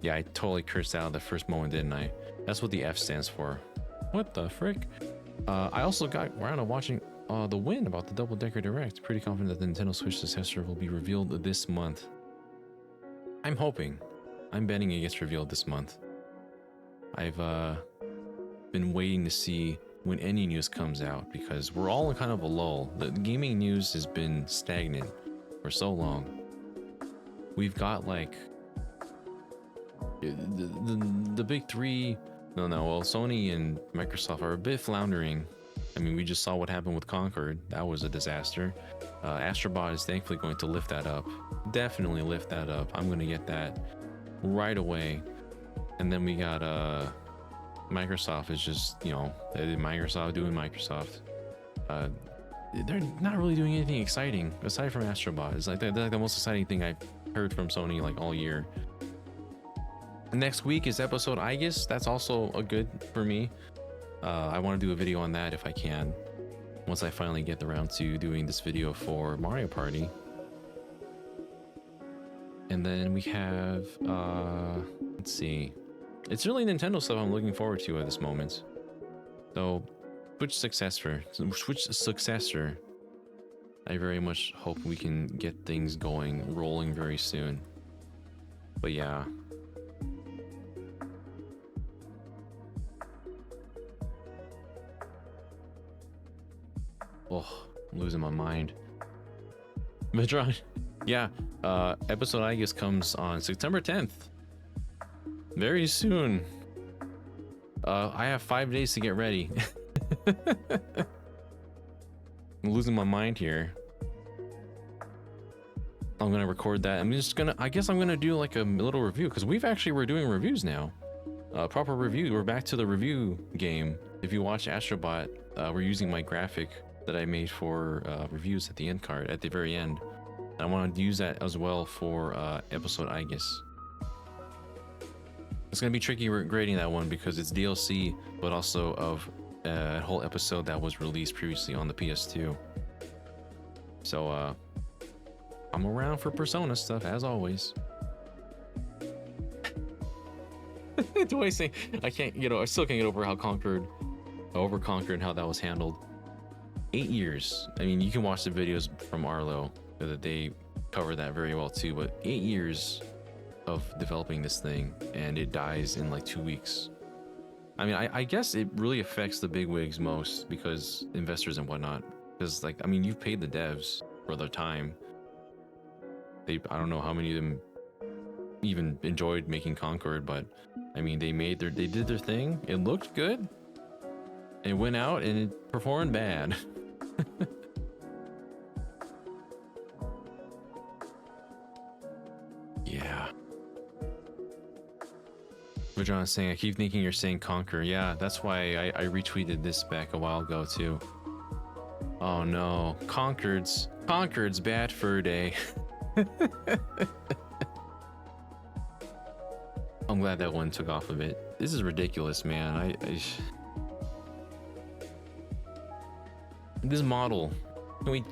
Yeah, I totally cursed out the first moment, didn't I? That's what the F stands for. What the frick? I also got around to watching the win about the Double Decker Direct. Pretty confident that the Nintendo Switch successor will be revealed this month. I'm hoping. I'm betting it gets revealed this month. I've been waiting to see when any news comes out, because we're all in kind of a lull. The gaming news has been stagnant for so long. We've got like the big three. Well, Sony and Microsoft are a bit floundering. I mean, we just saw what happened with Concord. That was a disaster. Astrobot is thankfully going to lift that up. Definitely lift that up. I'm going to get that right away. And then we got Microsoft is just, Microsoft doing Microsoft. They're not really doing anything exciting aside from Astrobot. It's like they're like the most exciting thing I've heard from Sony like all year. Next week is episode I guess. That's also a good for me. I want to do a video on that if I can, once I finally get around to doing this video for Mario Party. And then we have let's see, it's really Nintendo stuff I'm looking forward to at this moment. So Switch successor, I very much hope we can get things rolling very soon. But yeah, oh, I'm losing my mind. Metron, yeah, episode I guess comes on September 10th. Very soon. I have 5 days to get ready. I'm losing my mind here. I'm gonna record that. I guess I'm gonna do like a little review, because we're doing reviews now. Proper review. We're back to the review game. If you watch Astrobot, we're using my graphic that I made for reviews at the end card, at the very end. I want to use that as well for episode I guess. It's gonna be tricky grading that one because it's DLC, but also of a whole episode that was released previously on the PS2. So I'm around for Persona stuff as always. Do I say I can't? I still can't get over how Conquered and how that was handled. 8 years. I mean, you can watch the videos from Arlo that they cover that very well too. But 8 years of developing this thing, and it dies in like 2 weeks. I mean, I guess it really affects the bigwigs most, because investors and whatnot. Because you've paid the devs for their time. I don't know how many of them even enjoyed making Concord, but I mean, they did their thing. It looked good. It went out and it performed bad. Yeah. Vajon is saying, I keep thinking you're saying conquer. Yeah, that's why I retweeted this back a while ago too. Oh no, Concord's bad fur day. I'm glad that one took off a bit. This is ridiculous, man. This model, can we?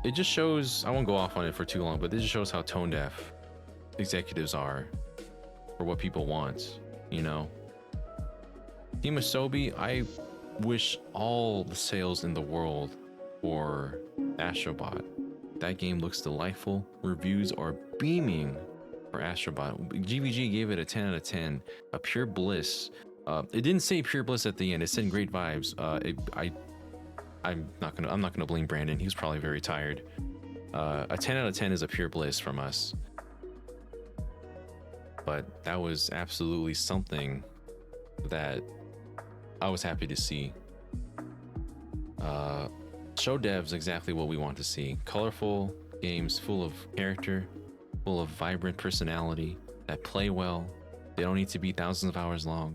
It just shows. I won't go off on it for too long, but this just shows how tone deaf executives are for what people want. You know, Team Asobi, I wish all the sales in the world for Astrobot. That game looks delightful. Reviews are beaming for Astrobot. GVG gave it a 10 out of 10. A pure bliss. It didn't say pure bliss at the end. It said great vibes. I'm not gonna blame Brandon. He was probably very tired. A 10 out of 10 is a pure bliss from us. But that was absolutely something that I was happy to see. Show devs exactly what we want to see. Colorful games full of character, full of vibrant personality, that play well. They don't need to be thousands of hours long.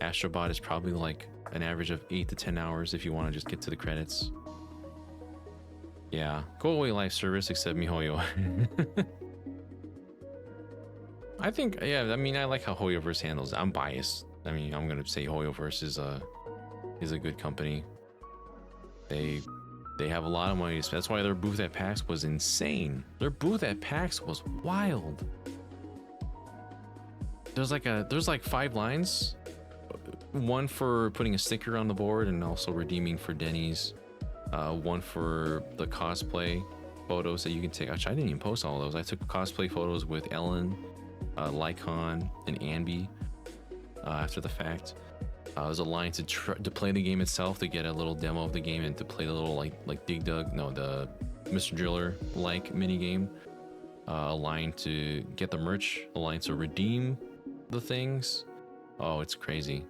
Astrobot is probably like an average of 8 to 10 hours if you want to just get to the credits. Yeah, go away live service except MiHoYo. I think, yeah, I mean, I like how HoYoverse handles it. I'm biased. I mean, I'm gonna say HoYoverse is a good company. They have a lot of money to spend. That's why their booth at PAX was insane. Their booth at PAX was wild. There's like 5 lines. One for putting a sticker on the board and also redeeming for Denny's. One for the cosplay photos that you can take. Actually, I didn't even post all of those. I took cosplay photos with Ellen, Lycon, and Anby after the fact. There's a line to play the game itself, to get a little demo of the game, and to play the little like Dig Dug, no, the Mr. Driller like mini game. A line to get the merch, a line to redeem the things. Oh, it's crazy.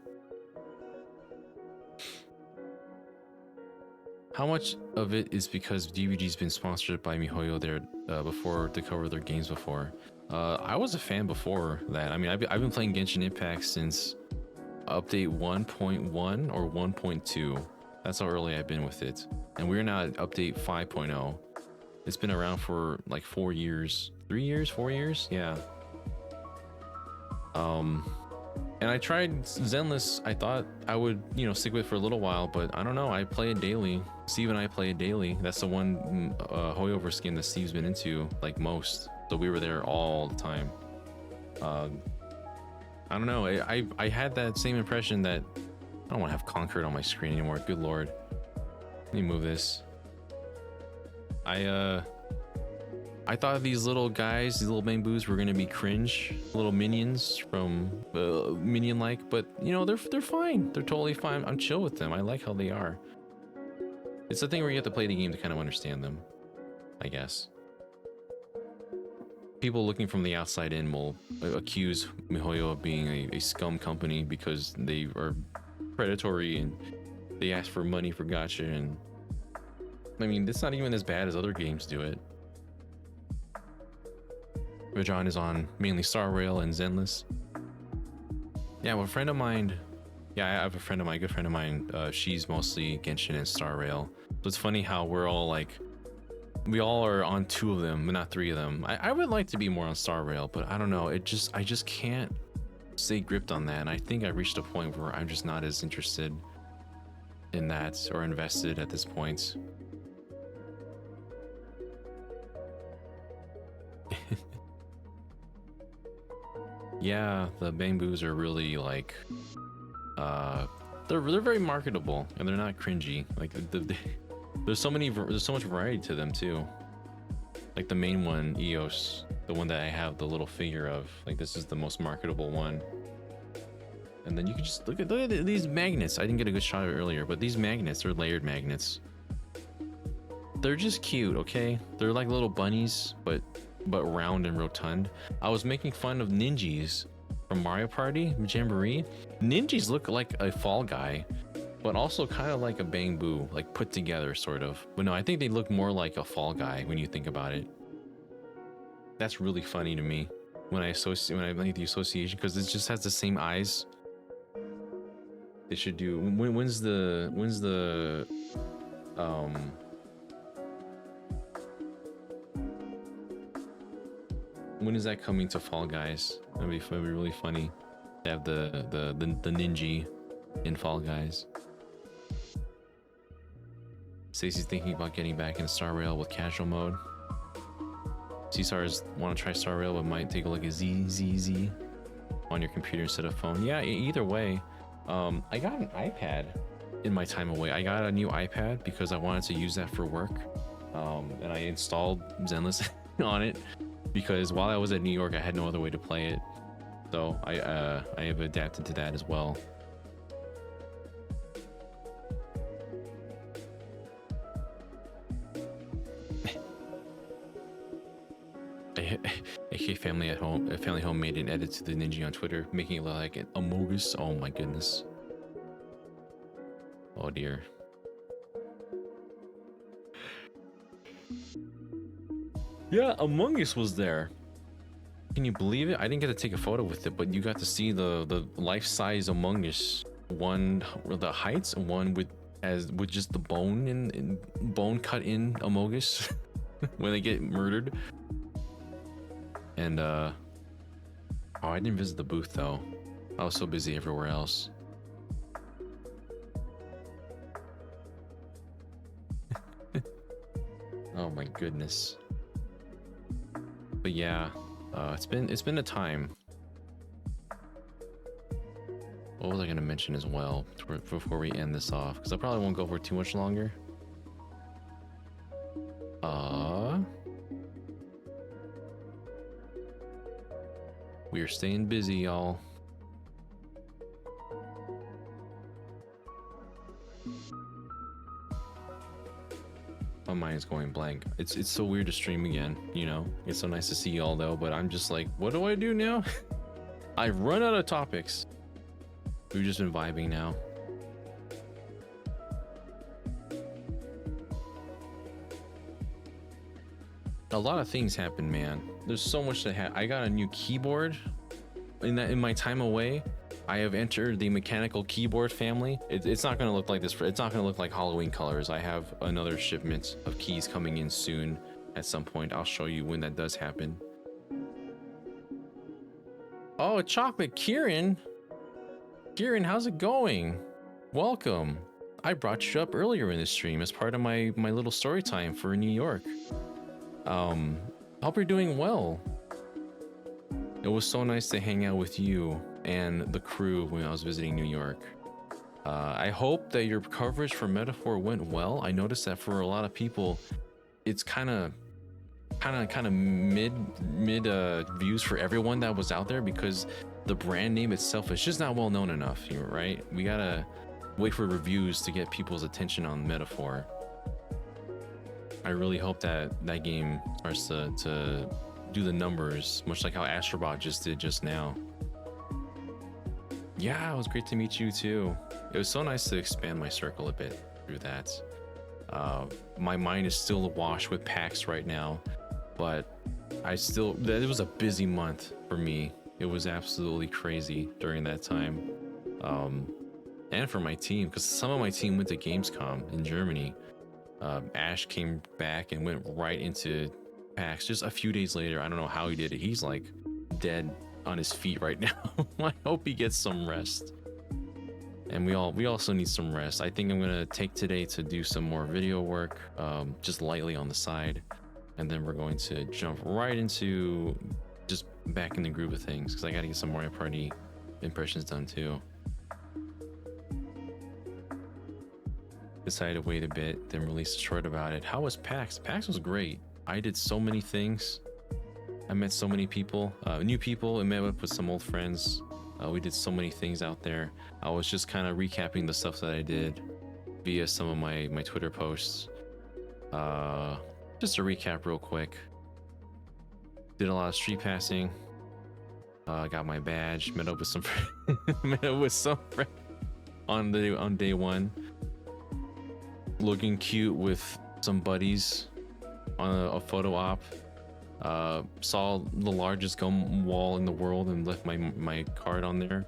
How much of it is because DVG's been sponsored by MiHoYo there before to cover their games before? I was a fan before that. I mean, I've been playing Genshin Impact since update 1.1 or 1.2. That's how early I've been with it. And we're now at update 5.0. It's been around for like 4 years. 3 years? 4 years? Yeah. And I tried Zenless. I thought I would, stick with it for a little while, but I don't know. I play it daily. Steve and I play it daily. That's the one HoYover skin that Steve's been into, like most. So we were there all the time. I don't know. I had that same impression that I don't want to have Conquered on my screen anymore. Good lord. Let me move this. I thought these little guys, these little bamboos, were gonna be cringe, little minions from Minion-like, but they're fine. They're totally fine. I'm chill with them. I like how they are. It's the thing where you have to play the game to kind of understand them, I guess. People looking from the outside in will accuse MiHoYo of being a scum company because they are predatory and they ask for money for gacha, and I mean, it's not even as bad as other games do it. Vajon is on mainly Star Rail and Zenless. Yeah, well, a friend of mine, I have a friend of mine, a good friend of mine, she's mostly Genshin and Star Rail. So it's funny how we're all like, we all are on 2 of them, but not 3 of them. I would like to be more on Star Rail, but I don't know. I just can't stay gripped on that. And I think I reached a point where I'm just not as interested in that or invested at this point. Yeah, the bamboos are really like, they're very marketable and they're not cringy. Like there's so much variety to them too. Like the main one, Eos, the one that I have the little figure of, like this is the most marketable one. And then you can just look at these magnets. I didn't get a good shot of it earlier, but these magnets are layered magnets. They're just cute, okay? They're like little bunnies, but round and rotund. I was making fun of Ninjas from Mario Party Jamboree. Ninjas look like a Fall Guy, but also kind of like a bamboo, like put together sort of. But no, I think they look more like a Fall Guy when you think about it. That's really funny to me. when I make the association, because it just has the same eyes. They should do. When's the when is that coming to Fall Guys? That'd be really funny. They have the ninja in Fall Guys. Stacey's thinking about getting back in Star Rail with casual mode. C-Stars want to try Star Rail, but might take a look at ZZZ on your computer instead of phone. Yeah, either way. I got an iPad in my time away. I got a new iPad because I wanted to use that for work. And I installed Zenless on it because while I was at New York, I had no other way to play it. So I have adapted to that as well. AK Family at Home, Family Home made an edit to the ninja on Twitter, making it look like an Among Us. Oh my goodness. Oh dear. Yeah, Among Us was there. Can you believe it? I didn't get to take a photo with it, but you got to see the life-size Among Us. One with the heights, and one with just the bone and bone cut in Among Us when they get murdered. And oh, I didn't visit the booth though. I was so busy everywhere else. Oh my goodness. But yeah, it's been a time. What was I gonna mention as well before we end this off? Because I probably won't go for too much longer. We are staying busy, y'all. My mind's going blank. It's so weird to stream again, you know? It's so nice to see y'all though, but I'm just like, what do I do now? I've run out of topics. We've just been vibing now. A lot of things happen, man. There's so much to have. I got a new keyboard in my time away. I have entered the mechanical keyboard family. It's not going to look like this. It's not going to look like Halloween colors. I have another shipment of keys coming in soon at some point. I'll show you when that does happen. Oh, chocolate Kieran. Kieran, how's it going? Welcome. I brought you up earlier in the stream as part of my little story time for New York. Hope you're doing well. It was so nice to hang out with you and the crew when I was visiting New York. I hope that your coverage for Metaphor went well. I noticed that for a lot of people, it's kind of mid views for everyone that was out there because the brand name itself is just not well known enough, right? We gotta wait for reviews to get people's attention on Metaphor. I really hope that game starts to do the numbers, much like how Astrobot just did just now. Yeah, it was great to meet you too. It was so nice to expand my circle a bit through that. My mind is still awash with PAX right now, but it was a busy month for me. It was absolutely crazy during that time. And for my team, because some of my team went to Gamescom in Germany. Ash came back and went right into PAX just a few days later. I don't know how he did it. He's like dead on his feet right now. I hope he gets some rest. And we also need some rest. I think I'm gonna take today to do some more video work, just lightly on the side, and then we're going to jump right into just back in the groove of things because I gotta get some more party impressions done too. Decided to wait a bit, then release a short about it. How was PAX? PAX was great. I did so many things. I met so many people, new people, and met up with some old friends. We did so many things out there. I was just kind of recapping the stuff that I did via some of my Twitter posts. Just to recap real quick. Did a lot of street passing. Got my badge. Met up with some friends on day one. Looking cute with some buddies on a photo op. Saw the largest gum wall in the world and left my card on there.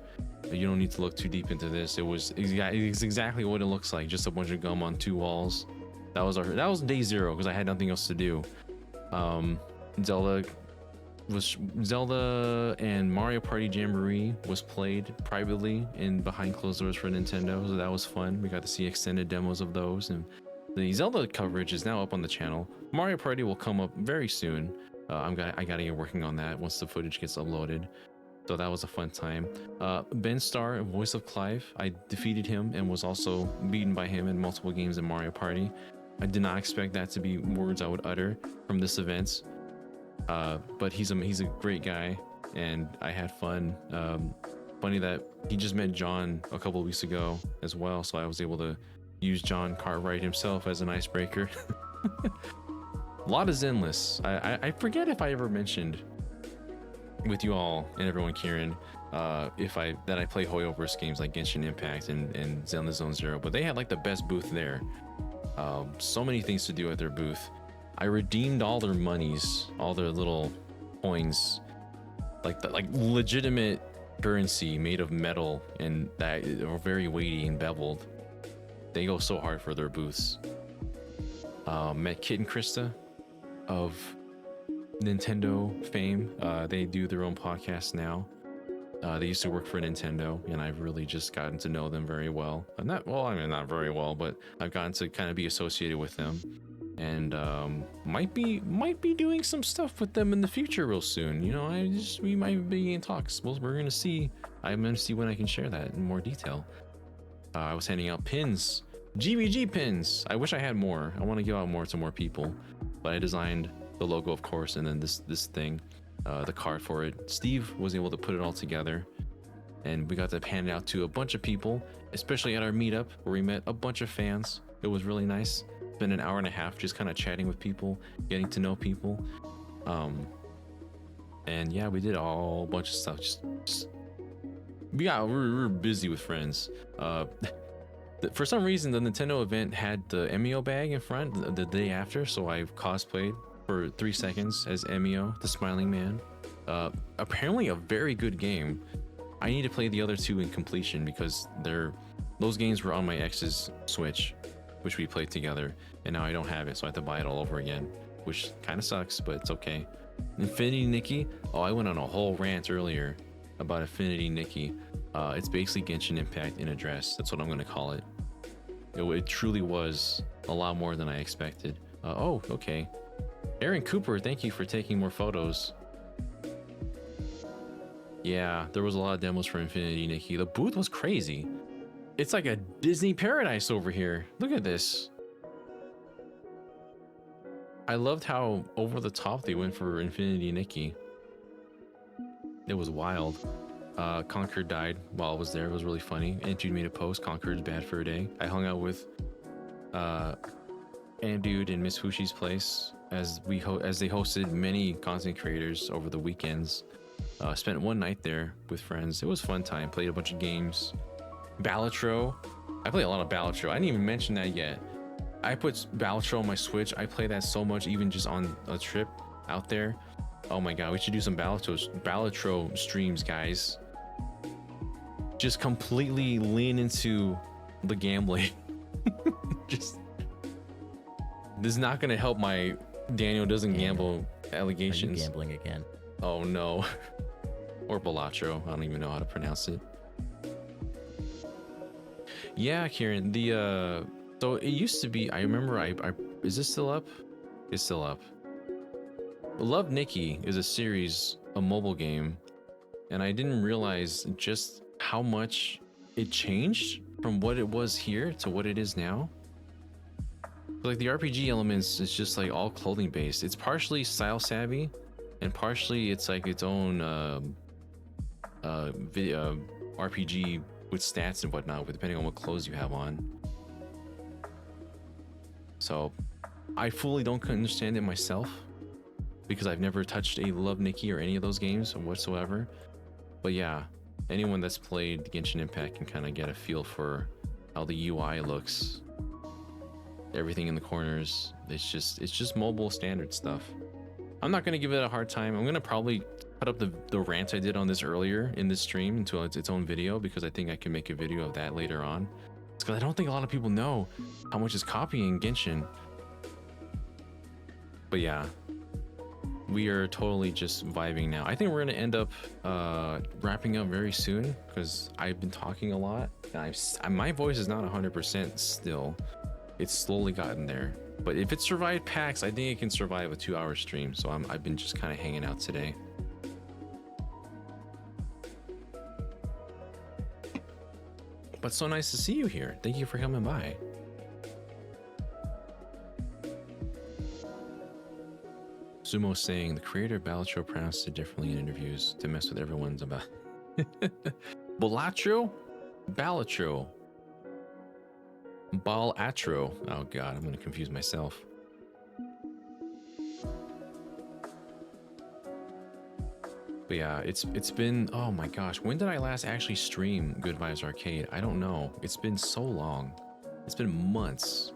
You don't need to look too deep into this. It's exactly what it looks like, just a bunch of gum on 2 walls. That was day 0 because I had nothing else to do. Zelda and Mario Party Jamboree was played privately and behind closed doors for Nintendo, so that was fun. We got to see extended demos of those, and the Zelda coverage is now up on the channel. Mario Party will come up very soon. I gotta get working on that once the footage gets uploaded. So that was a fun time. Ben Starr, voice of Clive, I defeated him and was also beaten by him in multiple games in Mario Party. I did not expect that to be words I would utter from this event. But he's a great guy, and I had fun. Funny that he just met John a couple of weeks ago as well, so I was able to use John Cartwright himself as an icebreaker. A lot of Zenless. I forget if I ever mentioned with you all and everyone, Kieran, that I play Hoyoverse games like Genshin Impact and Zenless Zone Zero, but they had like the best booth there. So many things to do at their booth. I redeemed all their monies, all their little coins, like legitimate currency made of metal and that are very weighty and beveled. They go so hard for their booths. Met Kit and Krista of Nintendo fame. They do their own podcast now. They used to work for Nintendo, and I've really just gotten to know them very well. Not very well, but I've gotten to kind of be associated with them, and might be doing some stuff with them in the future real soon. You know, we might be in talks. Well, we're gonna see. I'm gonna see when I can share that in more detail. I was handing out pins, GBG pins. I wish I had more. I want to give out more to more people, but I designed the logo, of course, and then this thing. The card for it. Steve was able to put it all together, and we got to hand it out to a bunch of people, especially at our meetup where we met a bunch of fans. It was really nice. Spent an hour and a half just kind of chatting with people, getting to know people. And yeah, we did a whole bunch of stuff. We were busy with friends. For some reason, the Nintendo event had the Emio bag in front the day after, so I cosplayed for 3 seconds as Emio, the Smiling Man. Apparently a very good game. I need to play the other 2 in completion because those games were on my ex's Switch, which we played together, and now I don't have it, so I have to buy it all over again, which kind of sucks, but it's okay. Infinity Nikki. Oh, I went on a whole rant earlier about Infinity Nikki. It's basically Genshin Impact in a dress. That's what I'm going to call it. It truly was a lot more than I expected. Oh, okay. Aaron Cooper, thank you for taking more photos. Yeah, there was a lot of demos for Infinity Nikki. The booth was crazy. It's like a Disney paradise over here. Look at this. I loved how over the top they went for Infinity Nikki. It was wild. Concord died while I was there. It was really funny. And Jude made a post, Concord's bad for a day. I hung out with Dude and Miss Fushi's place as they hosted many content creators over the weekends. Spent one night there with friends. It was a fun time. Played a bunch of games. Balatro. I play a lot of Balatro. I didn't even mention that yet. I put Balatro on my Switch. I play that so much, even just on a trip out there. Oh my god, we should do some Balatro streams, guys. Just completely lean into the gambling. This is not gonna help my Daniel doesn't gamble allegations. Are you gambling again? Oh no. Or Balatro. I don't even know how to pronounce it. Yeah, Kieran. So it used to be. I remember. Is this still up? It's still up. Love Nikki is a series, a mobile game, and I didn't realize just how much it changed from what it was here to what it is now. Like the RPG elements, it's just like all clothing based. It's partially style savvy, and partially it's like its own RPG with stats and whatnot, depending on what clothes you have on. So I fully don't understand it myself because I've never touched a Love Nikki or any of those games whatsoever. But yeah, anyone that's played Genshin Impact can kind of get a feel for how the UI looks. Everything in the corners, it's just mobile standard stuff. I'm not gonna give it a hard time. I'm gonna probably cut up the rant I did on this earlier in this stream into its own video, because I think I can make a video of that later on. It's because I don't think a lot of people know how much is copying Genshin. But yeah, we are totally just vibing now. I think we're gonna end up wrapping up very soon, because I've been talking a lot. And my voice is not 100% still. It's slowly gotten there. But if it survived PAX, I think it can survive a 2-hour stream. So I've been just kind of hanging out today. But so nice to see you here. Thank you for coming by. Sumo saying the creator of Balatro pronounced it differently in interviews to mess with everyone's about. Balatro? Balatro. Balatro. Oh god, I'm gonna confuse myself. But yeah, it's been, oh my gosh, when did I last actually stream Good Vibes Arcade? I don't know. It's been so long. It's been months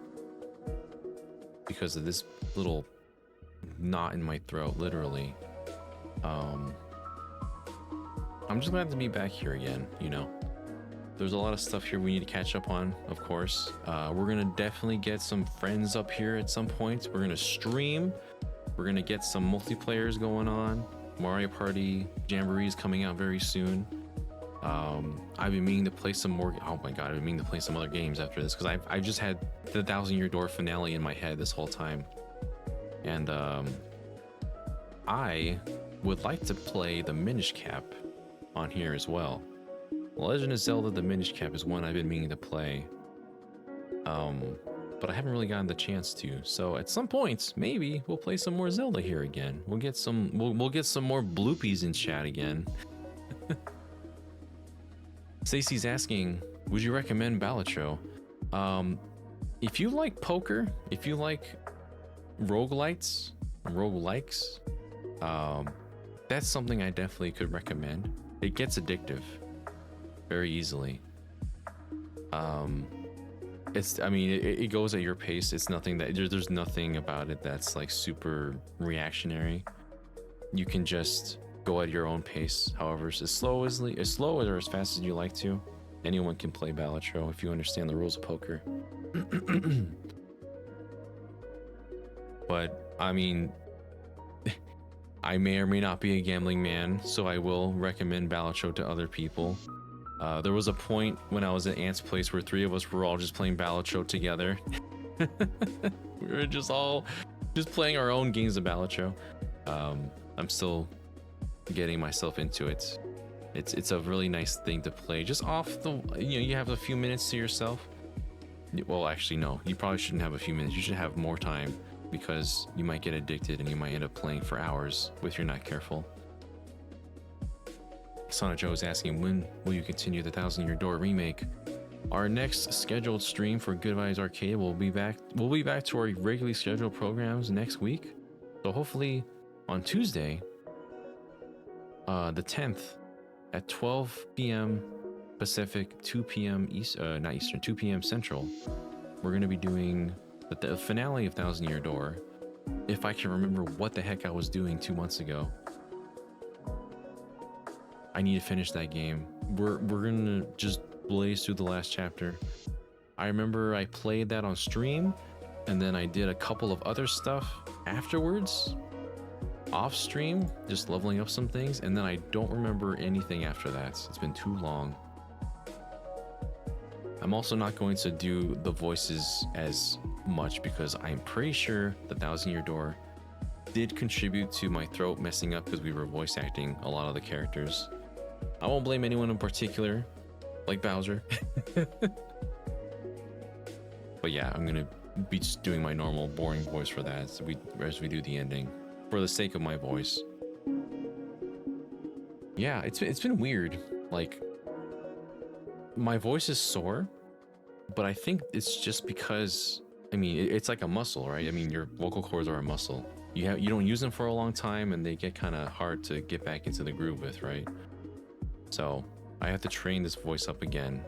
because of this little knot in my throat, literally. I'm just glad to be back here again, you know. There's a lot of stuff here we need to catch up on, of course. We're gonna definitely get some friends up here at some point. We're gonna stream. We're gonna get some multiplayers going on. Mario Party Jamboree is coming out very soon. I've been meaning to play some more. Oh my god, I've been meaning to play some other games after this, because I've just had the 1,000-Year Door finale in my head this whole time. And I would like to play the Minish Cap on here as well. Legend of Zelda The Minish Cap is one I've been meaning to play, but I haven't really gotten the chance to. So at some point, maybe we'll play some more Zelda here again. We'll get some more bloopies in chat again. Stacy's asking, would you recommend Balatro? If you like poker, if you like roguelites, that's something I definitely could recommend. It gets addictive very easily. It goes at your pace. It's nothing that there's nothing about it that's like super reactionary. You can just go at your own pace. However, as slow or as fast as you like to. Anyone can play Balatro if you understand the rules of poker. But I mean, I may or may not be a gambling man, so I will recommend Balatro to other people. There was a point when I was at Ant's place where 3 of us were all just playing Balatro together. We were just playing our own games of Balatro. I'm still getting myself into it. It's a really nice thing to play. Just off the, you have a few minutes to yourself. Well, actually, no. You probably shouldn't have a few minutes. You should have more time, because you might get addicted and you might end up playing for hours if you're not careful. Sonic Joe is asking, when will you continue the 1,000-Year Door remake? Our next scheduled stream for Good Vibes Arcade will be back. We'll be back to our regularly scheduled programs next week. So hopefully on Tuesday, the 10th at 12 p.m. Pacific, 2 p.m. not Eastern, 2 p.m. Central, we're going to be doing the finale of 1,000-Year Door. If I can remember what the heck I was doing 2 months ago. I need to finish that game. We're gonna just blaze through the last chapter. I remember I played that on stream, and then I did a couple of other stuff afterwards, off stream, just leveling up some things, and then I don't remember anything after that. It's been too long. I'm also not going to do the voices as much, because I'm pretty sure the 1,000-Year Door did contribute to my throat messing up, because we were voice acting a lot of the characters. I won't blame anyone in particular, like Bowser. But yeah, I'm gonna be just doing my normal boring voice for that as we do the ending, for the sake of my voice. Yeah, it's been weird. Like, my voice is sore, but I think it's just because, I mean, it's like a muscle, right? I mean, your vocal cords are a muscle. You don't use them for a long time, and they get kind of hard to get back into the groove with, right? So I have to train this voice up again,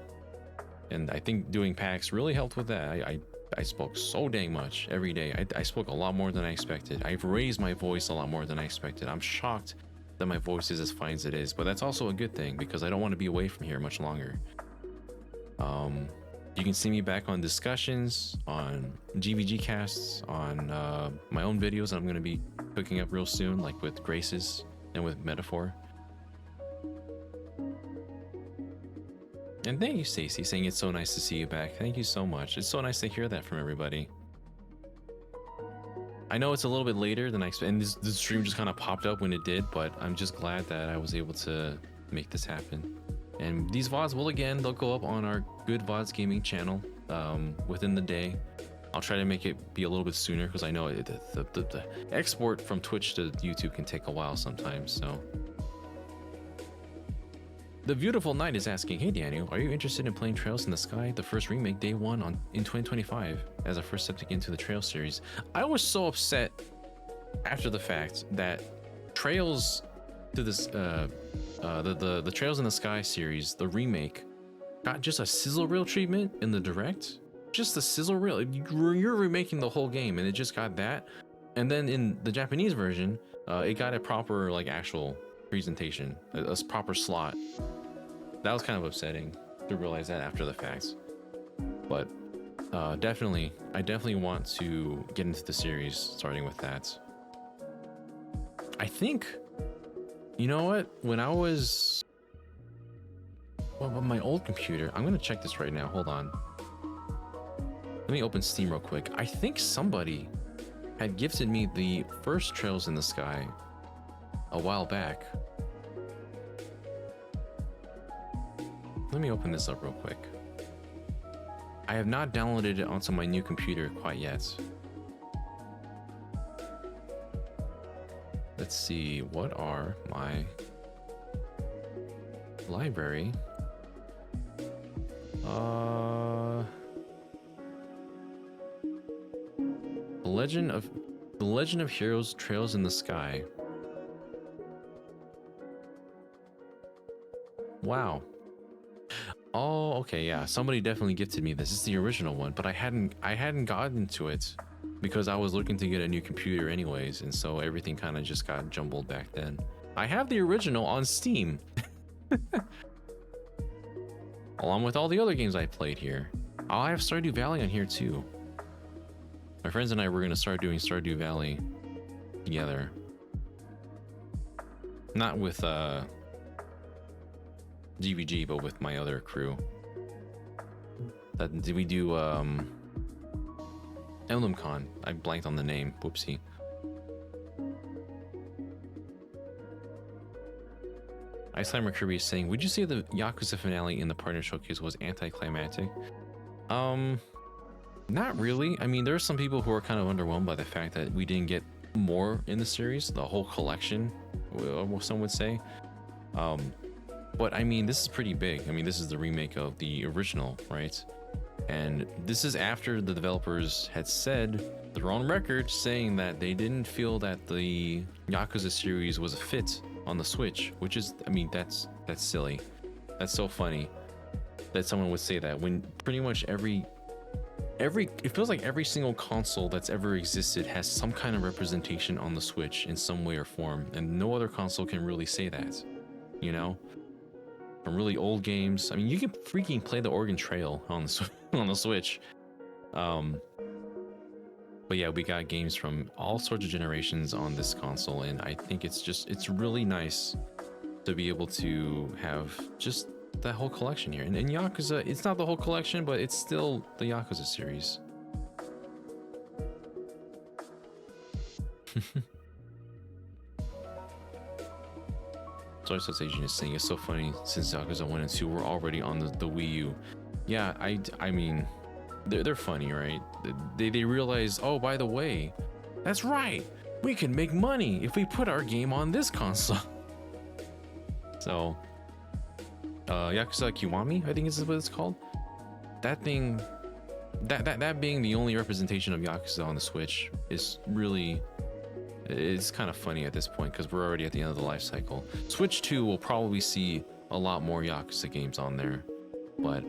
and I think doing PAX really helped with that. I I spoke so dang much every day. I spoke a lot more than I expected. I've raised my voice a lot more than I expected. I'm shocked that my voice is as fine as it is, but that's also a good thing because I don't want to be away from here much longer. You can see me back on discussions, on GVG casts, on my own videos that I'm going to be cooking up real soon, like with Graces and with Metaphor. And thank you, Stacy, saying it's so nice to see you back. Thank you so much. It's so nice to hear that from everybody. I know it's a little bit later than I expected, and this stream just kind of popped up when it did, but I'm just glad that I was able to make this happen. And these VODs will, again, they'll go up on our Good VODs Gaming channel within the day. I'll try to make it be a little bit sooner because I know the export from Twitch to YouTube can take a while sometimes, so. The Beautiful Night is asking, hey Daniel, are you interested in playing Trails in the Sky, the first remake day one in 2025 as a first step to get into the Trails series? I was so upset after the fact that Trails to this the Trails in the Sky series, the remake, got just a sizzle reel treatment in the direct. Just a sizzle reel. You're remaking the whole game and it just got that. And then in the Japanese version, it got a proper like actual presentation, a proper slot. That was kind of upsetting to realize that after the fact. But I definitely want to get into the series starting with that. I think, you know what, when I was on my old computer, I'm gonna check this right now, hold on. Let me open Steam real quick. I think somebody had gifted me the first Trails in the Sky a while back. Let me open this up real quick. I have not downloaded it onto my new computer quite yet. Let's see, what are my library? The Legend of Heroes Trails in the Sky. Wow. Oh, okay, yeah. Somebody definitely gifted me this. This is the original one, but I hadn't gotten to it because I was looking to get a new computer anyways, and so everything kind of just got jumbled back then. I have the original on Steam. Along with all the other games I played here. I have Stardew Valley on here too. My friends and I were going to start doing Stardew Valley together. Not with GVG, but with my other crew. Did we do EmblemCon? I blanked on the name. Whoopsie. Iceheimer Kirby is saying, would you say the Yakuza finale in the partner showcase was anticlimactic? Not really. I mean, there are some people who are kind of underwhelmed by the fact that we didn't get more in the series, the whole collection, some would say. But I mean, this is pretty big. I mean, this is the remake of the original, right? And this is after the developers had said, they're on record saying that they didn't feel that the Yakuza series was a fit on the Switch, which is, I mean, that's silly. That's so funny that someone would say that when pretty much it feels like every single console that's ever existed has some kind of representation on the Switch in some way or form, and no other console can really say that, you know? From really old games. I mean, you can freaking play the Oregon Trail on the Switch. But yeah, we got games from all sorts of generations on this console, and I think it's really nice to be able to have just that whole collection here. And Yakuza, it's not the whole collection, but it's still the Yakuza series. Soy Association is saying it's so funny since Yakuza 1 and 2 were already on the Wii U. Yeah, I mean, they're funny, right? They realize, oh, by the way, that's right, we can make money if we put our game on this console. So, Yakuza Kiwami, I think is what it's called. That thing, that being the only representation of Yakuza on the Switch is really, it's kind of funny at this point because we're already at the end of the life cycle. Switch 2 will probably see a lot more Yakuza games on there, but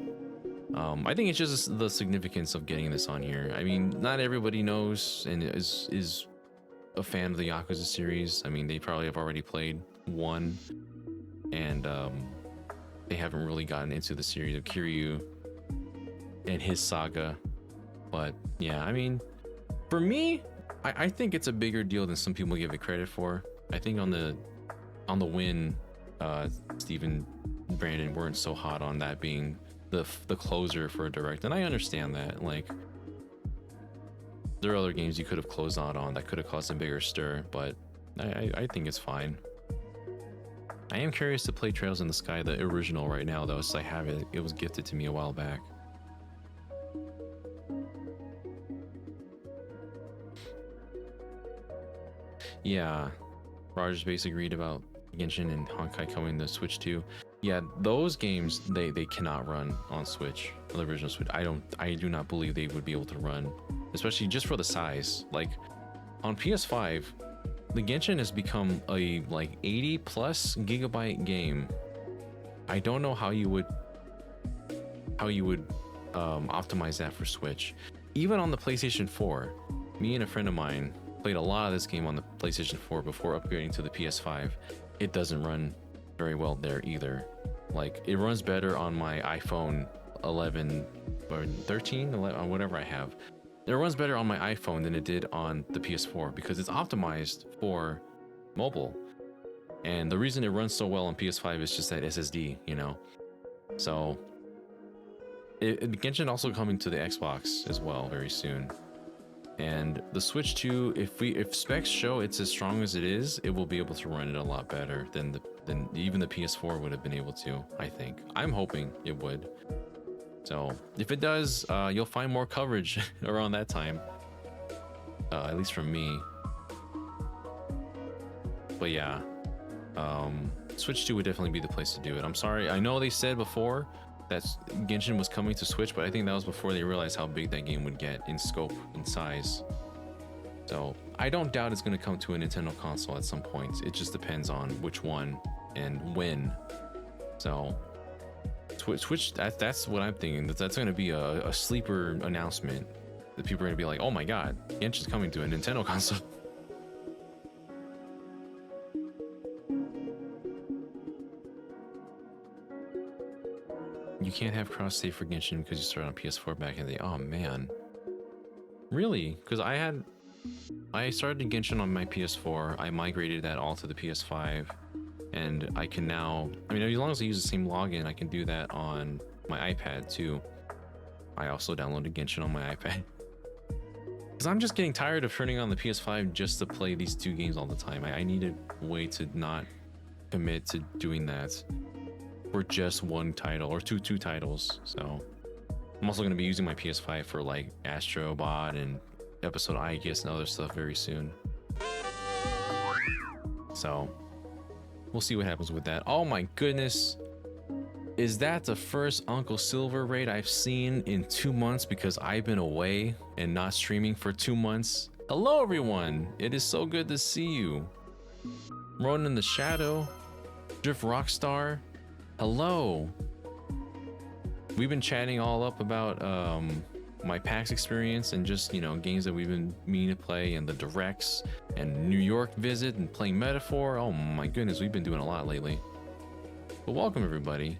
I think it's just the significance of getting this on here. I mean, not everybody knows and is a fan of the Yakuza series. I mean, they probably have already played one, and they haven't really gotten into the series of Kiryu and his saga. But yeah, I mean, for me, I think it's a bigger deal than some people give it credit for. I think on the win, Steven, Brandon weren't so hot on that being the closer for a direct, and I understand that. Like, there are other games you could have closed out on that could have caused a bigger stir, but I think it's fine. I am curious to play Trails in the Sky, the original, right now though, since I have it. It was gifted to me a while back. Yeah, Rogers basically agreed about Genshin and Honkai coming to Switch 2. Yeah, those games they cannot run on Switch, on the original Switch. I do not believe they would be able to run, especially just for the size. Like on PS5, the Genshin has become a like 80 plus gigabyte game. I don't know how you would optimize that for Switch. Even on the PlayStation 4, me and a friend of mine played a lot of this game on the PlayStation 4 before upgrading to the PS5. It doesn't run very well there either. Like, it runs better on my iPhone 11 or 13, 11, or whatever I have. It runs better on my iPhone than it did on the PS4 because it's optimized for mobile. And the reason it runs so well on PS5 is just that SSD, you know. So Genshin also coming to the Xbox as well very soon. And the Switch 2, if specs show it's as strong as it is, it will be able to run it a lot better than even the PS4 would have been able to, I think. I'm hoping it would. So if it does, you'll find more coverage around that time, at least from me. But yeah, Switch 2 would definitely be the place to do it. I'm sorry, I know they said before that Genshin was coming to Switch, but I think that was before they realized how big that game would get in scope and size. So I don't doubt it's going to come to a Nintendo console at some point. It just depends on which one and when. So Switch, that's what I'm thinking. That's going to be a sleeper announcement that people are going to be like, oh my god, Genshin's coming to a Nintendo console. You can't have cross save for Genshin because you started on PS4 back in the day. Oh man, really? Because I started Genshin on my PS4. I migrated that all to the PS5, and I can now. I mean, as long as I use the same login, I can do that on my iPad too. I also downloaded Genshin on my iPad because I'm just getting tired of turning on the PS5 just to play these two games all the time. I need a way to not commit to doing that for just one title or two titles. So I'm also going to be using my PS5 for like Astro Bot and Episode I guess and other stuff very soon. So we'll see what happens with that. Oh my goodness, is that the first Uncle Silver raid I've seen in 2 months because I've been away and not streaming for 2 months? Hello everyone, it is so good to see you. Ronin in the Shadow, Drift Rockstar, hello. We've been chatting all up about my PAX experience and just, you know, games that we've been meaning to play and the directs and New York visit and playing Metaphor. Oh my goodness, we've been doing a lot lately. But welcome everybody.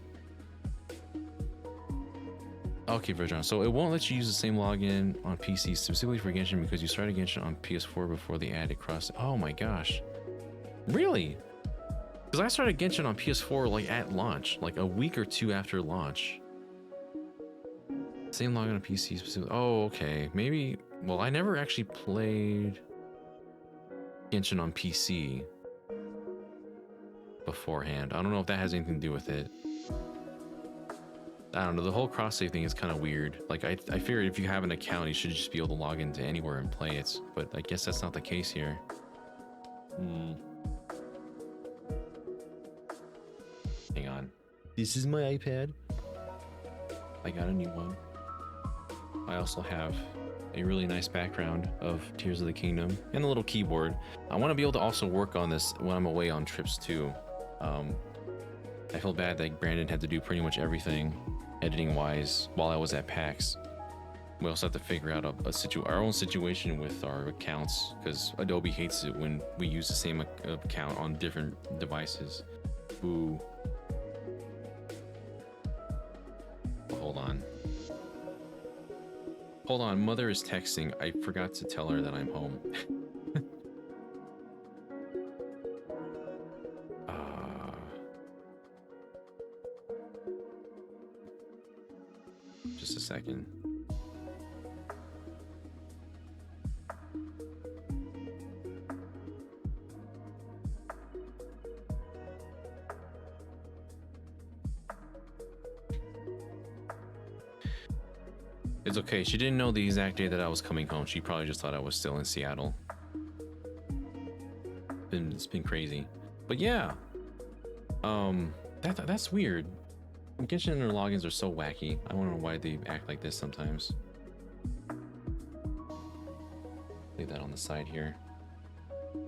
Okay, Virgin. So it won't let you use the same login on PC specifically for Genshin because you started Genshin on PS4 before they added cross. Oh my gosh. Really? Because I started Genshin on PS4 like at launch, like a week or two after launch. Same login on PC specifically. Oh, okay. Maybe. Well, I never actually played Genshin on PC beforehand. I don't know if that has anything to do with it. I don't know. The whole cross save thing is kind of weird. Like I figured if you have an account, you should just be able to log into anywhere and play it. But I guess that's not the case here. Hang on. This is my iPad. I got a new one. I also have a really nice background of Tears of the Kingdom and a little keyboard. I want to be able to also work on this when I'm away on trips too. I feel bad that Brandon had to do pretty much everything editing wise while I was at PAX. We also have to figure out our own situation with our accounts, because Adobe hates it when we use the same account on different devices. Ooh. Hold on. Hold on, mother is texting. I forgot to tell her that I'm home. Just a second. It's okay. She didn't know the exact day that I was coming home. She probably just thought I was still in Seattle. It's been crazy. But yeah. That's weird. Genshin and their logins are so wacky. I don't know why they act like this sometimes. Leave that on the side here.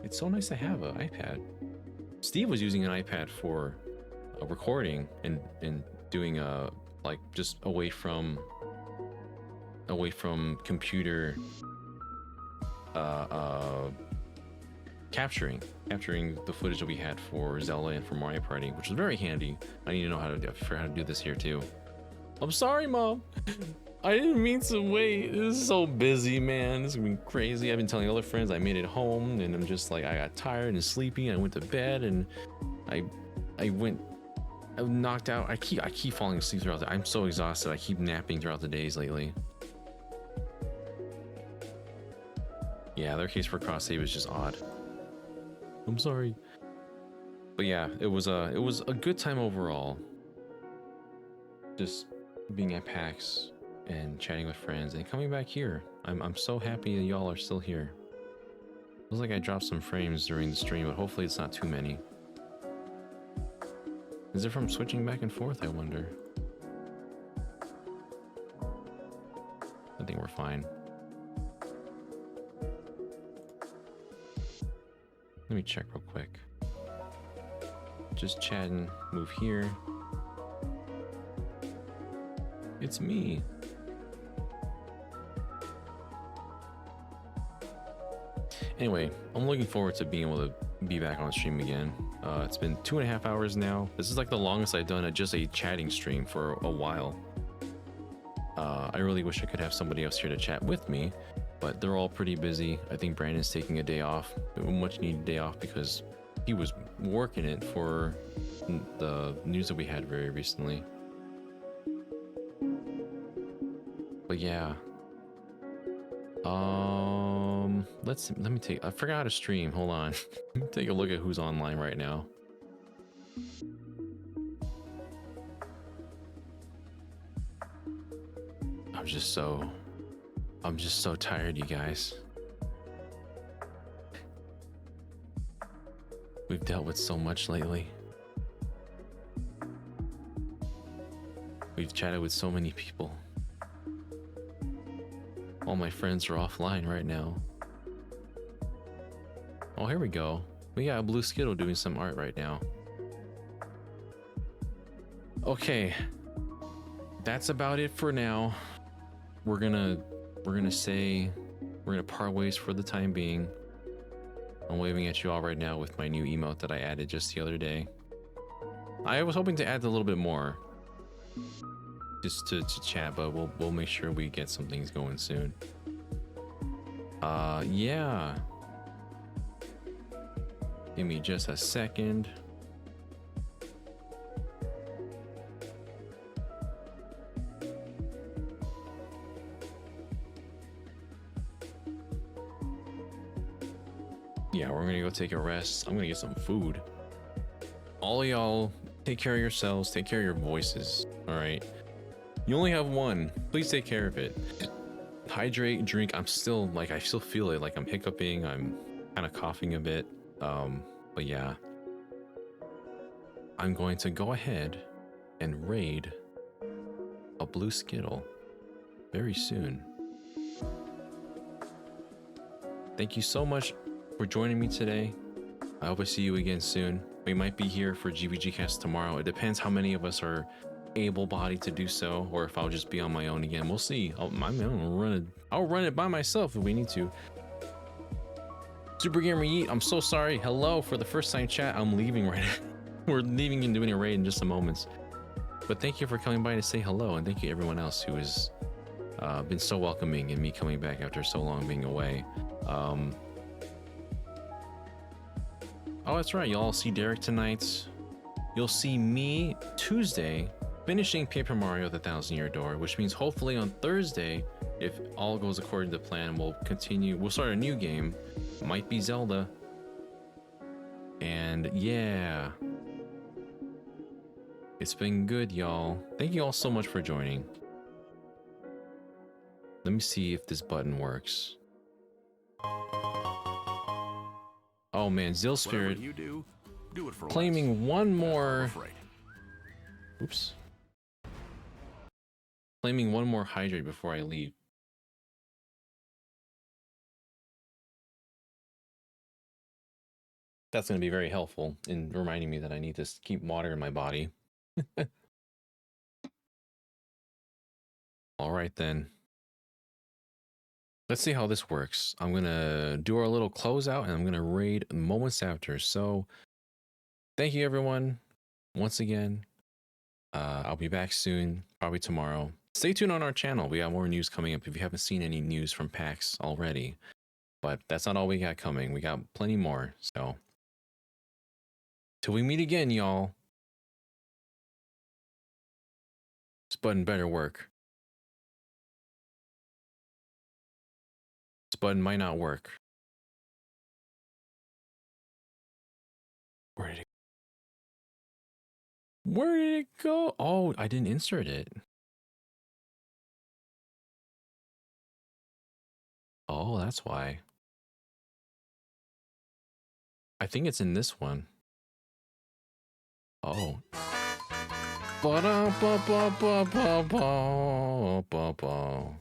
It's so nice to have an iPad. Steve was using an iPad for a recording and doing like just away from computer capturing the footage that we had for Zelda and for Mario Party, which was very handy. I need to know how to do this here too. I'm sorry, Mom. I didn't mean to wait. This is so busy, man. This is gonna be crazy. I've been telling other friends I made it home, and I'm just like, I got tired and sleepy, and I went to bed, and I knocked out. I keep falling asleep throughout the. I'm so exhausted. I keep napping throughout the days lately. Yeah, their case for cross save is just odd. I'm sorry. But yeah, it was a good time overall. Just being at PAX and chatting with friends and coming back here. I'm so happy that y'all are still here. Feels like I dropped some frames during the stream, but hopefully it's not too many. Is it from switching back and forth, I wonder? I think we're fine. Let me check real quick. Just chatting, move here. It's me. Anyway, I'm looking forward to being able to be back on stream again. It's been 2.5 hours now. This is like the longest I've done just a chatting stream for a while. I really wish I could have somebody else here to chat with me, but they're all pretty busy. I think Brandon's taking a day off, a much needed day off, because he was working it for the news that we had very recently. But yeah. Let me take, I forgot how to stream. Hold on. Let me take a look at who's online right now. I'm just so tired, you guys. We've dealt with so much lately. We've chatted with so many people. All my friends are offline right now. Oh, here we go. We got a blue Skittle doing some art right now. Okay. That's about it for now. We're gonna part ways for the time being. I'm waving at you all right now with my new emote that I added just the other day. I was hoping to add a little bit more, just to chat, but we'll make sure we get some things going soon. Yeah. Give me just a second. Yeah, we're gonna go take a rest. I'm gonna get some food. All of y'all, take care of yourselves, take care of your voices, all right? You only have one. Please take care of it. Hydrate, drink. I still feel it, like I'm hiccuping, I'm kind of coughing a bit. But yeah. I'm going to go ahead and raid a blue Skittle very soon. Thank you so much for joining me today. I hope I see you again soon. We might be here for GVG Cast tomorrow. It depends how many of us are able-bodied to do so, or if I'll just be on my own again. We'll see. I'll run it by myself if we need to. Super Gamer Yeet, I'm so sorry. Hello for the first time chat. I'm leaving right now. We're leaving and doing a raid in just a moment. But thank you for coming by to say hello, and thank you everyone else who has been so welcoming in me coming back after so long being away. Oh, that's right. You'll all see Derek tonight. You'll see me Tuesday finishing Paper Mario: The Thousand-Year Door, which means hopefully on Thursday, if all goes according to plan, we'll start a new game. Might be Zelda. And yeah. It's been good, y'all. Thank you all so much for joining. Let me see if this button works. Oh man, Zill Spirit do it for claiming one more. Oops. Claiming one more hydrate before I leave. That's going to be very helpful in reminding me that I need to keep water in my body. All right, then. Let's see how this works. I'm going to do our little closeout and I'm going to raid moments after. So thank you, everyone. Once again, I'll be back soon, probably tomorrow. Stay tuned on our channel. We got more news coming up if you haven't seen any news from PAX already. But that's not all we got coming. We got plenty more. So till we meet again, y'all. This button better work. This button might not work. Where did it go? Oh, I didn't insert it. Oh, that's why. I think it's in this one. Oh. Ba-da-ba-ba-ba-ba-ba-ba-ba.